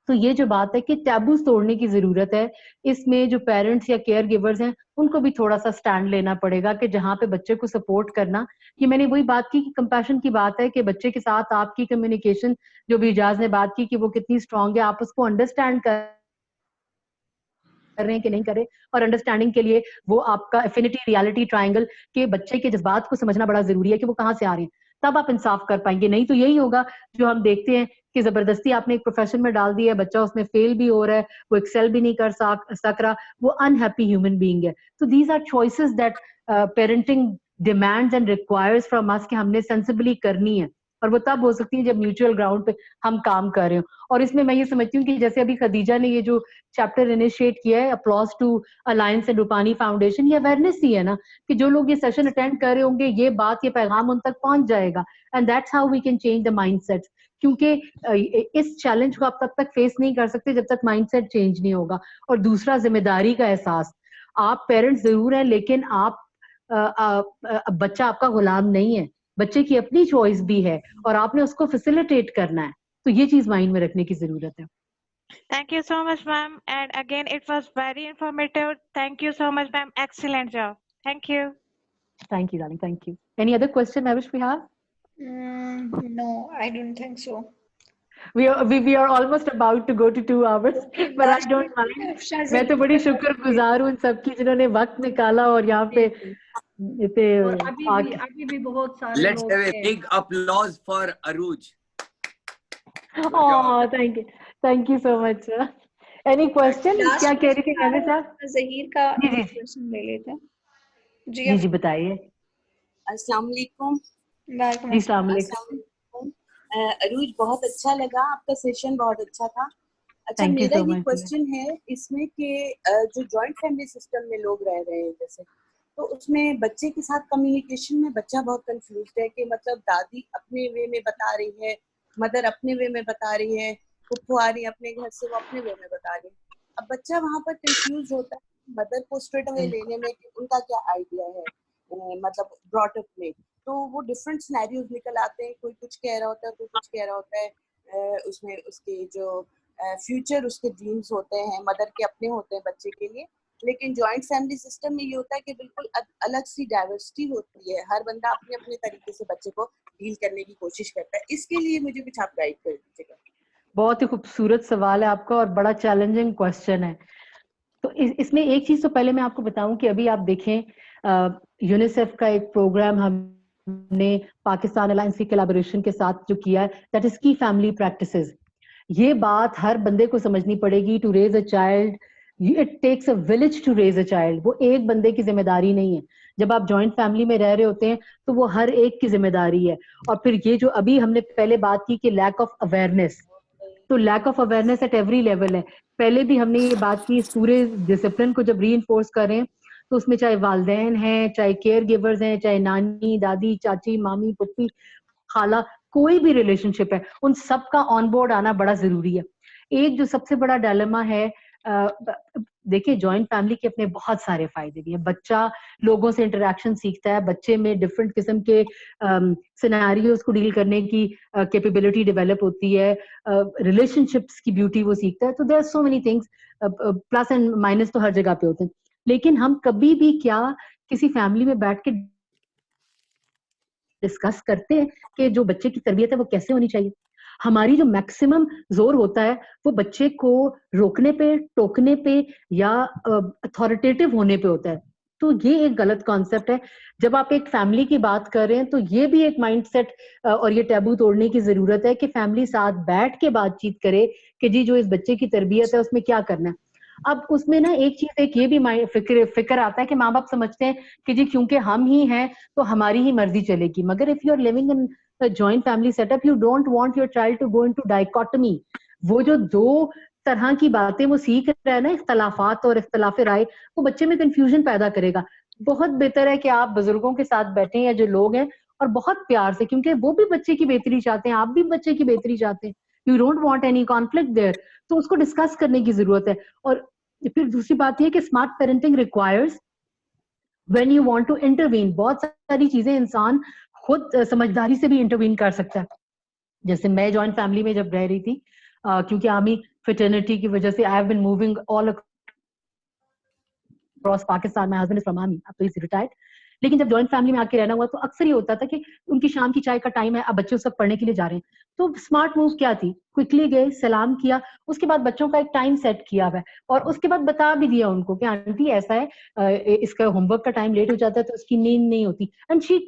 तो ये जो बात है कि टैबूज तोड़ने की जरूरत है, इसमें जो पेरेंट्स या केयर गिवर्स हैं उनको भी थोड़ा सा स्टैंड लेना पड़ेगा कि जहाँ पे बच्चे को सपोर्ट करना, कि मैंने वही बात की कि कंपैशन की बात है कि बच्चे के साथ आपकी कम्युनिकेशन, जो भी इजाज ने बात की कि वो कितनी स्ट्रांग है, आप उसको अंडरस्टैंड कर रहे हैं कि नहीं करे, और अंडरस्टैंडिंग के लिए वो आपका एफिनिटी रियलिटी ट्रायंगल के बच्चे के जज्बात को समझना बड़ा जरूरी है कि वो कहाँ से आ रहे हैं, तब आप इंसाफ कर पाएंगे। नहीं तो यही होगा जो हम देखते हैं कि जबरदस्ती आपने एक प्रोफेशन में डाल दिया है, बच्चा उसमें फेल भी हो रहा है, वो एक्सेल भी नहीं कर सक रहा, वो अनहैप्पी ह्यूमन बीइंग है। तो these are choices that parenting demands and requires from us कि हमने सेंसिबली करनी है, और वो तब हो सकती है जब म्यूचुअल ग्राउंड पे हम काम कर रहे हो। और इसमें मैं ये समझती हूँ कि जैसे अभी खदीजा ने ये जो चैप्टर इनिशिएट किया है, applause to Alliance and Rupani Foundation, ये अवेयरनेस ही है ना कि जो लोग ये सेशन अटेंड कर रहे होंगे, ये बात, ये पैगाम उन तक पहुंच जाएगा, and that's how we can change the mindset. क्योंकि इस चैलेंज को आप तब तक फेस नहीं कर सकते जब तक माइंडसेट चेंज नहीं होगा। और दूसरा, जिम्मेदारी का एहसास। आप पेरेंट्स जरूर हैं, लेकिन आप बच्चा आपका गुलाम नहीं है, बच्चे की अपनी चॉइस भी है और आपने उसको फैसिलिटेट करना है। तो ये चीज माइंड में रखने की जरूरत है। Thank you so much, ma'am. And again, it was very informative. Thank you so much, ma'am. Excellent job. Thank you. Thank you, darling. Thank you. Any other question, Mavish, we have? No, I don't think so. We are almost about to go to 2 hours, but I don't mind. मैं तो बड़ी शुक्रगुजार हूँ सबकी जिन्होंने वक्त निकाला और यहाँ पे अभी भी बहुत सारे Let's have a big applause for Aruj. Oh, thank you so much, sir. Any question? क्या कह रही थी मैंने साहब? ज़हीर का क्वेश्चन ले लेते हैं। जी बताइए। अस्सलाम वालेकुम। जी अस्सलाम वालेकुम। अरूज, बहुत अच्छा लगा, आपका सेशन बहुत अच्छा था। अच्छा, मेरा ये क्वेश्चन है इसमें कि जो जॉइंट फैमिली सिस्टम में लोग रह रहे हैं जैसे, तो उसमें बच्चे के साथ कम्युनिकेशन में बच्चा बहुत कंफ्यूज्ड है कि मतलब दादी अपने वे में बता रही है, मदर अपने वे में बता रही है, फुफ्फू आ रही है अपने घर से, वो अपने वे में बता रही है। अब बच्चा वहाँ पर कंफ्यूज होता है मदर को स्ट्रेट अवे लेने में कि उनका क्या आइडिया है, मतलब ब्रॉट अप में, तो वो डिफरेंट सिनेरियोज निकल आते हैं, कोई कुछ कह रहा होता है, कोई कुछ कह रहा होता है, उसमें उसके जो फ्यूचर उसके ड्रीम्स होते हैं, मदर के अपने होते हैं बच्चे के लिए। लेकिन जॉइंट फैमिली सिस्टम में ये होता है कि बिल्कुल अलग सी डाइवर्सिटी होती है, हर बंदा अपने अपने तरीके से बच्चे को डील करने की कोशिश करता है। इसके लिए मुझे कुछ आप गाइड कर दीजिएगा। बहुत ही खूबसूरत सवाल है आपका और बड़ा चैलेंजिंग क्वेश्चन है। तो इसमें एक चीज तो पहले मैं आपको बताऊं कि अभी आप देखें यूनिसेफ का एक प्रोग्राम हमने पाकिस्तान अलायंस की कोलैबोरेशन के साथ जो किया है, दैट इज की फैमिली प्रैक्टिसेस। ये बात हर बंदे को समझनी पड़ेगी। To raise a child, it takes a village to raise a child. वो एक बंदे की जिम्मेदारी नहीं है। जब आप जॉइंट फैमिली में रह रहे होते हैं तो वो हर एक की जिम्मेदारी है। और फिर ये जो अभी हमने पहले बात की कि लैक ऑफ अवेयरनेस, तो lack of awareness at every level है। पहले भी हमने ये बात की, इस पूरे डिसिप्लिन को जब री इन्फोर्स करें तो उसमें चाहे वालदैन हैं, चाहे केयर गिवर्स हैं, चाहे नानी, दादी, चाची, मामी, पुप्पी, खाला, कोई भी रिलेशनशिप है, उन सब का ऑन बोर्ड आना बड़ा जरूरी है। एक जो सबसे बड़ा डायलेमा है, देखिए जॉइंट फैमिली के अपने बहुत सारे फायदे भी हैं। बच्चा लोगों से इंटरेक्शन सीखता है, बच्चे में डिफरेंट किस्म के सिनेरियोज को डील करने की कैपेबिलिटी डेवलप होती है, रिलेशनशिप्स की ब्यूटी वो सीखता है। तो there are so many things, plus and minus तो हर जगह पे होते हैं, लेकिन हम कभी भी क्या किसी फैमिली में बैठ के डिस्कस करते हैं कि जो बच्चे की तरबियत है वो कैसे होनी चाहिए? हमारी जो मैक्सिमम जोर होता है वो बच्चे को रोकने पे, टोकने पे या अथॉरिटेटिव होने पे होता है। तो ये एक गलत कॉन्सेप्ट है। जब आप एक फैमिली की बात कर रहे हैं तो ये भी एक माइंडसेट और ये टैबू तोड़ने की जरूरत है कि फैमिली साथ बैठ के बातचीत करे कि जी जो इस बच्चे की तरबियत है उसमें क्या करना है। अब उसमें ना एक चीज, एक ये भी फिक्र आता है कि माँ बाप समझते हैं कि जी क्योंकि हम ही हैं तो हमारी ही मर्जी चलेगी, मगर if you are living in joint family setup you don't want your child to go into dichotomy. वो जो दो तरह की बातें वो सीख रहा है ना, इख्तलाफात और इख्तलाफ राय, वो बच्चे में कंफ्यूजन पैदा करेगा। बहुत बेहतर है कि आप बुजुर्गों के साथ बैठे या जो लोग हैं और बहुत प्यार से, क्योंकि वो भी बच्चे की बेहतरी चाहते हैं, आप भी बच्चे की बेहतरी चाहते हैं, you don't want any conflict there, तो उसको डिस्कस करने की जरूरत है। और फिर दूसरी बात यह कि smart parenting requires when you want to intervene. बहुत सारी चीजें इंसान खुद समझदारी से भी इंटरवीन कर सकता है। जैसे मैं जॉइंट फैमिली में जब रह रही थी, क्योंकि आर्मी फ्रेटर्निटी की वजह से I have been moving all across Pakistan, my husband is from army, अब तो इज रिटायर्ड, लेकिन जब जॉइंट फैमिली में आके रहना हुआ तो अक्सर ये होता था कि उनकी शाम की चाय का टाइम है, अब बच्चे उस वक्त पढ़ने के लिए जा रहे हैं, तो स्मार्ट मूव क्या थी, क्विकली गए, सलाम किया, उसके बाद बच्चों का एक टाइम सेट किया हुआ है और उसके बाद बता भी दिया उनको कि आंटी ऐसा है, इसका होमवर्क का टाइम लेट हो जाता है तो उसकी नींद नहीं होती, and she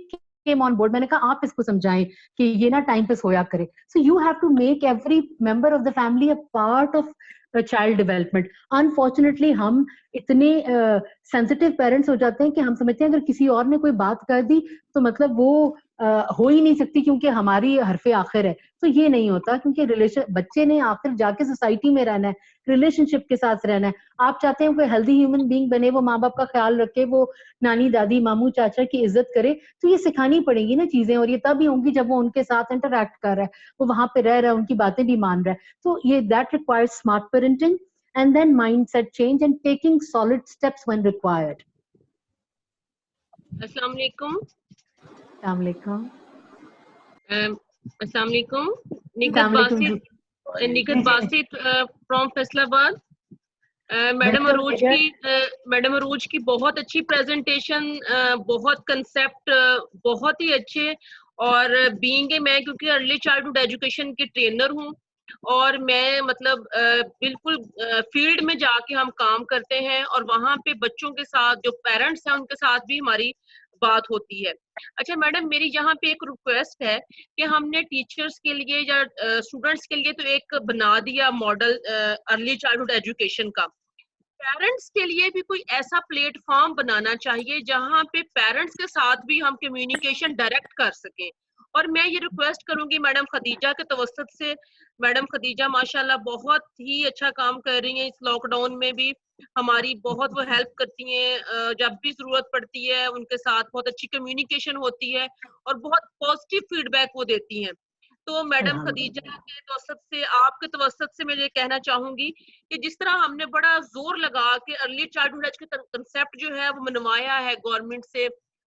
came on board. मैंने कहा आप इसको समझाएं कि ये ना टाइम पे सोया करे। So you have to make every member of the family a part of child development. Unfortunately हम इतने सेंसिटिव पेरेंट्स हो जाते हैं कि हम समझते हैं अगर किसी और ने कोई बात कर दी तो मतलब वो हो ही नहीं सकती क्योंकि हमारी हरफे आखिर है। तो ये नहीं होता, क्योंकि रिलेशन, बच्चे ने आखिर जाके सोसाइटी में रहना है, रिलेशनशिप के साथ रहना है। आप चाहते हैं कोई हेल्दी ह्यूमन बीइंग बने, वो माँ बाप का ख्याल रखे, वो नानी दादी मामू चाचा की इज्जत करे, तो ये सिखानी पड़ेगी ना चीजें, और ये तभी होंगी जब वो उनके साथ इंटरैक्ट कर रहा है, वो वहां पे रह रहा है, उनकी बातें भी मान रहा है। तो ये that requires smart parenting and then mindset change and taking solid steps when required. अस्सलाम वालेकुम। अस्सलाम वालेकुम। अस्सलाम वालेकुम। निगत बासित फ्रॉम फैसलाबाद। मैडम अरूज की बहुत अच्छी प्रेजेंटेशन, बहुत कंसेप्ट बहुत ही अच्छे, और बीइंग मैं क्योंकि अर्ली चाइल्डहुड एजुकेशन की ट्रेनर हूँ और मैं मतलब बिल्कुल फील्ड में जाके हम काम करते हैं और वहाँ पे बच्चों के साथ जो पेरेंट्स हैं उनके साथ भी हमारी बात होती है। अच्छा मैडम, मेरी यहाँ पे एक रिक्वेस्ट है कि हमने टीचर्स के लिए या स्टूडेंट्स के लिए तो एक बना दिया मॉडल अर्ली चाइल्डहुड एजुकेशन का, पेरेंट्स के लिए भी कोई ऐसा प्लेटफॉर्म बनाना चाहिए जहाँ पे पेरेंट्स के साथ भी हम कम्युनिकेशन डायरेक्ट कर सकें। और मैं ये रिक्वेस्ट करूंगी मैडम खदीजा के तवस्सुत से, मैडम खदीजा माशाल्लाह बहुत ही अच्छा काम कर रही हैं, इस लॉकडाउन में भी हमारी बहुत वो हेल्प करती हैं, जब भी जरूरत पड़ती है उनके साथ बहुत अच्छी कम्युनिकेशन होती है और बहुत पॉजिटिव फीडबैक वो देती हैं। तो मैडम खदीजा के तवस्सुत से, आपके तवस्सुत से मैं ये कहना चाहूंगी कि जिस तरह हमने बड़ा जोर लगा के अर्ली चाइल्डहुड एजुकेशन कंसेप्ट जो है वो मनवाया है, गवर्नमेंट से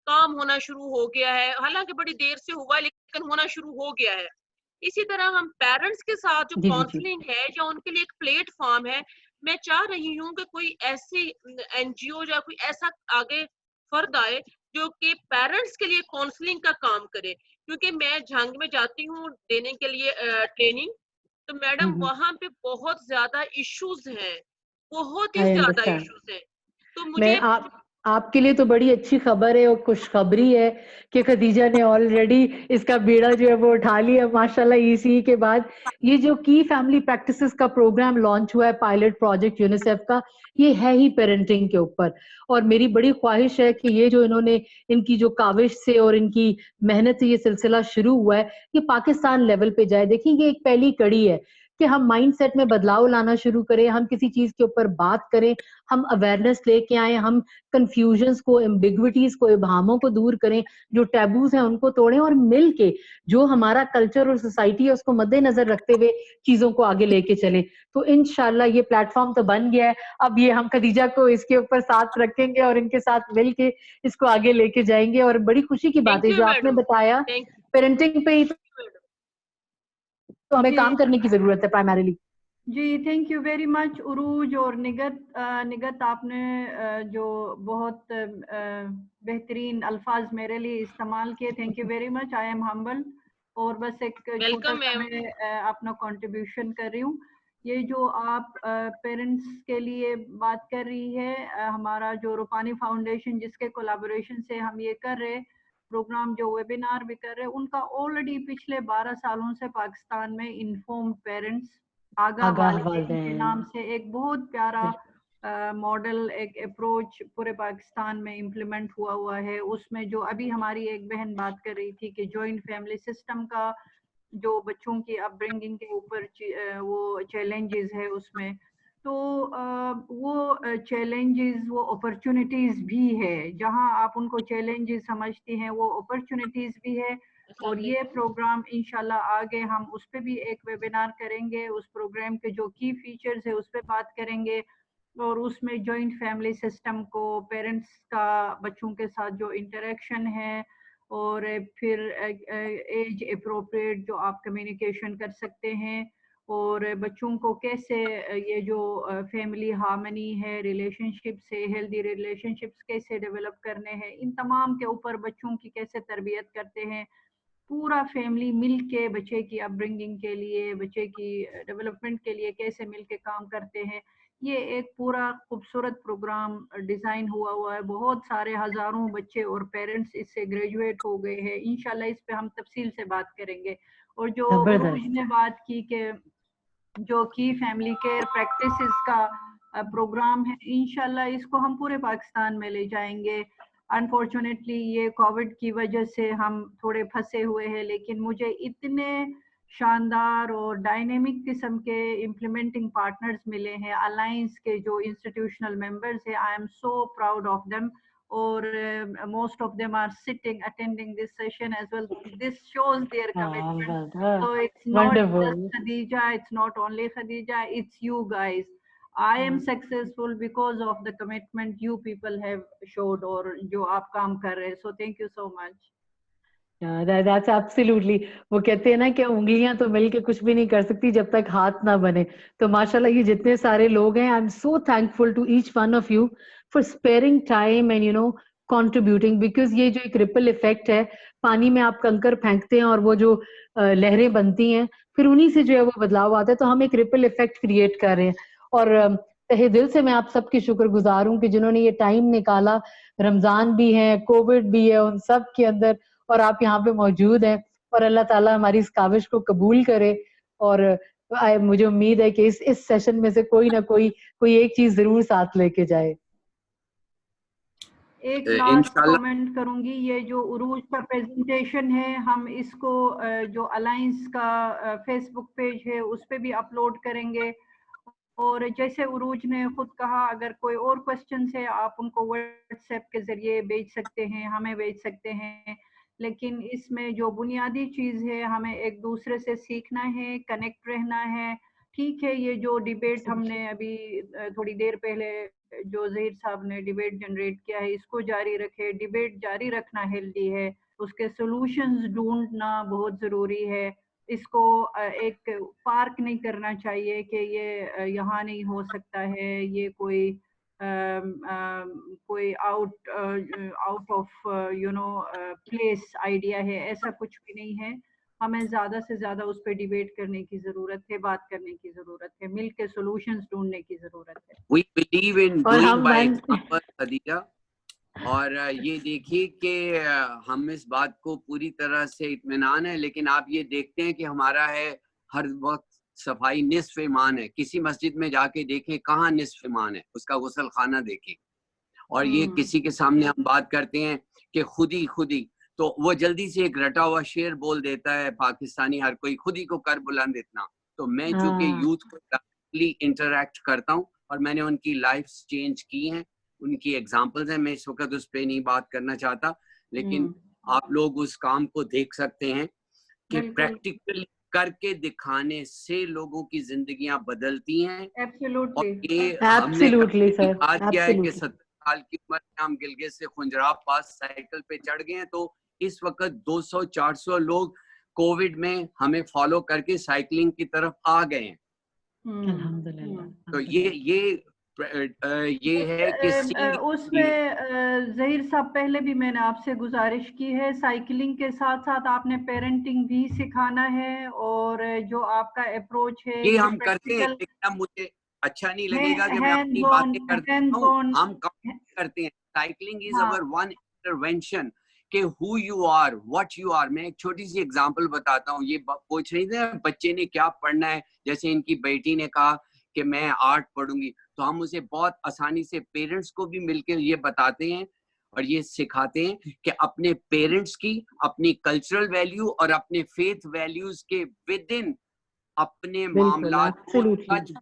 काम होना शुरू हो गया है, हालांकि बड़ी देर से हुआ लेकिन होना शुरू हो गया है। इसी तरह हम पेरेंट्स के साथ जो काउंसलिंग है या उनके लिए एक प्लेटफॉर्म है, मैं चाह रही हूँ कि कोई ऐसी एनजीओ या कोई ऐसा आगे फर्द आए जो कि पेरेंट्स के लिए काउंसलिंग का काम करे, क्योंकि मैं झांग में जाती हूँ देने के लिए ट्रेनिंग, तो मैडम वहां पे बहुत ज्यादा इश्यूज हैं, बहुत ही ज्यादा इश्यूज हैं। तो मुझे आपके लिए तो बड़ी अच्छी खबर है और खुशखबरी है कि खदीजा ने ऑलरेडी इसका बीड़ा जो है वो उठा लिया माशाल्लाह। ईसी के बाद ये जो की फैमिली प्रैक्टिसेस का प्रोग्राम लॉन्च हुआ है, पायलट प्रोजेक्ट यूनिसेफ का, ये है ही पेरेंटिंग के ऊपर। और मेरी बड़ी ख्वाहिश है कि ये जो इन्होंने, इनकी जो काविश से और इनकी मेहनत से ये सिलसिला शुरू हुआ है, ये पाकिस्तान लेवल पे जाए। देखिए ये एक पहली कड़ी है कि हम माइंडसेट में बदलाव लाना शुरू करें, हम किसी चीज के ऊपर बात करें, हम अवेयरनेस लेके आए, हम कंफ्यूजन्स को, एम्बिग्विटीज को, इबहामों को दूर करें, जो टैबूज हैं उनको तोड़ें और मिल के जो हमारा कल्चर और सोसाइटी है उसको मद्देनजर रखते हुए चीजों को आगे लेके चले। तो इंशाल्लाह ये प्लेटफॉर्म तो बन गया है, अब ये हम खदीजा को इसके ऊपर साथ रखेंगे और इनके साथ मिल के इसको आगे लेके जाएंगे। और बड़ी खुशी की बात है जो आपने बताया पेरेंटिंग पे ही तो हमें काम करने की जरूरत है प्राइमरीली। जी thank you very much Urooj और निगत आपने जो बहुत बेहतरीन अल्फाज मेरे लिए इस्तेमाल किए, thank you very much, I am humble. और बस एक छोटा सा मैं अपना कंट्रीब्यूशन कर रही हूँ। ये जो आप पेरेंट्स के लिए बात कर रही है, हमारा जो रूपानी फाउंडेशन जिसके कोलैबोरेशन से हम ये कर रहे प्रोग्राम, जो वेबिनार भी कर रहे हैं, उनका ऑलरेडी पिछले 12 सालों से पाकिस्तान में इन्फॉर्म्ड पेरेंट्स, आगाह वालिदैन के नाम से एक बहुत प्यारा मॉडल, एक अप्रोच पूरे पाकिस्तान में इम्प्लीमेंट हुआ है। उसमें जो अभी हमारी एक बहन बात कर रही थी कि जॉइंट फैमिली सिस्टम का जो बच्चों की अपब्रिंगिंग के ऊपर वो चैलेंजेस है उसमें, तो वो चैलेंजेस वो अपॉर्चुनिटीज भी है, जहां आप उनको चैलेंजेस समझती हैं वो अपॉर्चुनिटीज भी है। और ये प्रोग्राम इंशाल्लाह आगे हम उस पर भी एक वेबिनार करेंगे, उस प्रोग्राम के जो की फीचर्स है उस पर बात करेंगे, और उसमें जॉइंट फैमिली सिस्टम को, पेरेंट्स का बच्चों के साथ जो इंटरेक्शन है, और फिर एज अप्रोप्रिएट जो आप कम्युनिकेशन कर सकते हैं, और बच्चों को कैसे ये जो फैमिली हार्मनी है, रिलेशनशिप से हेल्दी रिलेशनशिप्स कैसे डेवलप करने हैं, इन तमाम के ऊपर बच्चों की कैसे तरबियत करते हैं, पूरा फैमिली मिल के बच्चे की अपब्रिंगिंग के लिए, बच्चे की डेवलपमेंट के लिए कैसे मिल के काम करते हैं, ये एक पूरा खूबसूरत प्रोग्राम डिज़ाइन हुआ है। बहुत सारे हज़ारों बच्चे और पेरेंट्स इससे ग्रेजुएट हो गए हैं। इंशाल्लाह इस पे हम तफसील से बात करेंगे। और जो उरूज ने बात की कि जो की फैमिली केयर प्रैक्टिसेस का प्रोग्राम है, इंशाल्लाह इसको हम पूरे पाकिस्तान में ले जाएंगे। अनफॉर्चुनेटली ये कोविड की वजह से हम थोड़े फंसे हुए हैं, लेकिन मुझे इतने शानदार और डायनेमिक किस्म के इम्प्लीमेंटिंग पार्टनर्स मिले हैं, अलायंस के जो इंस्टीट्यूशनल मेंबर्स हैं, I am so proud of them, और most of them are sitting attending this session as well. This shows their commitment. So it's not just Khadija, it's not only Khadija, it's you guys. I am successful because of the commitment you people have showed और जो आप काम कर रहे हैं. So thank you so much. That's absolutely. वो कहते हैं ना कि उंगलियां तो मिलके कुछ भी नहीं कर सकती जब तक हाथ ना बने। तो माशाल्लाह ये जितने सारे लोग हैं, I'm so thankful to each one of you for sparing time and contributing, because ये जो एक रिपल इफेक्ट है, पानी में आप कंकर फेंकते हैं और वो जो लहरें बनती हैं, फिर उन्हीं से जो है वो बदलाव आता है। तो हम एक रिपल इफेक्ट क्रिएट कर रहे हैं। और तहे दिल से मैं आप सबकी शुक्रगुजार हूँ कि जिन्होंने ये टाइम निकाला, रमजान भी है, कोविड भी है, उन सब के अंदर, और आप यहाँ पे मौजूद हैं। और अल्लाह ताला हमारी इस काविश को कबूल करे। और मुझे उम्मीद है कि इस सेशन में से कोई ना कोई एक चीज जरूर साथ लेके जाए। एक लास्ट कमेंट करूंगी, ये जो उरूज का प्रेजेंटेशन है, हम इसको जो अलायंस का फेसबुक पेज है उस पे भी अपलोड करेंगे। और जैसे उरूज ने खुद कहा, अगर कोई और क्वेश्चन है आप उनको व्हाट्सएप के जरिए भेज सकते हैं, हमें भेज सकते हैं। लेकिन इसमें जो बुनियादी चीज़ है, हमें एक दूसरे से सीखना है, कनेक्ट रहना है। ठीक है, ये जो डिबेट हमने अभी थोड़ी देर पहले जो ज़हीर साहब ने डिबेट जनरेट किया है, इसको जारी रखे। डिबेट जारी रखना हेल्दी है, उसके सॉल्यूशंस ढूंढना बहुत ज़रूरी है। इसको एक पार्क नहीं करना चाहिए कि ये यहाँ नहीं हो सकता है, ये कोई आउट ऑफ प्लेस आइडिया है, ऐसा कुछ भी नहीं है। हमें ज्यादा से ज्यादा उस पर डिबेट करने की जरूरत है, बात करने की जरूरत है, मिलकर सॉल्यूशंस ढूंढने की जरूरत है। We believe in doing by example, Khadija. और ये देखिए कि हम इस बात को पूरी तरह से इत्मीनान है, लेकिन आप ये देखते हैं कि हमारा है हर वक्त सफाई निस्फ ईमान है। किसी मस्जिद में जाके देखें कहाँ निस्फ ईमान है, उसका गुसल खाना देखें। और ये किसी के सामने हम बात करते हैं कि खुदी, तो वो जल्दी से एक रटा हुआ शेर बोल देता है पाकिस्तानी हर कोई, खुदी को कर बुलंद इतना। तो मैं चूंकि यूथ को डायरेक्टली इंटरेक्ट करता हूँ और मैंने उनकी लाइफ चेंज की हैं, उनकी एग्जांपल्स हैं, मैं इस वक्त उस पर नहीं बात करना चाहता, लेकिन आप लोग उस काम को देख सकते हैं कि प्रैक्टिकली करके दिखाने से लोगों की जिंदगियां बदलती हैं। और ये हमने याद किया है कि 70 साल की उम्र में हम गिलगित से खुंजराब पास साइकिल पे चढ़ गए हैं, तो इस वक्त 200-400 लोग कोविड में हमें फॉलो करके साइकिलिंग की तरफ आ गए हैं। तो ये है कि उसमें ज़हीर साहब पहले भी मैंने आपसे गुजारिश की है, साइकिलिंग के साथ साथ आपने पेरेंटिंग भी सिखाना है, और जो आपका अप्रोच है ये हम करते हैं, लेकिन मुझे अच्छा नहीं लगेगा कि मैं अपनी बातें करता हूँ, हम करते हैं। Cycling is our one intervention कि who you are, what you are. मैं एक छोटी सी एग्जांपल बताता हूँ। ये पूछ रही थी बच्चे ने क्या पढ़ना है, जैसे इनकी बेटी ने कहा कि मैं आर्ट पढ़ूंगी, तो हम उसे बहुत आसानी से पेरेंट्स को भी मिलकर ये बताते हैं और ये सिखाते हैं कि अपने पेरेंट्स की, अपनी कल्चरल वैल्यू और अपने फेथ वैल्यूज के विद इन अपने मामलात को सच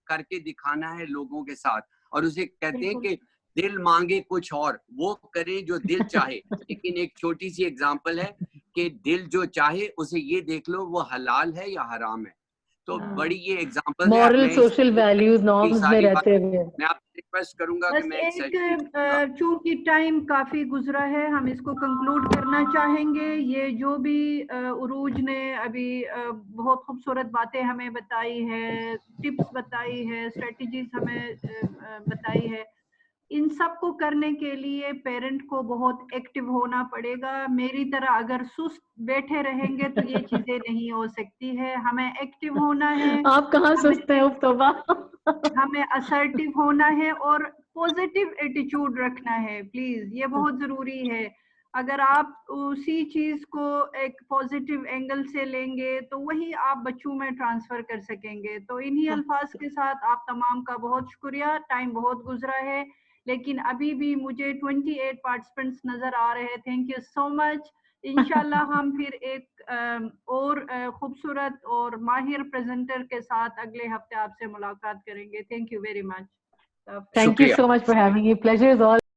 करके दिखाना है लोगों के साथ। और उसे कहते हैं कि दिल मांगे कुछ और, वो करें जो दिल चाहे। लेकिन एक छोटी सी एग्जांपल है कि दिल जो चाहे उसे ये देख लो वो हलाल है या हराम है। तो बड़ी ये example moral social values norms में रहते हुए मैं आपसे रिक्वेस्ट करूंगा कि मैं एक चूंकि टाइम काफी गुजरा है, हम इसको कंक्लूड करना चाहेंगे। ये जो भी उरूज ने अभी बहुत खूबसूरत बातें हमें बताई है, टिप्स बताई है, स्ट्रेटजीज हमें बताई है, इन सब को करने के लिए पेरेंट को बहुत एक्टिव होना पड़ेगा। मेरी तरह अगर सुस्त बैठे रहेंगे तो ये चीजें नहीं हो सकती है, हमें एक्टिव होना है। आप कहाँ सुस्त हैं तोबा? हमें असर्टिव होना है और पॉजिटिव एटीट्यूड रखना है, प्लीज, ये बहुत जरूरी है। अगर आप उसी चीज को एक पॉजिटिव एंगल से लेंगे तो वही आप बच्चों में ट्रांसफर कर सकेंगे। तो इन्हीं अल्फाज के साथ आप तमाम का बहुत शुक्रिया। टाइम बहुत गुजरा है, लेकिन अभी भी मुझे 28 पार्टिसिपेंट्स नजर आ रहे हैं। Thank you so much. इंशाल्लाह हम फिर एक और खूबसूरत और माहिर प्रेजेंटर के साथ अगले हफ्ते आपसे मुलाकात करेंगे। Thank you very much. Thank you so much for having me. Pleasure is all